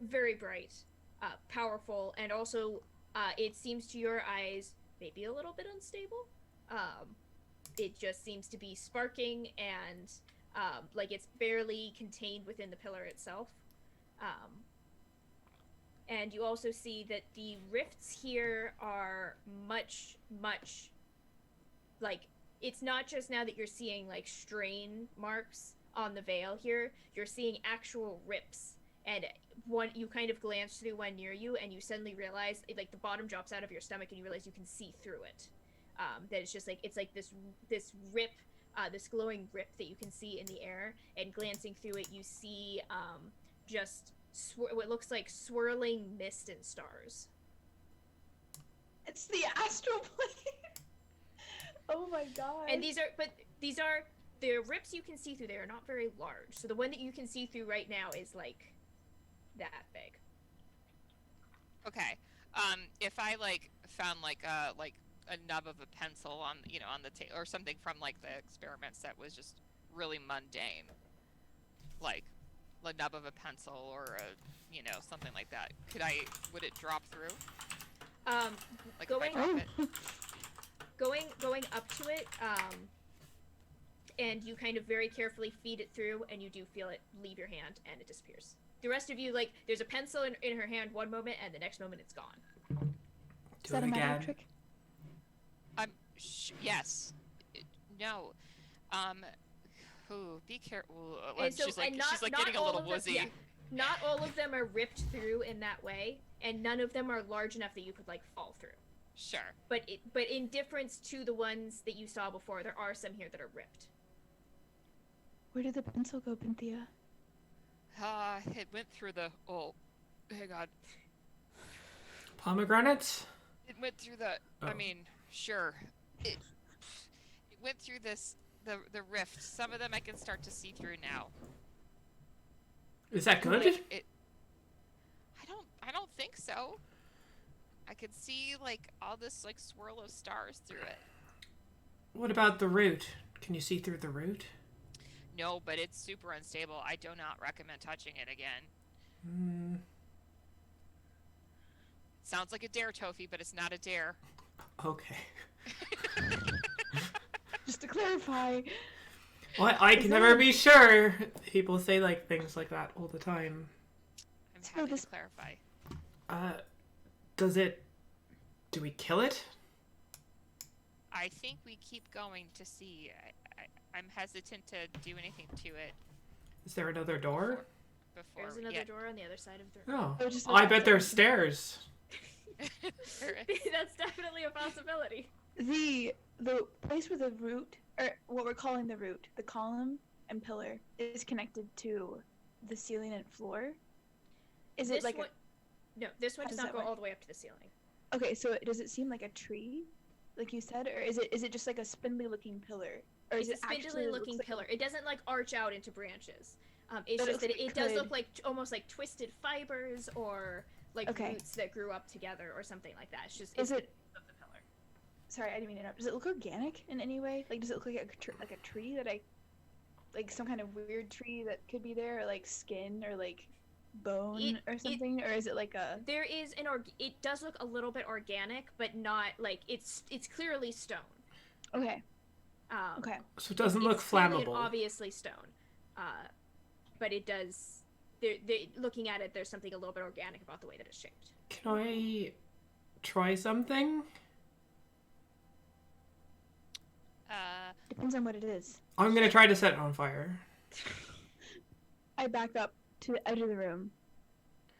S2: Very bright, powerful, and also it seems to your eyes maybe a little bit unstable. It just seems to be sparking and like it's barely contained within the pillar itself. And you also see that the rifts here are much, like, it's not just now that you're seeing, like, strain marks on the veil here. You're seeing actual rips. And one, you kind of glance through one near you, and you suddenly realize, like, the bottom drops out of your stomach, and you realize you can see through it. That it's just, like, it's like this rip, this glowing rip that you can see in the air. And glancing through it, you see, just what looks like swirling mist and stars.
S4: It's the astral plane. Oh my god.
S2: And these are the rips you can see through. They are not very large. So the one that you can see through right now is like that big.
S3: Okay. If I like found like a nub of a pencil on on the table or something from like the experiments that was just really mundane, like a nub of a pencil or a something like that, would it drop through? Like
S2: Going
S3: if I drop it?
S2: going up to it, and you kind of very carefully feed it through, and you do feel it leave your hand, and it disappears. The rest of you, like, there's a pencil in her hand one moment, and the next moment it's gone.
S4: Is that a magic trick?
S3: Yes. No. Be careful. She's like getting a little woozy.
S2: Yeah, not all of them are ripped through in that way, and none of them are large enough that you could like fall through.
S3: Sure.
S2: But in difference to the ones that you saw before, there are some here that are ripped.
S4: Where did the pencil go, Pinthea?
S3: It went through the. Oh, hang on.
S1: Pomegranates?
S3: It went through the.
S1: Oh.
S3: I mean, sure. It went through the rift. Some of them I can start to see through now.
S1: Is that good?
S3: I don't think so. I could see like all this like swirl of stars through it.
S1: What about the root? Can you see through the root?
S3: No, but it's super unstable. I do not recommend touching it again. Sounds like a dare, Tofi, but it's not a dare.
S1: Okay.
S4: Just to clarify.
S1: Well, I can never be sure. People say like things like that all the time.
S3: I'm happy to clarify.
S1: Do we kill it?
S3: I think we keep going to see. I'm hesitant to do anything to it.
S1: Is there another door?
S2: There's another door on the other side of the room.
S1: Oh, I bet there's stairs.
S2: That's definitely a possibility.
S4: The place where the root, or what we're calling the root, the column and pillar, is connected to the ceiling and floor. Is it like
S2: No, this one does not go all the way up to the ceiling.
S4: Okay, so does it seem like a tree, like you said, or is it just like a spindly looking pillar? Or
S2: It's
S4: is
S2: a spindly looking pillar. It doesn't like arch out into branches. It's just that it does look like almost like twisted fibers or like roots that grew up together or something like that. It's just of the pillar.
S4: Sorry, I didn't mean to interrupt. Does it look organic in any way? Like, does it look like a tree that like some kind of weird tree that could be there, or like skin or like bone or something, or is it like a?
S2: There is it does look a little bit organic, but not like it's clearly stone.
S4: Okay.
S2: Okay.
S1: So it doesn't look flammable.
S2: Obviously stone, but it does. Looking at it, there's something a little bit organic about the way that it's shaped.
S1: Can I try something?
S4: Depends on what it is.
S1: I'm gonna try to set it on fire.
S4: I back up to the edge of the room.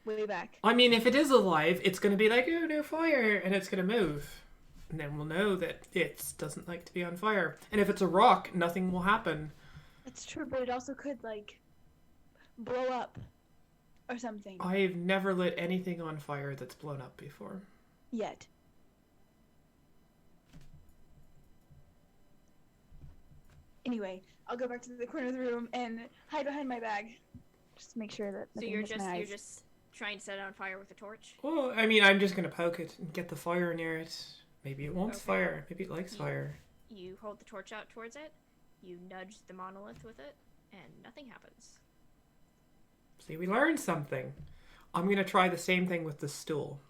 S4: Way back.
S1: I mean, if it is alive, it's gonna be like, oh, no fire, and it's gonna move. And then we'll know that it doesn't like to be on fire. And if it's a rock, nothing will happen.
S4: It's true, but it also could, like, blow up or something.
S1: I've never lit anything on fire that's blown up before.
S4: Yet. Anyway, I'll go back to the corner of the room and hide behind my bag. Just to make sure that
S2: So
S4: nothing
S2: you're
S4: hits my eyes.
S2: just trying to set it on fire with a torch?
S1: Well, I mean, I'm just gonna poke it and get the fire near it. Maybe it wants
S2: Okay.
S1: fire. Maybe it likes
S2: You-
S1: fire.
S2: You hold the torch out towards it, you nudge the monolith with it, and nothing happens.
S1: See, we learned something. I'm gonna try the same thing with the stool.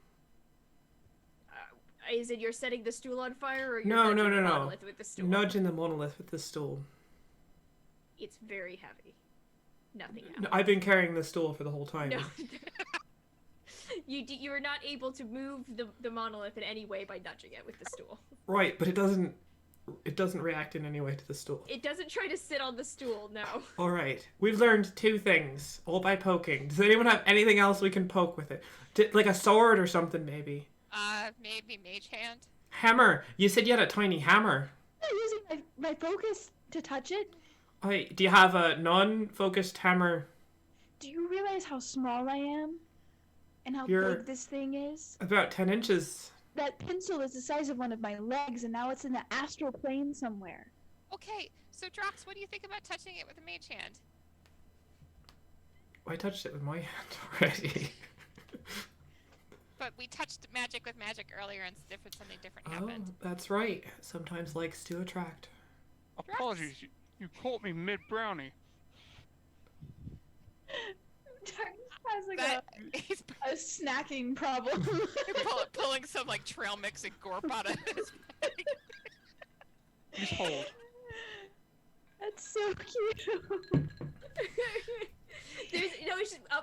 S2: Is it you're setting the stool on fire, or you're
S1: No,
S2: nudging the
S1: no.
S2: monolith with the stool?
S1: Nudging the monolith with the stool.
S2: It's very heavy. Nothing
S1: No,
S2: happens.
S1: I've been carrying the stool for the whole time.
S2: No. You are not able to move the monolith in any way by nudging it with the stool.
S1: Right, but it doesn't react in any way to the stool.
S2: It doesn't try to sit on the stool, no.
S1: All right, we've learned 2 things, all by poking. Does anyone have anything else we can poke with it? Like a sword or something, maybe?
S3: Maybe mage hand.
S1: Hammer. You said you had a tiny hammer.
S4: I'm using my focus to touch it.
S1: Do you have a non-focused hammer?
S4: Do you realize how small I am? And how
S1: You're-
S4: big this thing is?
S1: About 10 inches.
S4: That pencil is the size of one of my legs, and now it's in the astral plane somewhere.
S3: Okay, so Drox, what do you think about touching it with a mage hand?
S1: I touched it with my hand already.
S3: But we touched magic with magic earlier, and something different
S1: Oh,
S3: happened.
S1: that's right. Sometimes likes to attract.
S5: Apologies, you caught me mid-brownie.
S4: Has like
S3: That he's
S4: a snacking problem.
S3: pulling some like trail mix and gorp out of his bag.
S5: Please hold.
S4: That's so cute.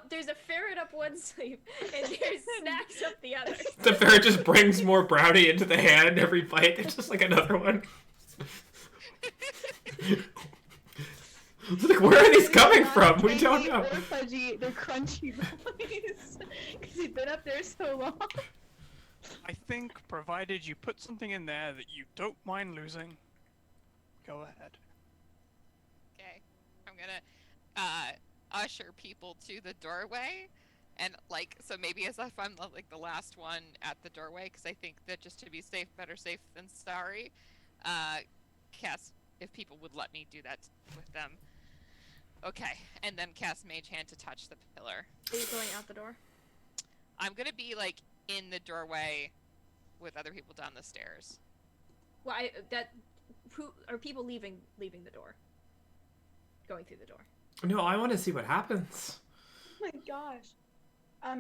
S2: There's a ferret up one sleeve, and there's snacks up the other.
S1: The ferret just brings more brownie into the hand every bite. There's just like another one. Like, where are these coming from? We don't know.
S4: Or fudgy, they're crunchy boys. Because they've been up there so long.
S5: I think, provided you put something in there that you don't mind losing, go ahead.
S3: Okay, I'm gonna usher people to the doorway, and like so maybe as if I'm like the last one at the doorway, because I think that just to be safe, better safe than sorry. Cast if people would let me do that with them. Okay, and then cast Mage Hand to touch the pillar.
S2: Are you going out the door?
S3: I'm gonna be like in the doorway with other people down the stairs.
S2: Well, who are people leaving the door? Going through the door.
S1: No, I want to see what happens.
S4: Oh my gosh.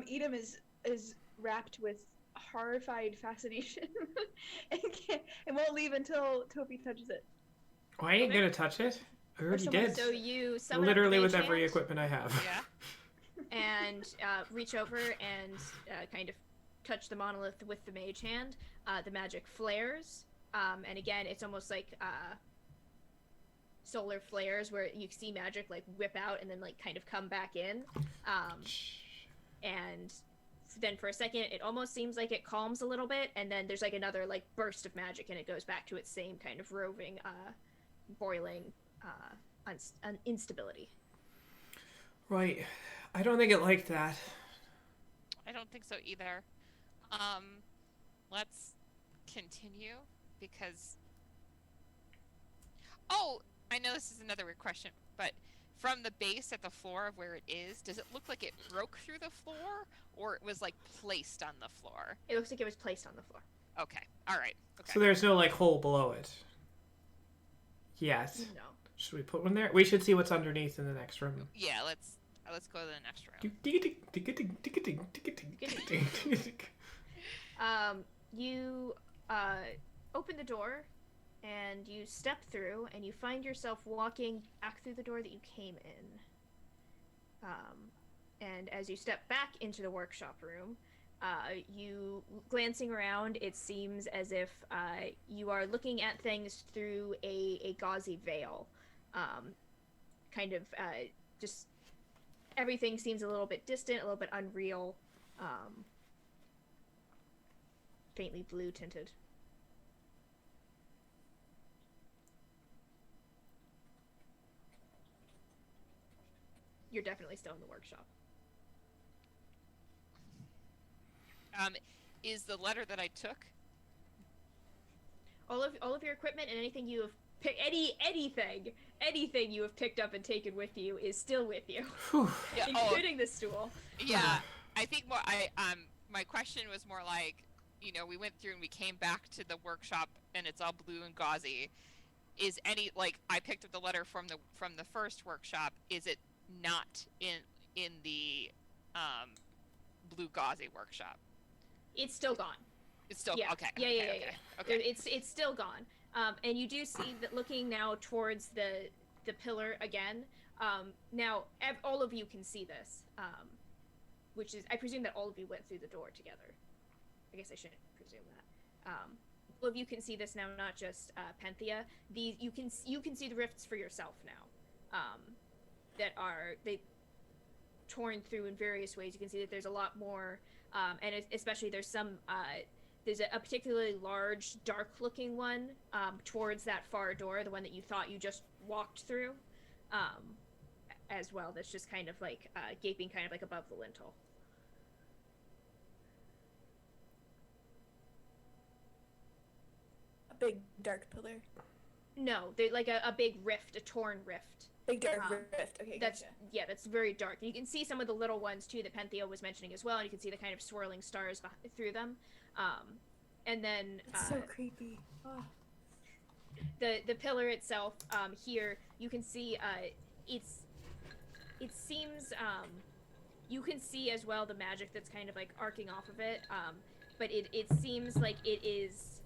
S4: Edom is wrapped with horrified fascination and won't leave until Toby touches it.
S1: Oh, I ain't
S2: Okay.
S1: gonna touch it. I already
S4: someone-
S1: did.
S2: So you summon
S1: Literally
S2: up
S1: with
S2: the mage
S1: every
S2: hand
S1: equipment I have.
S3: Yeah.
S2: and reach over and kind of touch the monolith with the mage hand. The magic flares, and again, it's almost like solar flares where you see magic like whip out and then like kind of come back in. And then for a second, it almost seems like it calms a little bit, and then there's like another like burst of magic, and it goes back to its same kind of roving, boiling instability.
S1: Right. I don't think it liked that.
S3: I don't think so either. Let's continue because. Oh, I know this is another weird question, but from the base at the floor of where it is, does it look like it broke through the floor, or it was like placed on the floor?
S2: It looks like it was placed on the floor.
S3: Okay, all right. Okay.
S1: So there's no like hole below it. Yes.
S2: No.
S1: Should we put one there? We should see what's underneath in the next room.
S3: Yeah, let's go to the next room.
S2: You open the door, and you step through, and you find yourself walking back through the door that you came in. And as you step back into the workshop room, you glancing around, it seems as if you are looking at things through a gauzy veil. Just everything seems a little bit distant, a little bit unreal, faintly blue tinted. You're definitely still in the workshop.
S3: Is the letter that I took?
S2: All of your equipment and anything you have anything you have picked up and taken with you is still with you,
S1: Whew.
S3: Yeah,
S2: including the stool.
S3: yeah. I think more. My question was more like, we went through and we came back to the workshop and it's all blue and gauzy. Is any I picked up the letter from the first workshop? Is it not in the blue gauzy workshop?
S2: It's still gone.
S3: It's still okay.
S2: Yeah.
S3: Okay.
S2: It's still gone. And you do see that looking now towards the pillar again. Now all of you can see this, which is, I presume that all of you went through the door together. I guess I shouldn't presume that. All of you can see this now, not just Penthea. You can see the rifts for yourself now, that are torn through in various ways. You can see that there's a lot more, and especially there's some. There's a particularly large, dark-looking one towards that far door, the one that you thought you just walked through, as well. That's just kind of like gaping, kind of like above the lintel.
S4: A big dark pillar.
S2: No, they're like a big rift, a torn rift.
S4: Big dark rift. Okay,
S2: That's
S4: gotcha.
S2: that's very dark. You can see some of the little ones too that Penthea was mentioning as well, and you can see the kind of swirling stars through them. And then
S4: It's so creepy. Oh.
S2: the pillar itself, here you can see it seems you can see as well the magic that's kind of like arcing off of it, but it seems like it is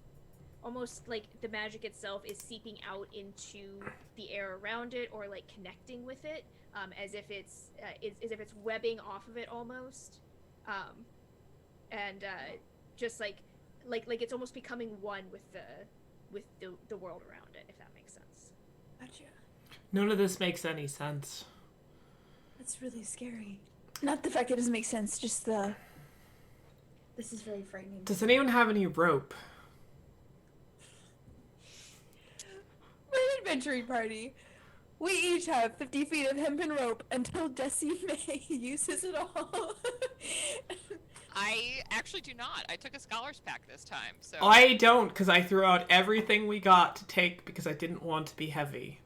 S2: almost like the magic itself is seeping out into the air around it, or like connecting with it, as if it's webbing off of it almost, and just like it's almost becoming one with the world around it, if that makes sense.
S4: Gotcha.
S1: None of this makes any sense.
S4: That's really scary. Not the fact it doesn't make sense, just the... This is very frightening.
S1: Does anyone have any rope?
S4: We're an adventuring party. We each have 50 feet of hempen rope until Jesse May uses it all.
S3: I actually do not. I took a scholar's pack this time, so.
S1: I don't, because I threw out everything we got to take because I didn't want to be heavy.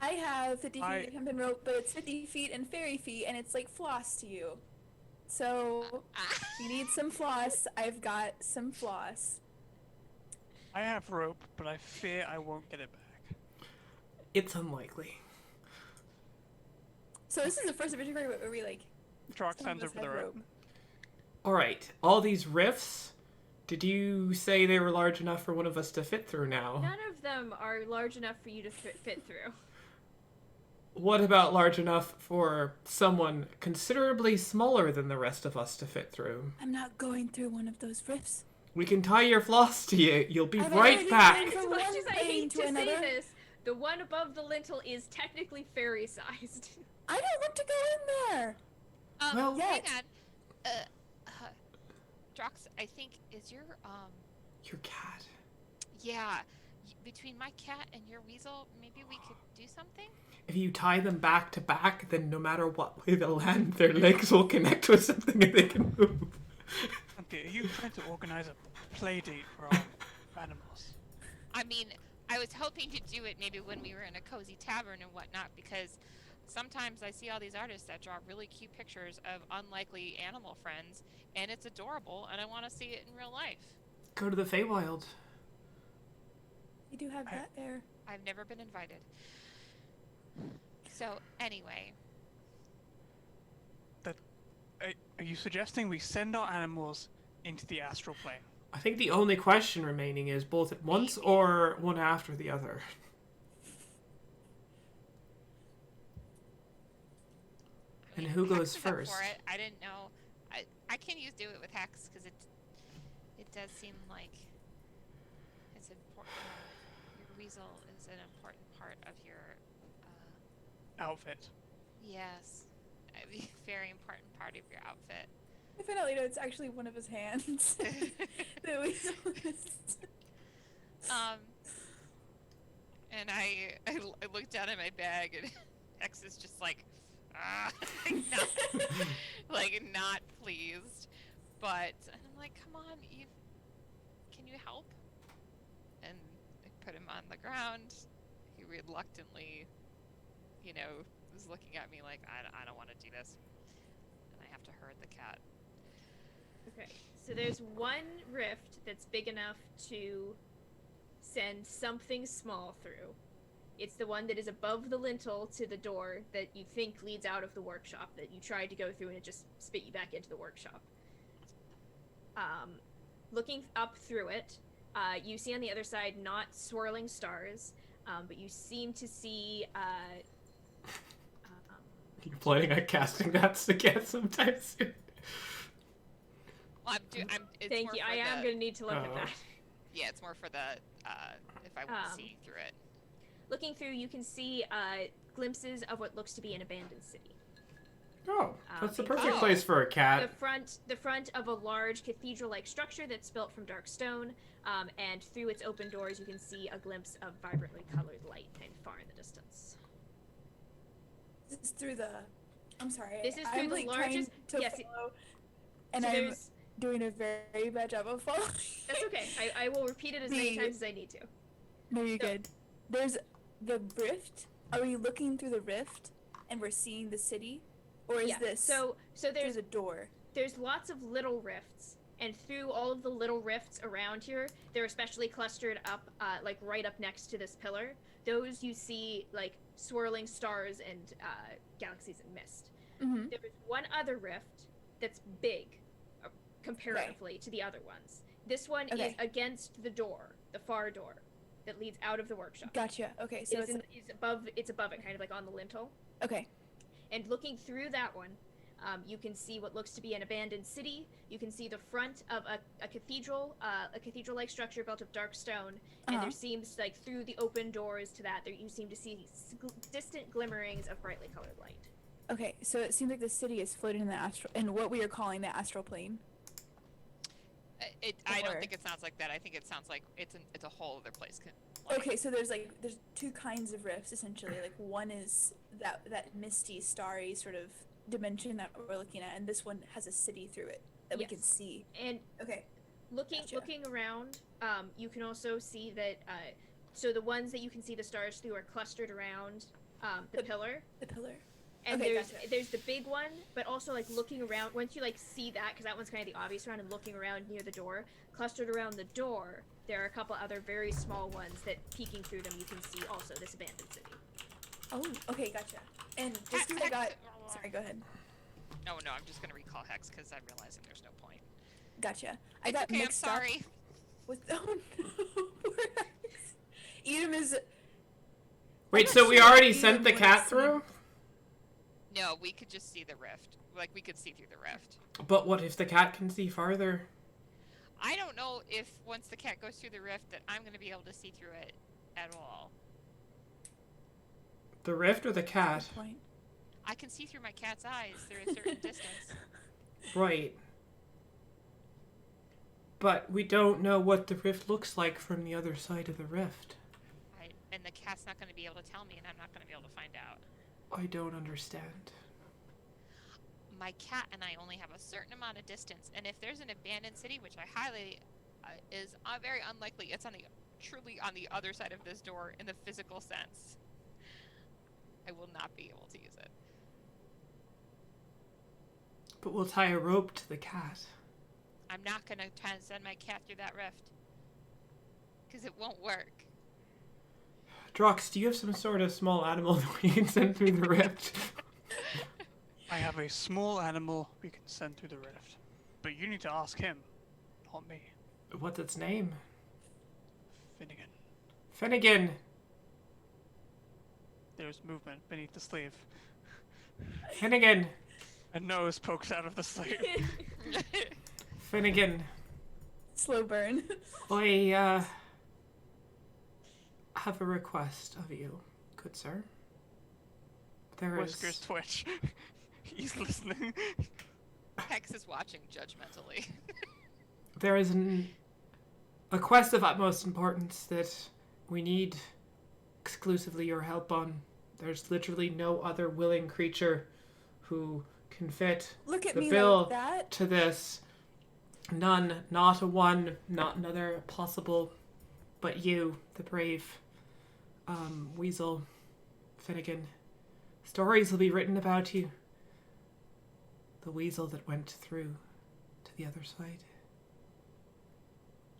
S4: I have 50 feet of hempen rope, but it's 50 feet and fairy feet, and it's like floss to you. So, if you need some floss, I've got some floss.
S5: I have rope, but I fear I won't get it back.
S1: It's unlikely.
S4: So this is the first adventure party where we like...
S5: Drox
S4: some of
S5: hands
S4: us
S5: over the
S4: have
S5: rope.
S1: Alright, all these rifts, did you say they were large enough for one of us to fit through now?
S2: None of them are large enough for you to fit through.
S1: What about large enough for someone considerably smaller than the rest of us to fit through?
S4: I'm not going through one of those rifts.
S1: We can tie your floss to you. You'll be
S4: I've
S1: right
S4: already
S1: back.
S4: been
S2: As
S4: from
S2: much
S4: one
S2: as I
S4: plane
S2: hate
S4: to
S2: to say
S4: another.
S2: this, the one above the lintel is technically fairy-sized.
S4: I don't want to go in there.
S1: Well,
S3: hang
S4: yet.
S3: on. Drox, I think is your
S1: Your cat.
S3: yeah, between my cat and your weasel, maybe we could do something.
S1: If you tie them back to back, then no matter what way they'll land, their legs will connect with something and they can move.
S5: Okay, are you trying to organize a play date for our animals?
S3: I mean, I was hoping to do it maybe when we were in a cozy tavern and whatnot, because sometimes I see all these artists that draw really cute pictures of unlikely animal friends, and it's adorable, and I want to see it in real life.
S1: Go to the Feywild.
S4: You do have that there.
S3: I've never been invited. So, anyway.
S5: Are you suggesting we send our animals into the astral plane?
S1: I think the only question remaining is both at once or one after the other. And who
S3: Hex
S1: goes
S3: is up
S1: first?
S3: For it. I didn't know. I can do it with Hex because it does seem like it's important. Your weasel is an important part of your
S5: Outfit.
S3: yes, a very important part of your outfit.
S4: I found out later it's actually one of his hands. The weasel is-
S3: And I looked down at my bag and Hex is just like, not pleased. But and I'm like, come on, can you help? And I put him on the ground reluctantly, is looking at me like, I don't want to do this. And I have to herd the cat.
S2: Okay, so there's one rift that's big enough to send something small through. It's the one that is above the lintel to the door that you think leads out of the workshop that you tried to go through and it just spit you back into the workshop. Looking up through it, you see on the other side not swirling stars, but you seem to see
S1: You're planning on casting that again sometime soon.
S3: Well, it's
S2: thank
S3: more
S2: you.
S3: for
S2: I am
S3: the-
S2: going to need to look at that.
S3: Yeah, it's more for the if I want to see through it.
S2: Looking through, you can see glimpses of what looks to be an abandoned city.
S1: Oh, that's the perfect
S3: Oh.
S1: place for a cat.
S2: The front of a large cathedral-like structure that's built from dark stone, and through its open doors, you can see a glimpse of vibrantly colored light kind of far in the distance.
S4: This is through the. I'm sorry.
S2: This is through
S4: I'm,
S2: the
S4: like,
S2: largest-
S4: trying to
S2: yes,
S4: follow, and
S2: So
S4: I'm
S2: there's
S4: doing a very bad job of following.
S2: that's okay. I will repeat it as many times as I need to.
S4: No, you're
S2: So-
S4: good. There's the rift. Are we looking through the rift, and we're seeing the city, or is
S2: Yeah.
S4: this
S2: So
S4: through
S2: there's
S4: the door?
S2: there's lots of little rifts, and through all of the little rifts around here, they're especially clustered up, like right up next to this pillar. Those you see like swirling stars and galaxies and mist.
S4: Mm-hmm.
S2: There's one other rift that's big, comparatively to the other ones. This one is
S4: Okay.
S2: against the door, the far door, that leads out of the workshop.
S4: Gotcha. Okay, so it's
S2: It's above. It's above it, kind of like on the lintel.
S4: okay.
S2: And looking through that one, you can see what looks to be an abandoned city. You can see the front of a cathedral-like structure built of dark stone. And
S4: Uh-huh.
S2: there seems like through the open doors to that, you seem to see distant glimmerings of brightly colored light.
S4: Okay, so it seems like the city is floating in the in what we are calling the astral plane.
S3: I don't
S4: Or-
S3: think it sounds like that. I think it sounds like it's a whole other place.
S4: Okay, so there's two kinds of rifts essentially. Like one is that misty, starry sort of dimension that we're looking at, and this one has a city through it that we can
S2: Yes.
S4: see.
S2: And
S4: Okay.
S2: looking around, you can also see that. So the ones that you can see the stars through are clustered around the pillar.
S4: The pillar.
S2: And
S4: Okay,
S2: there's
S4: gotcha.
S2: there's the big one, but also like looking around. Once you like see that, because that one's kind of the obvious one, and looking around near the door, clustered around the door, there are a couple other very small ones that peeking through them you can see also this abandoned city.
S4: Oh, okay, gotcha. And just because I got, sorry, go ahead.
S3: No, I'm just gonna recall Hex because I'm realizing there's no point.
S4: Gotcha. I
S3: It's
S4: got
S3: okay, I'm
S4: mixed up
S3: sorry.
S4: with Edom is.
S1: Wait,
S4: not
S1: so we
S4: sure
S1: already
S4: either
S1: sent the
S4: one
S1: cat
S4: is
S1: through?
S3: No, we could just see the rift. Like we could see through the rift.
S1: But what if the cat can see farther?
S3: I don't know if once the cat goes through the rift that I'm gonna be able to see through it at all.
S1: The rift or the cat?
S4: Good point.
S3: I can see through my cat's eyes through a certain distance.
S1: Right. But we don't know what the rift looks like from the other side of the rift.
S3: And the cat's not gonna be able to tell me, and I'm not gonna be able to find out.
S1: I don't understand.
S3: My cat and I only have a certain amount of distance, and if there's an abandoned city, which I highly is very unlikely, it's truly on the other side of this door in the physical sense. I will not be able to use it.
S1: But we'll tie a rope to the cat.
S3: I'm not gonna try and send my cat through that rift, because it won't work.
S1: Drox, do you have some sort of small animal that we can send through the rift?
S5: I have a small animal we can send through the rift. But you need to ask him, not me.
S1: What's its name?
S5: Finnegan.
S1: Finnegan!
S5: There's movement beneath the sleeve.
S1: Finnegan!
S5: A nose pokes out of the sleeve.
S1: Finnegan!
S4: Slow burn.
S1: I, have a request of you, good sir.
S5: Whiskers twitch. He's listening.
S3: Hex is watching judgmentally.
S1: There is a quest of utmost importance that we need exclusively your help on. There's literally no other willing creature who can fit
S4: Look at
S1: the
S4: me
S1: bill
S4: like that.
S1: to this. None, not a one, not another possible, but you, the brave. Weasel, Finnegan, stories will be written about you. The weasel that went through to the other side.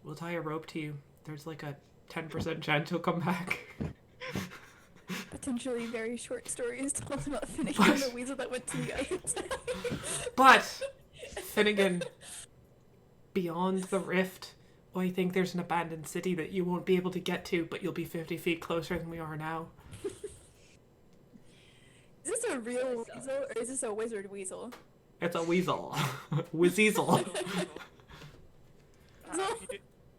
S1: We'll tie a rope to you. There's like a 10% chance you'll come back.
S4: Potentially very short stories told about Finnegan, the weasel that went to the other side.
S1: But, Finnegan, beyond the rift, I think there's an abandoned city that you won't be able to get to, but you'll be 50 feet closer than we are now.
S4: Is this a real weasel, or is this a wizard weasel?
S1: It's a weasel. Weaseasel.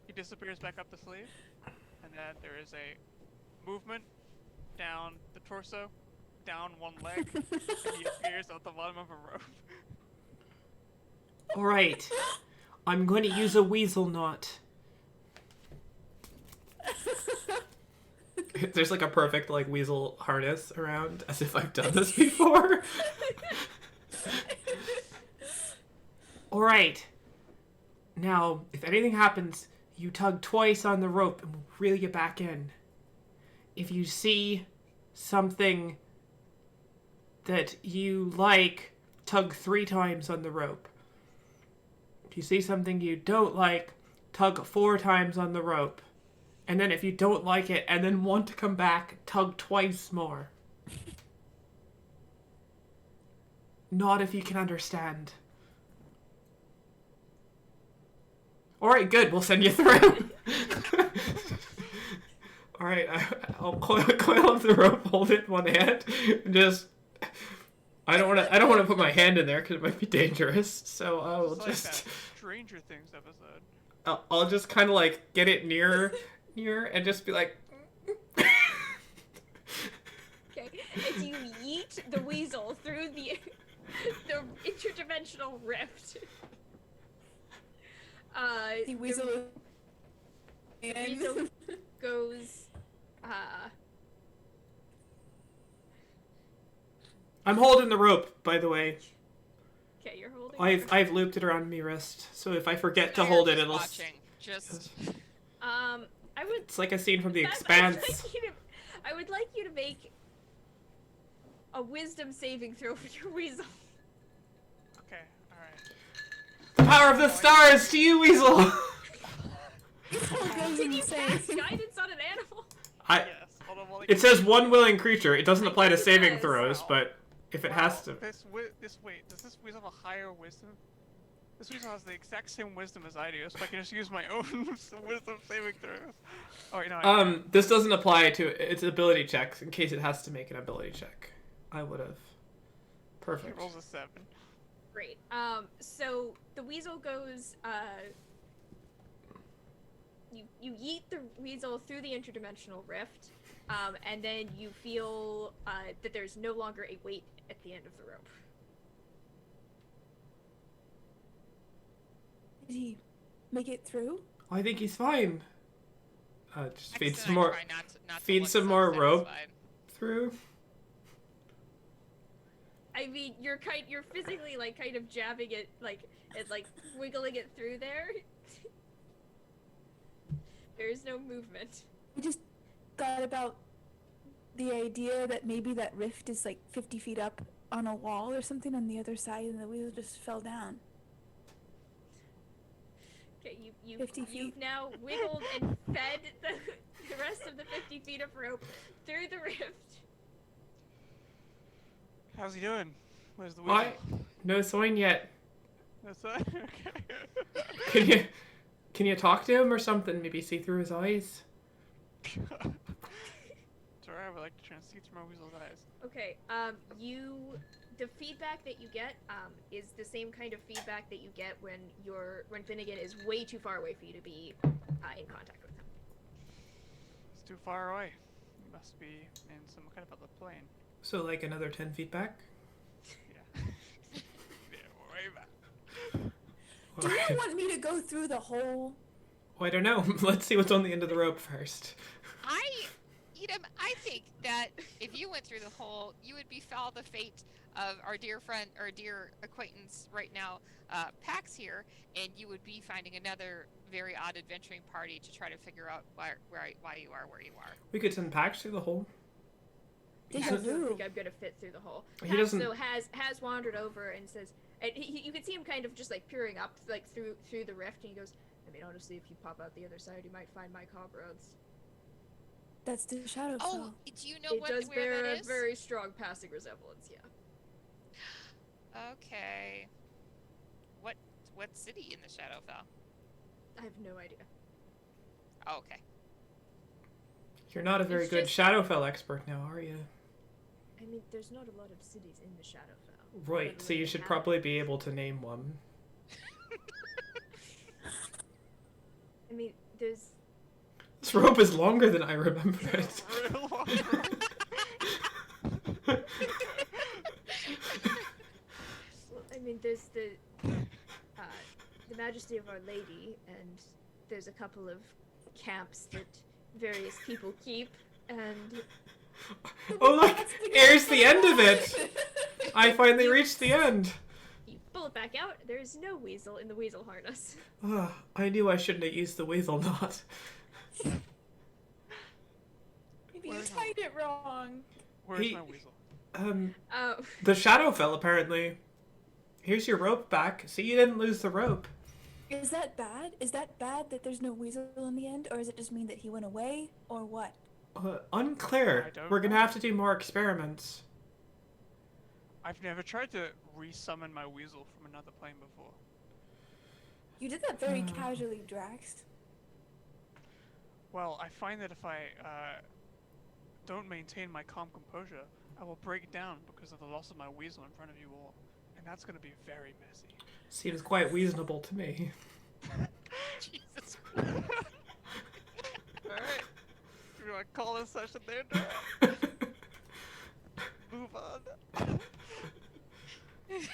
S5: He disappears back up the sleeve, and then there is a movement down the torso, down one leg, and he appears at the bottom of a rope.
S1: Alright. I'm going to use a weasel knot. There's like a perfect like weasel harness around, as if I've done this before. Alright. Now, if anything happens, you tug twice on the rope and we'll reel you back in. If you see something that you like, tug 3 times on the rope. If you see something you don't like, tug 4 times on the rope. And then if you don't like it and then want to come back, tug twice more. Not if you can understand. Alright, good. We'll send you through. Alright, I'll coil up the rope, hold it in one hand, and just... I don't want to put my hand in there because it might be dangerous. So I'll
S5: It's
S1: just...
S5: like that Stranger Things episode.
S1: I'll just kind of like get it near, and just be like...
S2: Okay, as you yeet the weasel through the interdimensional rift.
S4: The weasel
S2: goes,
S1: I'm holding the rope, by the way.
S2: Okay, you're holding.
S1: I've looped it around my wrist, so if I forget to
S3: Claire
S1: hold it,
S3: just
S1: it'll...
S3: watching. Just
S2: I would.
S1: It's like a scene from The
S2: Beth,
S1: Expanse.
S2: I would like you to make a wisdom saving throw for your weasel.
S5: Okay, alright.
S1: The power of the stars to you, Weasel!
S2: Did you cast guidance on an animal?
S5: Yes, hold on while I
S1: It
S5: get-
S1: says one willing creature. It doesn't apply to
S2: It
S1: saving
S2: does.
S1: throws, but if it has to...
S5: Does this weasel have a higher wisdom? This weasel has the exact same wisdom as I do, so I can just use my own wisdom saving throws. Oh, wait, no,
S1: This doesn't apply to its ability checks in case it has to make an ability check. I would have.
S5: He
S1: Perfect.
S5: rolls a 7.
S2: Great. So the weasel goes, you yeet the weasel through the interdimensional rift, and then you feel, that there's no longer a weight at the end of the rope.
S4: Did he make it through?
S1: I think he's fine. Just feed
S3: Excellent,
S1: some more...
S3: try not to
S1: feed
S3: look
S1: some more rope.
S3: satisfied.
S1: through.
S2: I mean, you're physically, like, kind of jabbing it, like, and, like, wiggling it through there. There's no movement.
S4: I just thought about the idea that maybe that rift is like 50 feet up on a wall or something on the other side and the wheel just fell down.
S2: Okay,
S4: 50
S2: you've
S4: feet.
S2: now wiggled and fed the rest of the 50 feet of rope through the rift.
S5: How's he doing? Where's the weasel?
S1: Why? No sign yet.
S5: That's that? Okay.
S1: Can you talk to him or something? Maybe see through his eyes?
S5: It's alright, I would like to try and see through my weasel's eyes.
S2: Okay, the feedback that you get, is the same kind of feedback that you get when Finnegan is way too far away for you to be, in contact with him.
S5: It's too far away. He must be in some kind of other plane.
S1: So like another 10 feet back?
S5: Yeah. Yeah, way back.
S4: Do you want me to go through the hole?
S1: Well, I don't know. Let's see what's on the end of the rope first.
S3: I think that if you went through the hole, you would befall the fate of our dear friend, or dear acquaintance right now, Pax here, and you would be finding another very odd adventuring party to try to figure out why you are where you are.
S1: We could send Pax through the hole.
S2: I
S4: Deja
S2: don't
S4: vu.
S2: think I'm gonna fit through the hole.
S1: He
S2: Pax,
S1: doesn't-
S2: though, has wandered over and says, and you can see him kind of just like peering up, like through the rift, and he goes, "I mean, honestly, if you pop out the other side, you might find my comrades."
S4: That's the Shadowfell.
S3: Oh, do you know
S2: It does
S3: where
S2: bear
S3: that
S2: a
S3: is?
S2: very strong passing resemblance. Yeah.
S3: Okay. What city in the Shadowfell?
S2: I have no idea.
S3: Oh, okay.
S1: You're not a very
S2: It's
S1: good
S2: just-
S1: Shadowfell expert now, are you?
S2: I mean, there's not a lot of cities in the Shadowfell.
S1: Right,
S2: Let
S1: so you
S2: alone
S1: should
S2: have-
S1: probably be able to name one.
S2: I mean, there's.
S1: This rope is longer than I remember it.
S5: Real long.
S2: Well, I mean, there's the Majesty of Our Lady, and there's a couple of camps that various people keep, and
S1: Oh look, here's the end of it! I finally reached the end!
S2: you pull it back out. There's no weasel in the weasel harness.
S1: Ugh, I knew I shouldn't have used the weasel knot.
S4: Maybe you
S5: Where's
S4: tied it wrong.
S5: Where's
S1: He-
S5: my weasel?
S2: Oh,
S1: The Shadowfell, apparently. Here's your rope back. See, you didn't lose the rope.
S4: Is that bad? Is that bad that there's no weasel in the end, or does it just mean that he went away, or what?
S1: Unclear.
S5: I don't
S1: We're gonna
S5: know.
S1: have to do more experiments.
S5: I've never tried to resummon my weasel from another plane before.
S4: You did that very
S1: Hmm.
S4: casually, Drax.
S5: Well, I find that if I don't maintain my calm composure, I will break down because of the loss of my weasel in front of you all. And that's going to be very messy.
S1: Seems quite reasonable to me.
S3: Jesus.
S5: Alright. Do I call this session there, Dora? Move on.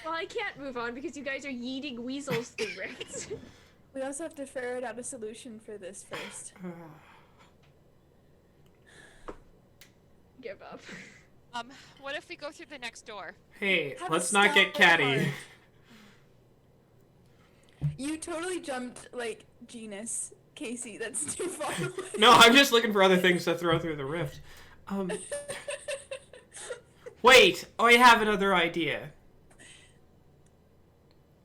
S2: well, I can't move on because you guys are yeeting weasels through rifts.
S4: We also have to ferret out a solution for this first.
S2: Give up.
S3: What if we go through the next door?
S1: Hey,
S4: Have a
S1: let's not get
S4: stout
S1: catty.
S4: heart. You totally jumped, like, genus, Casey. That's too far away.
S1: No, I'm just looking for other things to throw through the rift. Wait, I have another idea.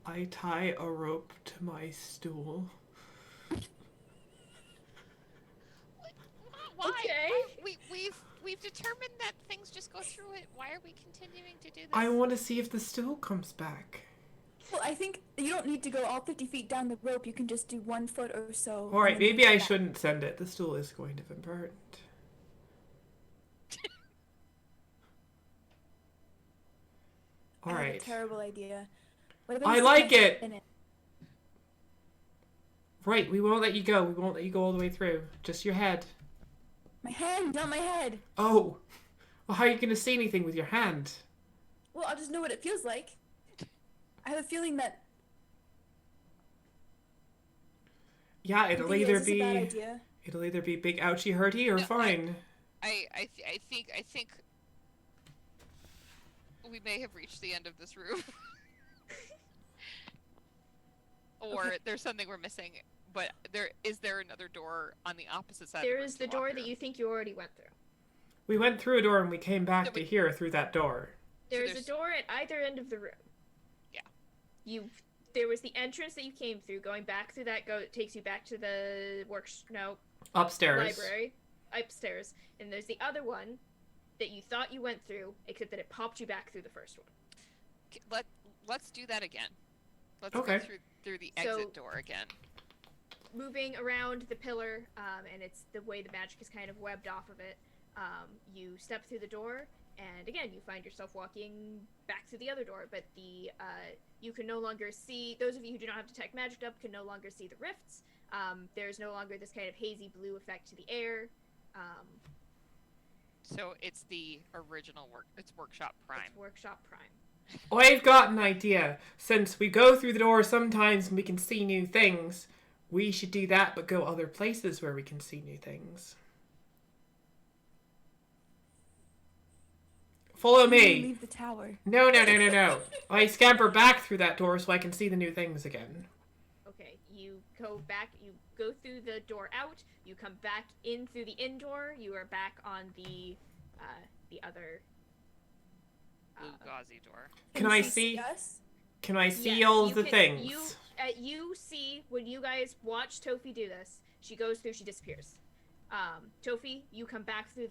S1: I tie a rope to my stool.
S3: Why?
S2: Okay.
S3: We've determined that things just go through it. Why are we continuing to do this?
S1: I want to see if the stool comes back.
S4: Well, I think you don't need to go all 50 feet down the rope. You can just do 1 foot or so.
S1: Alright,
S4: and then
S1: maybe
S4: move
S1: I
S4: back.
S1: shouldn't send it. The stool is going to invert.
S4: I have a
S1: Alright.
S4: terrible idea. What about
S1: I
S4: you
S1: like
S4: stick my
S1: it.
S4: head in it?
S1: Right, we won't let you go. We won't let you go all the way through. Just your head.
S4: My hand, not my head.
S1: Oh. Well, how are you going to see anything with your hand?
S4: Well, I'll just know what it feels like. I have a feeling that
S1: Yeah, it'll
S4: maybe
S1: either
S4: this is a bad
S1: be
S4: idea.
S1: it'll either be big ouchy hurty or
S3: No,
S1: fine.
S3: I think we may have reached the end of this room. Or
S4: Okay.
S3: there's something we're missing. But is there another door on the opposite side?
S2: There
S3: of
S2: is
S3: to
S2: the
S3: walk
S2: door
S3: through?
S2: that you think you already went through.
S1: We went through a door and we came back
S3: No,
S1: to
S3: but-
S1: here through that door.
S2: There is
S3: there's-
S2: a door at either end of the room.
S3: Yeah.
S2: There was the entrance that you came through. Going back through that takes you back to the
S1: Upstairs.
S2: library, upstairs. And there's the other one that you thought you went through, except that it popped you back through the first one.
S3: Let's do that again. Let's
S1: Okay.
S3: go through the
S2: So-
S3: exit door again.
S2: Moving around the pillar, and it's the way the magic is kind of webbed off of it. You step through the door, and again, you find yourself walking back through the other door. But you can no longer see. Those of you who do not have detect magic up can no longer see the rifts. There's no longer this kind of hazy blue effect to the air.
S3: So it's the original it's Workshop Prime.
S2: It's Workshop Prime.
S1: I've got an idea. Since we go through the door sometimes and we can see new things, we should do that but go other places where we can see new things. Follow
S4: You
S1: me.
S4: leave the tower.
S1: No. I scamper back through that door so I can see the new things again.
S2: Okay, you go back, you go through the door out, you come back in through the indoor, you are back on the other...
S3: Blue gauzy door.
S1: Can I
S4: she
S1: see?
S4: us?
S1: Can I see
S2: Yes,
S1: all
S2: you
S1: the
S2: can-
S1: things?
S2: You see, when you guys watch Tofi do this, she goes through, she disappears. Tofi, you come back through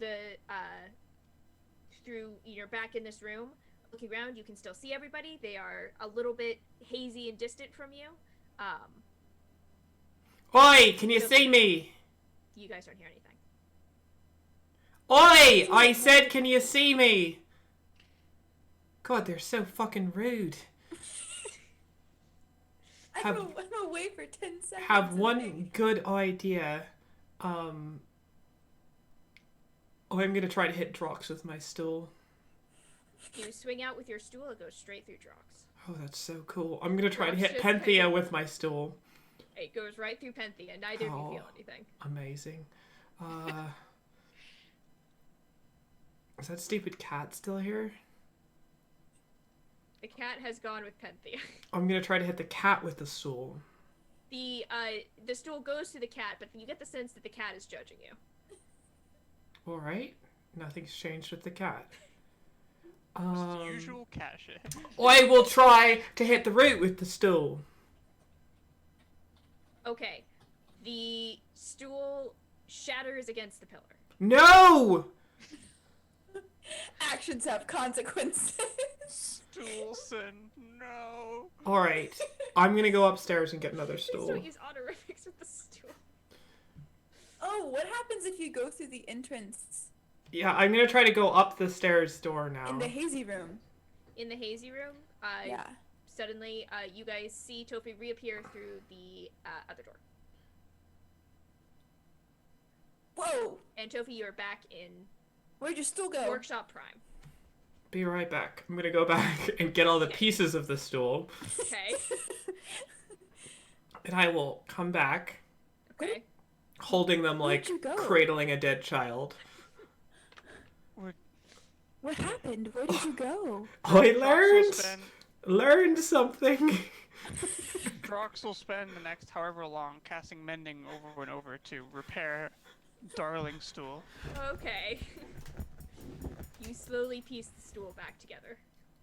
S2: you're back in this room, looking around, you can still see everybody. They are a little bit hazy and distant from you.
S1: Oi, can you see me?
S2: You guys don't hear anything.
S1: Oi, I said can you see me? God, they're so fucking rude.
S4: I'm away for 10 seconds.
S1: Have one good idea. I'm gonna try to hit Drox with my stool.
S2: You swing out with your stool, it goes straight through Drox.
S1: Oh, that's so cool. I'm gonna try to
S2: Drox
S1: hit
S2: just
S1: Penthea
S2: kinda-
S1: with my stool.
S2: It goes right through Penthea, and neither of you feel
S1: Oh.
S2: anything.
S1: Amazing. Is that stupid cat still here?
S2: The cat has gone with Penthea.
S1: I'm gonna try to hit the cat with the stool.
S2: The stool goes to the cat, but you get the sense that the cat is judging you.
S1: Alright. Nothing's changed with the cat.
S5: Just the usual cat shit.
S1: I will try to hit the root with the stool.
S2: Okay. The stool shatters against the pillar.
S1: No!
S4: Actions have consequences.
S5: Stoolson, no.
S1: Alright. I'm gonna go upstairs and get another
S2: Please
S1: stool.
S2: don't use honorifics with the stool.
S4: Oh, what happens if you go through the entrance
S1: Yeah, I'm gonna try to go up the stairs door now.
S4: in the hazy room?
S2: In the hazy room,
S4: Yeah.
S2: suddenly, you guys see Tofi reappear through the other door.
S4: Whoa!
S2: And Tofi, you're back in
S4: Where'd your stool go?
S2: Workshop Prime.
S1: Be right back. I'm gonna go back and get all the pieces of the stool,
S2: Okay.
S1: and I will come back
S2: Okay.
S1: holding them
S4: Where'd
S1: like
S4: you go?
S1: cradling a dead child.
S4: What happened? Where did you go?
S1: I
S5: Drox
S1: learned something.
S5: will spend the next however long casting mending over and over to repair darling stool.
S2: Okay. You slowly piece the stool back together,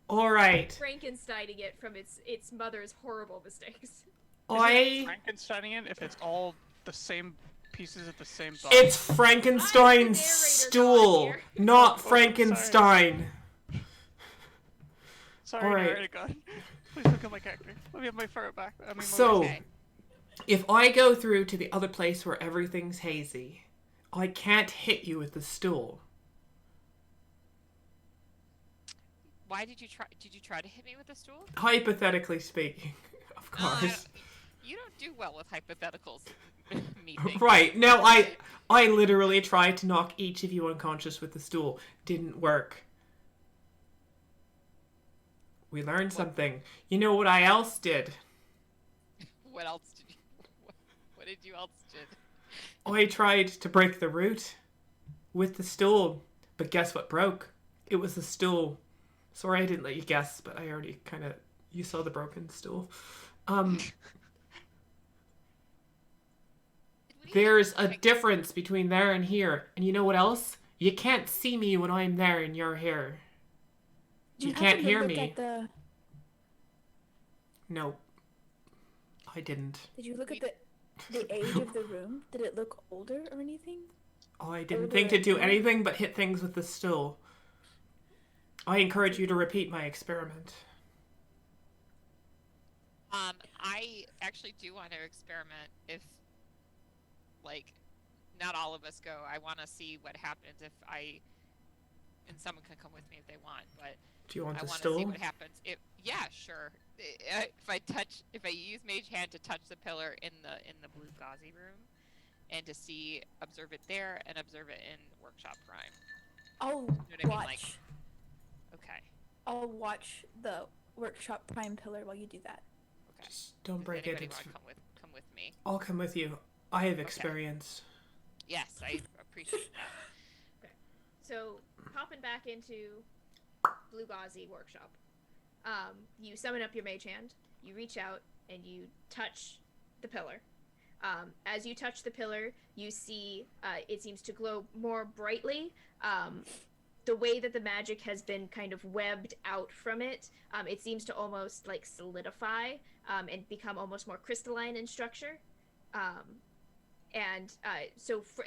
S1: Alright.
S2: Frankensteining it from its mother's horrible mistakes.
S5: Frankensteining it if it's all the same pieces at the same time.
S1: It's Frankenstein's stool,
S2: here.
S1: not
S5: Oh,
S1: Frankenstein.
S5: Sorry,
S1: Alright.
S5: narrator god. Please look at my character. Let me have my fur back.
S1: So,
S3: Okay.
S1: if I go through to the other place where everything's hazy, I can't hit you with the stool.
S3: Why did you try? Did you try to hit me with a stool?
S1: Hypothetically speaking, of course.
S3: You don't do well with hypotheticals. Methinks.
S1: Right. No, I literally tried to knock each of you unconscious with the stool. Didn't work. We learned something. You know what I else did?
S3: What else did you? What did you else did?
S1: I tried to break the root with the stool, but guess what broke? It was the stool. Sorry I didn't let you guess, but I already kind of... You saw the broken stool. There's a difference between there and here. And you know what else? You can't see me when I'm there and you're here. You can't hear me. No. I didn't.
S4: Did you look at the age of the room? Did it look older or anything?
S1: I didn't think to do anything but hit things with the stool. I encourage you to repeat my experiment.
S3: I actually do want to experiment if, like, not all of us go. I want to see what happens if and someone can come with me if they want, but
S1: Do you want
S3: I
S1: the
S3: want to see
S1: stool?
S3: what happens. Yeah, sure. If I use Mage Hand to touch the pillar in the blue gauzy room, and to observe it there and observe it in Workshop Prime.
S4: I'll
S3: You know what I mean?
S4: watch.
S3: Like, okay.
S4: I'll watch the Workshop Prime pillar while you do that.
S3: Okay.
S1: Just don't
S3: Does
S1: break it.
S3: anybody
S1: It's...
S3: want to come with me?
S1: I'll come with you. I have experience.
S3: Yes, I appreciate that.
S2: So, popping back into blue gauzy workshop. You summon up your mage hand, you reach out, and you touch the pillar. As you touch the pillar, you see it seems to glow more brightly. The way that the magic has been kind of webbed out from it, it seems to almost like solidify and become almost more crystalline in structure. And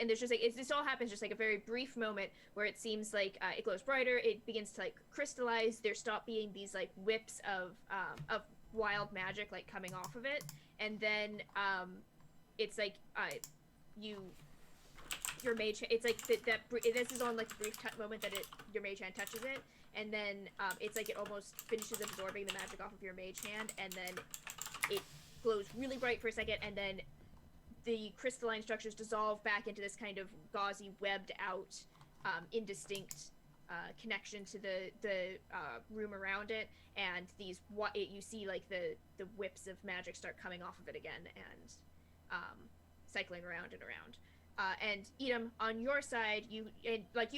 S2: there's just like this all happens just like a very brief moment where it seems like it glows brighter. It begins to like crystallize. There stop being these like whips of wild magic like coming off of it, and then it's like your mage. It's like this is on like the brief moment that your mage hand touches it, and then it's like it almost finishes absorbing the magic off of your mage hand, and then it glows really bright for a second, and then the crystalline structures dissolve back into this kind of gauzy, webbed out, indistinct connection to the room around it, and you see like the whips of magic start coming off of it again and cycling around and around. And Edom, on your side, you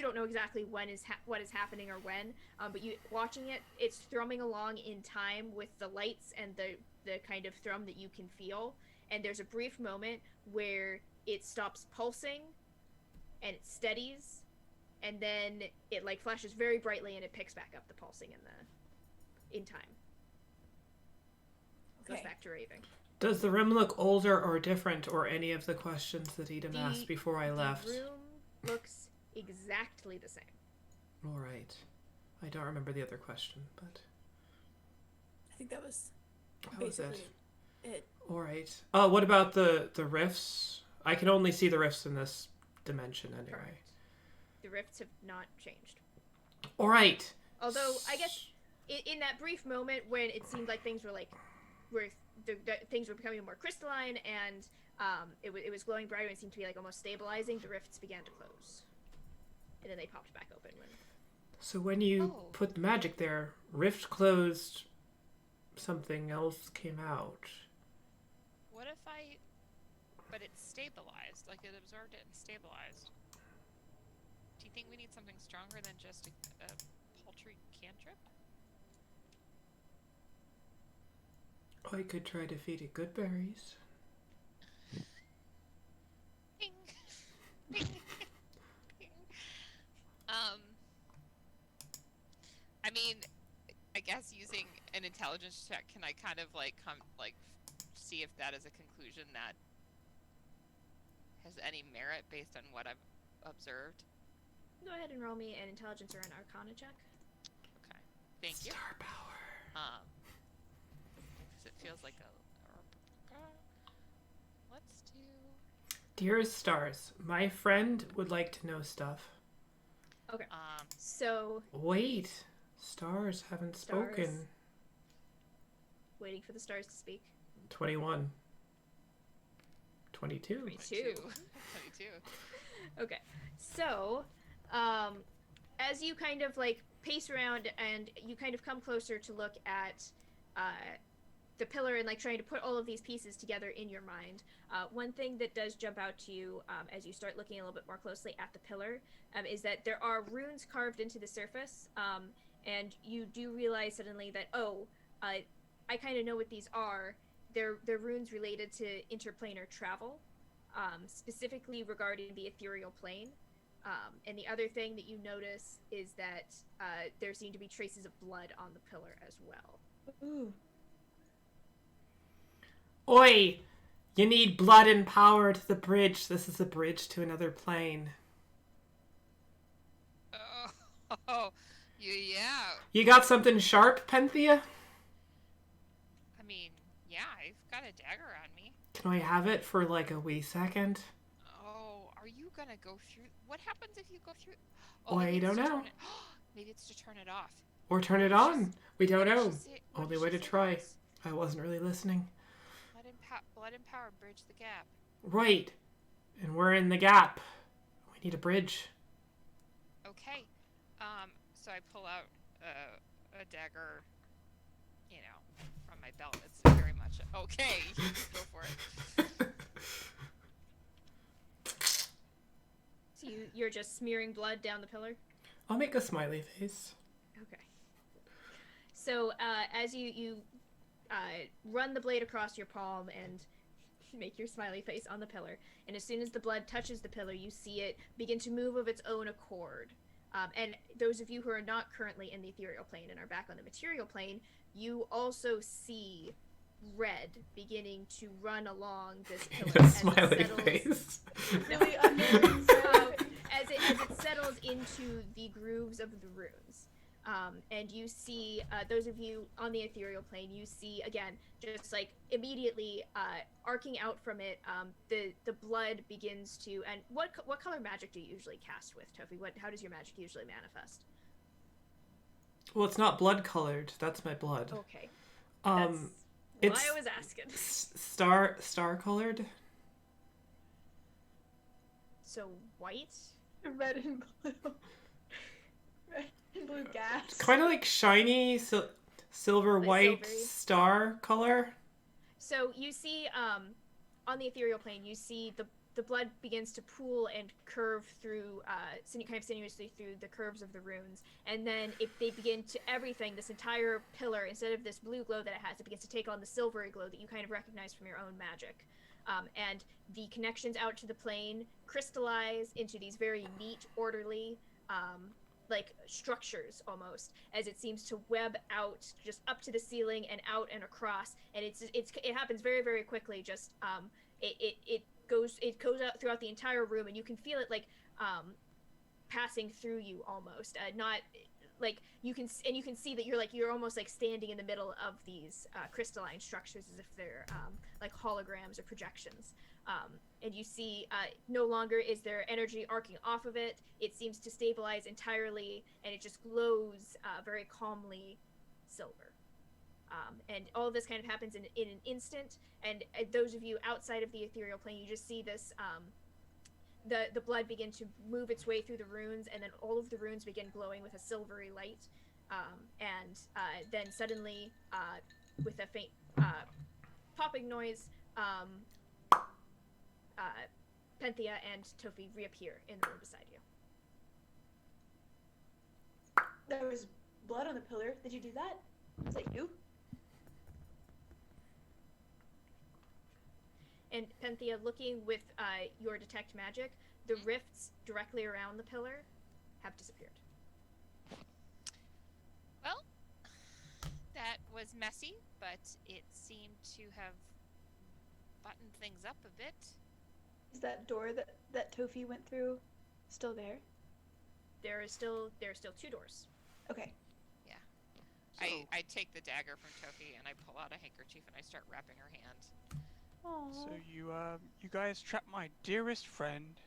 S2: don't know exactly what is happening or when, but you watching it's thrumming along in time with the lights and the kind of thrum that you can feel. And there's a brief moment where it stops pulsing, and it steadies, and then it like flashes very brightly, and it picks back up the pulsing in time.
S4: Okay.
S2: Goes back to raving.
S1: Does the room look older or different, or any of the questions that Edom asked before I left?
S2: The room looks exactly the same.
S1: All right. I don't remember the other question, but
S6: I think that was
S1: was
S6: basically it.
S1: all right. What about the rifts? I can only see the rifts in this dimension anyway.
S2: Correct. The rifts have not changed.
S1: All right.
S2: Although, I guess, in that brief moment when it seemed like things were things were becoming more crystalline and it was glowing brighter and seemed to be like almost stabilizing, the rifts began to close. And then they popped back open.
S1: So when you put the magic there, rift closed, something else came out.
S3: What if but it's stabilized, like it absorbed it and stabilized. Do you think we need something stronger than just a paltry cantrip?
S1: I could try to feed it good berries.
S3: Ping. Ping. Ping. I mean, I guess using an intelligence check, can I kind of see if that is a conclusion that has any merit based on what I've observed?
S2: Go ahead and roll me an intelligence or an arcana check.
S3: Okay, thank you.
S1: Star power.
S3: Because it feels like let's do.
S1: Dearest stars, my friend would like to know stuff.
S2: Okay. So.
S1: Wait, stars haven't spoken.
S2: Waiting for the stars to speak.
S1: 21. 22.
S3: 22.
S2: Okay. So, as you kind of like pace around and you kind of come closer to look at the pillar and like trying to put all of these pieces together in your mind, one thing that does jump out to you as you start looking a little bit more closely at the pillar is that there are runes carved into the surface, and you do realize suddenly that I kind of know what these are. They're runes related to interplanar travel, specifically regarding the ethereal plane. And the other thing that you notice is that there seem to be traces of blood on the pillar as well.
S4: Ooh.
S1: Oi! You need blood and power to the bridge. This is a bridge to another plane.
S3: Oh, yeah.
S1: You got something sharp, Penthea?
S3: I mean, yeah, I've got a dagger on me.
S1: Can I have it for like a wee second?
S3: Oh, are you gonna go through? What happens if you go through?
S1: I don't know.
S3: Maybe it's to turn it off.
S1: Or turn it on. We don't know.
S3: What
S1: Only
S3: did
S1: way
S3: she
S1: to
S3: say
S1: try.
S3: next?
S1: I wasn't really listening.
S3: Blood and power bridge the gap.
S1: Right. And we're in the gap. We need a bridge.
S3: Okay. So I pull out a dagger, from my belt. It's very much okay. You just go for it.
S2: So you're just smearing blood down the pillar?
S1: I'll make a smiley face.
S2: Okay. So as you run the blade across your palm and make your smiley face on the pillar, and as soon as the blood touches the pillar, you see it begin to move of its own accord. And those of you who are not currently in the ethereal plane and are back on the material plane, you also see red beginning to run along this pillar
S1: The
S2: as
S1: smiley
S2: it settles.
S1: face.
S4: Really unnerving sound.
S2: As it settles into the grooves of the runes. And you see, those of you on the ethereal plane, you see, again, just like immediately arcing out from it, the blood begins to, and what color magic do you usually cast with, Tofi? How does your magic usually manifest?
S1: Well, it's not blood colored. That's my blood.
S2: Okay. That's
S1: It's
S2: why I was asking.
S1: star colored.
S2: So white?
S4: Red and blue. Red and blue gas.
S1: It's kind of like shiny silver
S2: Like
S1: white
S2: silvery.
S1: star color.
S2: So you see, on the ethereal plane, you see the blood begins to pool and curve through, kind of sinuously through the curves of the runes, and then they begin to this entire pillar, instead of this blue glow that it has, it begins to take on the silvery glow that you kind of recognize from your own magic. And the connections out to the plane crystallize into these very neat, orderly, like structures almost, as it seems to web out just up to the ceiling and out and across. And it happens very, very quickly. Just it goes out throughout the entire room, and you can feel it like passing through you almost. Not like you can see that you're almost like standing in the middle of these crystalline structures, as if they're like holograms or projections. And you see no longer is there energy arcing off of it. It seems to stabilize entirely, and it just glows very calmly silver. And all of this kind of happens in an instant. And those of you outside of the ethereal plane, you just see this the blood begin to move its way through the runes, and then all of the runes begin glowing with a silvery light. And then suddenly, with a faint popping noise, Penthea and Tofi reappear in the room beside you.
S4: There was blood on the pillar. Did you do that? Was that you?
S2: And Penthea, looking with your detect magic, the rifts directly around the pillar have disappeared.
S3: Well, that was messy, but it seemed to have buttoned things up a bit.
S4: Is that door that Tofi went through still there?
S2: There are still two doors.
S4: Okay.
S3: Yeah.
S5: So-
S3: I take the dagger from Tofi and I pull out a handkerchief and I start wrapping her hand.
S4: Aww.
S5: So you guys trapped my dearest friend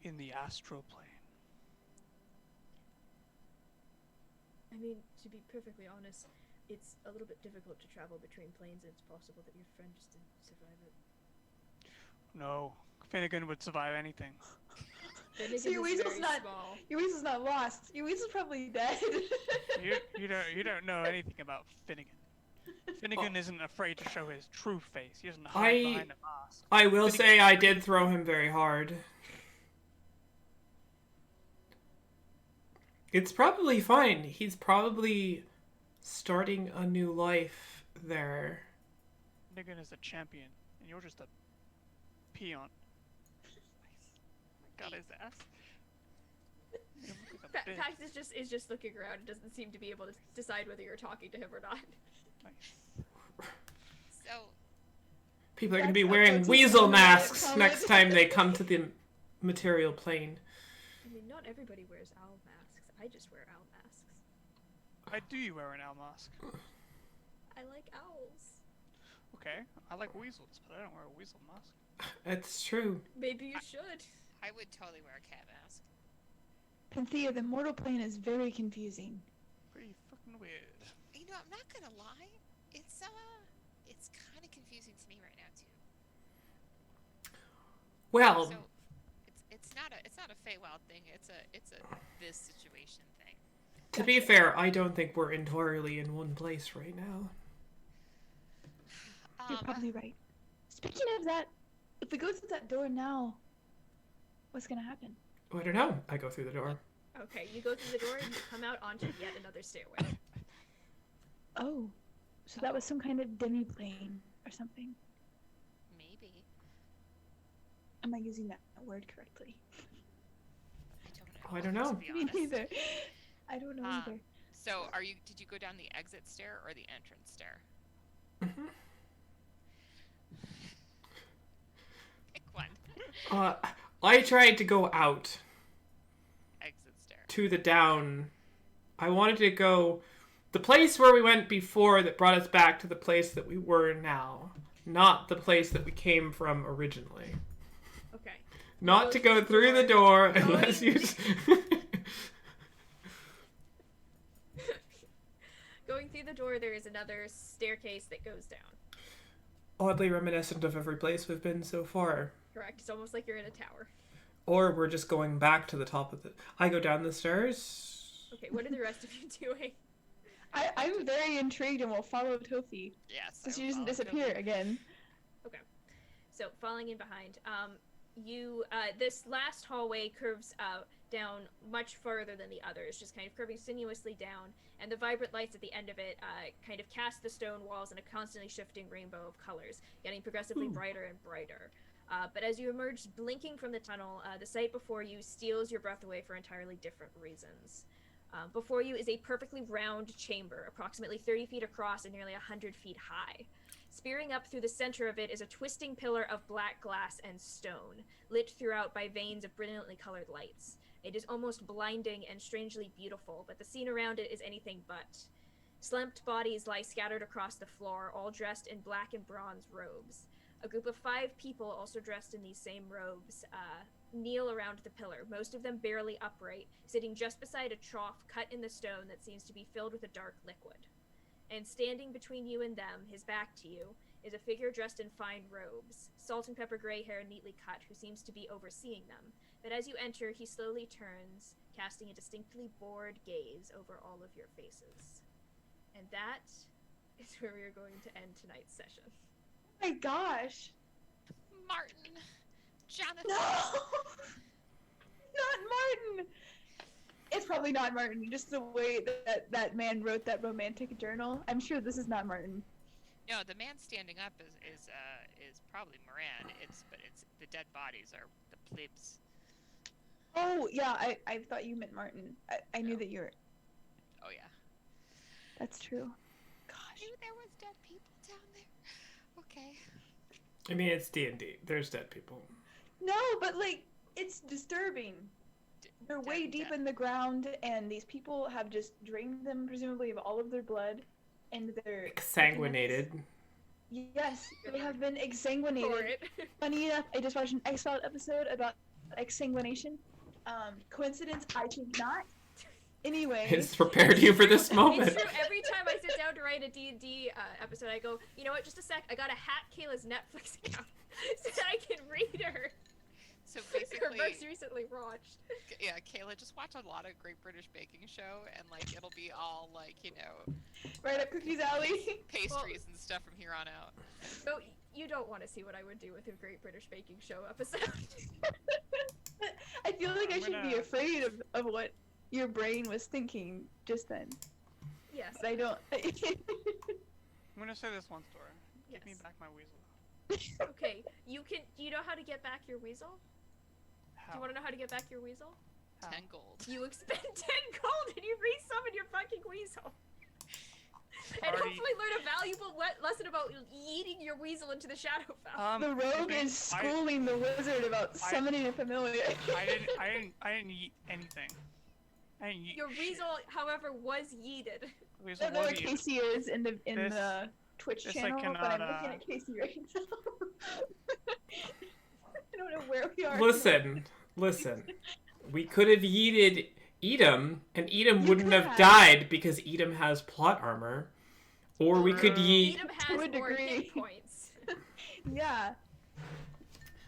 S5: in the astral plane.
S2: I mean, to be perfectly honest, it's a little bit difficult to travel between planes, and it's possible that your friend just didn't survive it.
S5: No, Finnegan would survive anything.
S4: So your weasel's not lost. Your weasel's probably dead.
S5: You don't know anything about Finnegan. Finnegan isn't afraid to show his true face. He doesn't hide behind a mask.
S1: I will say I did throw him very hard. It's probably fine. He's probably starting a new life there.
S5: Finnegan is a champion, and you're just a peon. Got his ass. You look like a bitch.
S2: Pax is just looking around and doesn't seem to be able to decide whether you're talking to him or not.
S5: Nice.
S3: So,
S1: People are going to be
S4: That's
S1: wearing
S4: a
S1: weasel
S4: comment.
S1: masks next time they come to the material plane.
S2: I mean, not everybody wears owl masks. I just wear owl masks.
S5: Why do you wear an owl mask?
S2: I like owls.
S5: Okay, I like weasels, but I don't wear a weasel mask.
S1: It's true.
S2: Maybe you should.
S3: I would totally wear a cat mask.
S4: Panthea, the mortal plane is very confusing.
S5: Pretty fucking weird.
S3: You know, I'm not gonna lie. It's kind of confusing to me right now too.
S1: Well,
S3: So, it's not a Feywild thing. It's a this situation thing.
S1: to be fair, I don't think we're entirely in one place right now.
S4: You're probably right. Speaking of that, if we go through that door now, what's gonna happen?
S1: Oh, I don't know. I go through the door.
S2: Okay, you go through the door and you come out onto yet another stairway.
S4: Oh, so that was some kind of demi-plane or something.
S3: Maybe.
S4: Am I using that word correctly?
S3: I don't know.
S1: Oh, I don't know.
S3: To be
S4: Me
S3: honest.
S4: neither. I don't know
S3: Um,
S4: either.
S3: So, did you go down the exit stair or the entrance stair?
S1: Mhm.
S3: Pick one.
S1: I tried to go out
S3: Exit stair.
S1: to the down. I wanted to go the place where we went before that brought us back to the place that we were now, not the place that we came from originally.
S2: Okay.
S1: Not to go through the door unless you.
S2: Going through the door, there is another staircase that goes down.
S1: Oddly reminiscent of every place we've been so far.
S2: Correct. It's almost like you're in a tower.
S1: Or we're just going back to the top of the. I go down the stairs.
S2: Okay, what are the rest of you doing?
S4: I'm very intrigued and will follow Tofi.
S3: Yes.
S4: So
S3: I
S4: she
S3: will
S4: doesn't
S3: follow
S4: disappear
S3: Toby.
S4: again.
S2: So, falling in behind. This last hallway curves down much further than the others, just kind of curving sinuously down, and the vibrant lights at the end of it kind of cast the stone walls in a constantly shifting rainbow of colors, getting progressively brighter and brighter. But as you emerge blinking from the tunnel, the sight before you steals your breath away for entirely different reasons. Before you is a perfectly round chamber, approximately 30 feet across and nearly 100 feet high. Spearing up through the center of it is a twisting pillar of black glass and stone, lit throughout by veins of brilliantly colored lights. It is almost blinding and strangely beautiful, but the scene around it is anything but. Slumped bodies lie scattered across the floor, all dressed in black and bronze robes. A group of 5 people, also dressed in these same robes, kneel around the pillar, most of them barely upright, sitting just beside a trough cut in the stone that seems to be filled with a dark liquid. And standing between you and them, his back to you, is a figure dressed in fine robes, salt and pepper gray hair neatly cut, who seems to be overseeing them. But as you enter, he slowly turns, casting a distinctly bored gaze over all of your faces. And that is where we are going to end tonight's session.
S4: Oh my gosh.
S3: Martin. Jonathan.
S4: No! Not Martin! It's probably not Martin, just the way that man wrote that romantic journal. I'm sure this is not Martin.
S3: No, the man standing up is probably Moran. It's the dead bodies are the plebs.
S4: Oh, yeah, I thought you meant Martin. I knew
S3: No.
S4: that you were...
S3: Oh yeah.
S4: That's true.
S3: I
S4: Gosh.
S3: knew there was dead people down there. Okay.
S1: I mean, it's D&D. There's dead people.
S4: No, but, like, it's disturbing. They're way deep in the ground, and these people have just drained them, presumably, of all of their blood, and they're...
S1: Exsanguinated.
S4: Yes, they have been
S2: For
S4: exsanguinated.
S2: it.
S4: Funny enough, I just watched an X-Files episode about exsanguination. Coincidence? I think not. Anyway.
S1: It's prepared you for this moment.
S2: It's true. Every time I sit down to write a D&D episode, I go, you know what, just a sec, I gotta hack Kayla's Netflix account so that I can read her.
S3: So
S2: Her
S3: basically,
S2: most recently watched.
S3: yeah, Kayla, just watch a lot of Great British Baking Show, and like it'll be all like
S4: Right up Cookie's alley.
S3: pastries and stuff from here on out.
S2: So you don't want to see what I would do with a Great British Baking Show episode.
S4: I feel like I
S5: I'm
S4: should be
S5: gonna-
S4: afraid of what your brain was thinking just then.
S2: Yes.
S4: But I don't.
S5: I'm gonna say this one story. Give me
S2: Yes.
S5: back my weasel.
S2: Okay, do you know how to get back your weasel? Do
S5: How?
S2: you want to know how to get back your weasel?
S5: How?
S3: 10 gold.
S2: You expend 10 gold and you resummon your fucking weasel. And
S5: Already-
S2: hopefully learn a valuable lesson about yeeting your weasel into the Shadowfell.
S4: The rogue
S5: excuse me,
S4: is schooling the wizard about summoning a familiar.
S5: I didn't eat anything. I didn't eat
S2: Your
S5: shit.
S2: weasel, however, was yeeted.
S4: I
S5: Weasel
S4: don't know where
S5: was eaten.
S4: Casey is in the
S5: This-
S4: Twitch
S5: this I
S4: channel, but I'm
S5: cannot,
S4: looking at Casey right now. I don't know where we are.
S1: Listen. We could have yeeted Edom, and Edom
S4: You
S1: wouldn't
S4: could
S1: have
S4: have.
S1: died because Edom has plot armor. Or we could
S5: True.
S1: yeet.
S2: Edom
S4: To
S2: has
S4: a
S2: more
S4: degree.
S2: hit points.
S4: Yeah.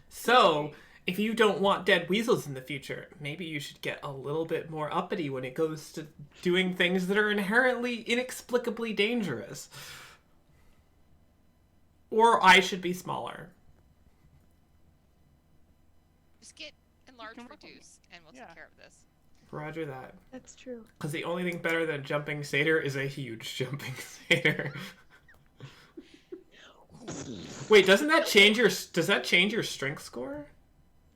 S1: So, if you don't want dead weasels in the future, maybe you should get a little bit more uppity when it goes to doing things that are inherently, inexplicably dangerous. Or I should be smaller.
S3: Just get enlarged
S5: can work on
S3: reduce, and we'll
S5: Yeah.
S3: take care of this.
S1: Roger that.
S4: That's true.
S1: Because the only thing better than jumping satyr is a huge jumping satyr. Wait, doesn't that change your? Does that change your strength score?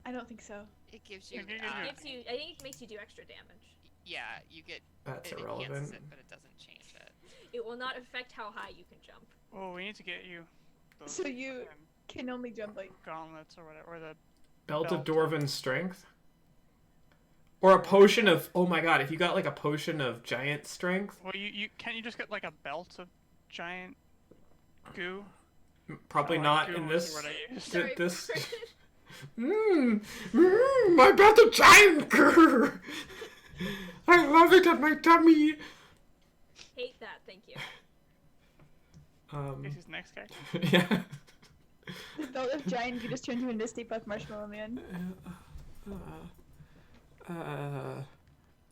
S4: I don't think so.
S3: It gives you.
S2: It gives you. I think it makes you do extra damage.
S3: Yeah, you get.
S1: That's
S3: it
S1: irrelevant.
S3: enhances it, but it doesn't change it.
S2: It will not affect how high you can jump.
S5: Oh, we need to get you. Those
S4: So you
S5: fucking
S4: can only jump like.
S5: gauntlets or whatever, or the
S1: Belt of
S5: Belt.
S1: Dwarven Strength? Or a potion of... Oh my god, if you got like a potion of giant strength,
S5: Well, you can't you just get like a belt of giant goo?
S1: probably
S5: Oh,
S1: not
S5: goo
S1: in
S5: was
S1: this...
S5: the word I used.
S2: Sorry,
S1: this...
S2: Brennan.
S1: My belt of giant grr. I love it on my tummy.
S2: Hate that. Thank you.
S5: This is next guy.
S1: Yeah.
S4: The belt of giant, you just turned him into Stay Puft Marshmallow Man.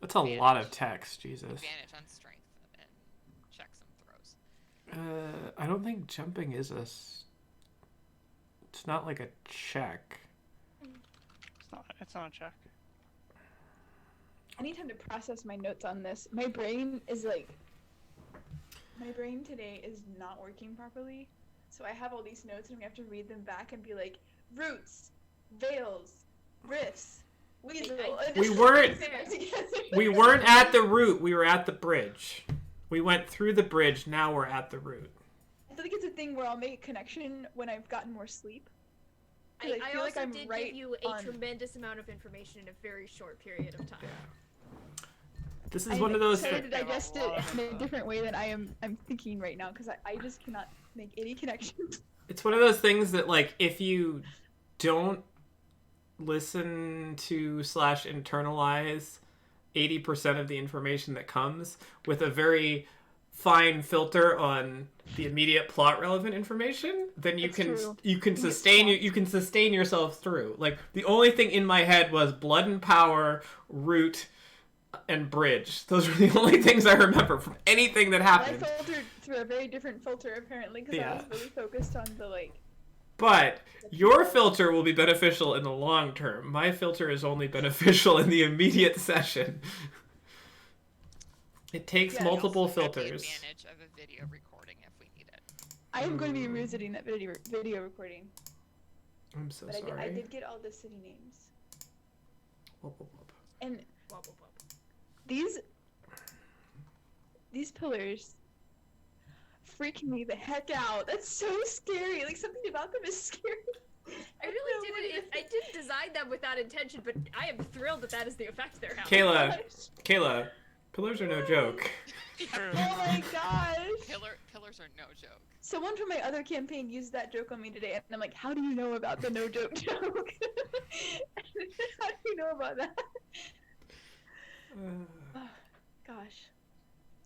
S1: That's a lot of text, Jesus.
S3: Advantage on strength and checks and throws.
S1: I don't think jumping is it's not like a check.
S5: It's not a check.
S4: I need time to process my notes on this. My brain is like... My brain today is not working properly. So I have all these notes and we have to read them back and be like, roots, veils, riffs, weasel. and
S1: We
S4: just
S1: weren't-
S4: put it back together.
S1: We weren't at the root, we were at the bridge. We went through the bridge, now we're at the root.
S4: I feel like it's a thing where I'll make a connection when I've gotten more sleep. 'Cause I
S2: I
S4: feel
S2: also
S4: like I'm
S2: did
S4: right
S2: give you a
S4: on-
S2: tremendous amount of information in a very short period of time.
S1: Yeah. This is
S4: I'm
S1: one of those...
S4: excited to
S5: that-
S4: digest it in a different way than I'm thinking right now because I just cannot make any connections.
S1: It's one of those things that, like, if you don't listen to / internalize 80% of the information that comes with a very fine filter on the immediate plot relevant information, then you
S4: That's
S1: can
S4: true.
S1: you can
S4: You get
S1: sustain
S4: swamped.
S1: you can sustain yourself through. Like, the only thing in my head was blood and power, root, and bridge. Those are the only things I remember from anything that
S4: I
S1: happened.
S4: filtered through a very different filter apparently because I was really focused on the like.
S1: But your filter will be beneficial in the long term. My filter is only beneficial in the immediate session. It takes
S4: Yeah,
S1: multiple
S3: We also have
S1: filters.
S3: The advantage of a video recording if we need it.
S4: I am going to be revisiting that video recording,
S1: I'm so
S4: but
S1: sorry.
S4: I did get all the city names
S1: Whoop, whoop, whoop.
S4: and
S2: Wobble, wobble.
S4: these pillars freak me the heck out. That's so scary. Like something about them is scary.
S2: I really didn't. I didn't design them with that intention, but I am thrilled that that is the effect they're having.
S1: Kayla, pillars are no joke.
S5: True.
S4: Oh my gosh.
S3: Pillars are no joke.
S4: Someone from my other campaign used that joke on me today, and I'm like, how do you know about the no joke joke? How do you know about that? Oh, gosh.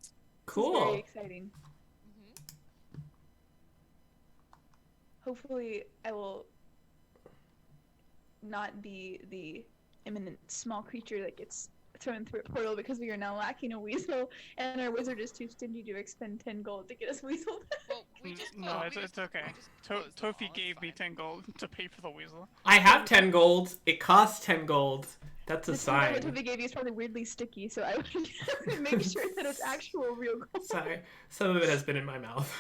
S4: This is
S1: Cool.
S4: very exciting. Hopefully, I will not be the imminent small creature that gets thrown through a portal because we are now lacking a weasel, and our wizard is too stingy to expend 10 gold to get us weasel.
S3: Well, we just
S5: No,
S3: closed-
S5: it's okay.
S3: we just closed the
S5: Tofi
S3: wall, it's
S5: gave me
S3: fine.
S5: 10 gold to pay for the weasel.
S1: I have 10 gold. It costs 10 gold. That's a
S4: The thing that
S1: sign.
S4: Toby gave you is probably weirdly sticky, so I would make sure that it's actual real gold.
S1: Sorry. Some of it has been in my mouth.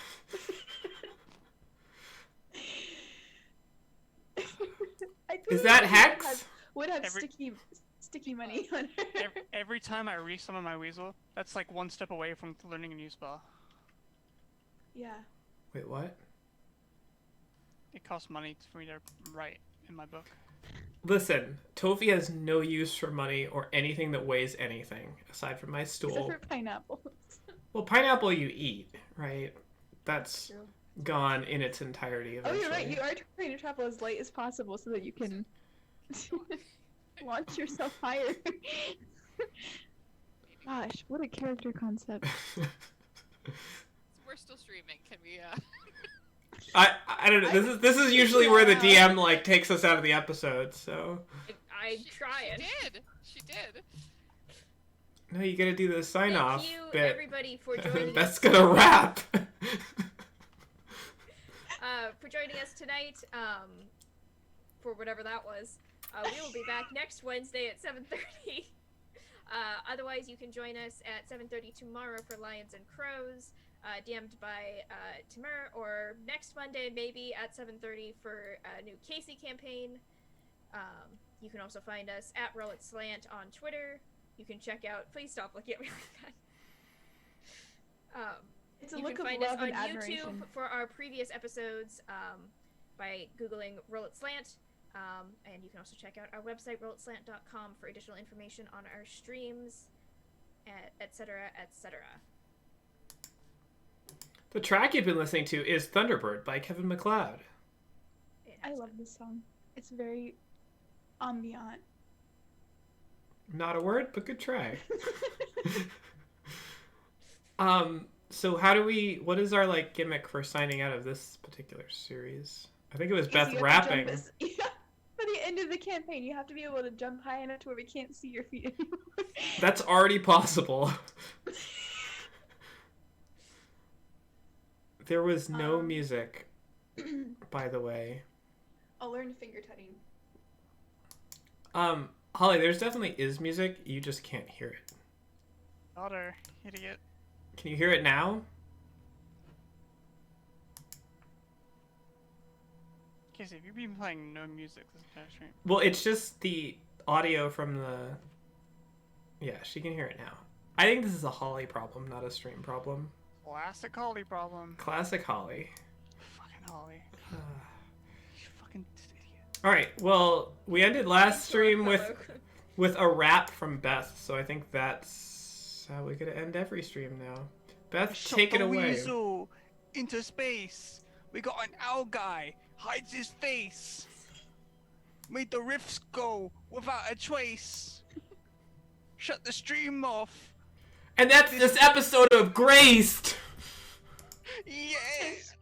S4: I
S1: Is
S4: feel
S1: that
S4: like
S1: hex?
S4: would have
S5: Every-
S4: sticky money on her.
S5: Every time I re-summon my weasel, that's like one step away from learning a new spell.
S4: Yeah.
S1: Wait, what?
S5: It costs money for me to write in my book.
S1: Listen, Tofi has no use for money or anything that weighs anything aside from my
S4: Except
S1: stool.
S4: for pineapples.
S1: Well, pineapple you eat, right? That's
S4: True.
S1: gone in its entirety
S4: Oh,
S1: eventually.
S4: you're right. You are trying to travel as light as possible so that you can launch yourself higher. Gosh, what a character concept.
S3: We're still streaming. Can we?
S1: I don't know. This is usually where the DM like takes us out of the episode. So
S2: I'm trying.
S3: She did.
S1: no, you gotta do the sign off
S2: Thank you,
S1: bit.
S2: everybody, for joining
S1: That's
S2: us.
S1: gonna wrap.
S2: For joining us tonight. For whatever that was. We will be back next Wednesday at 7:30. Otherwise, you can join us at 7:30 tomorrow for Lions and Crows, DM'd by Timur, or next Monday maybe at 7:30 for a new Casey campaign. You can also find us at Roll It Slant on Twitter. You can check out. Please stop looking at me like that.
S4: It's a
S2: You
S4: look
S2: can
S4: of
S2: find
S4: love
S2: us on
S4: and admiration.
S2: YouTube for our previous episodes by Googling Roll It Slant. And you can also check out our website, rollitslant.com, for additional information on our streams, etc., etc.
S1: The track you've been listening to is Thunderbird by Kevin MacLeod.
S4: I love this song. It's very ambient.
S1: Not a word, but good try. So what is our like gimmick for signing out of this particular series? I think it was Beth
S4: You have to
S1: rapping.
S4: jump for the end of the campaign, you have to be able to jump high enough to where we can't see your feet anymore.
S1: That's already possible. There was no music, by the way.
S4: I'll learn finger tutting.
S1: Holly, there's definitely is music. You just can't hear it.
S5: Daughter, idiot.
S1: Can you hear it now?
S5: Casey, have you been playing no music this entire stream?
S1: Well, it's just the audio from the... Yeah, she can hear it now. I think this is a Holly problem, not a stream problem.
S5: Classic Holly problem.
S1: Classic Holly.
S5: Fucking Holly. You fucking idiot.
S1: Alright, well, we ended last stream with a rap from Beth, so I think that's how we're gonna end every stream now. Beth, take it away.
S5: Weasel into space. We got an owl guy. Hides his face. Made the rifts go without a trace. Shut the stream off.
S1: And that's this episode of Graced!
S5: Yes!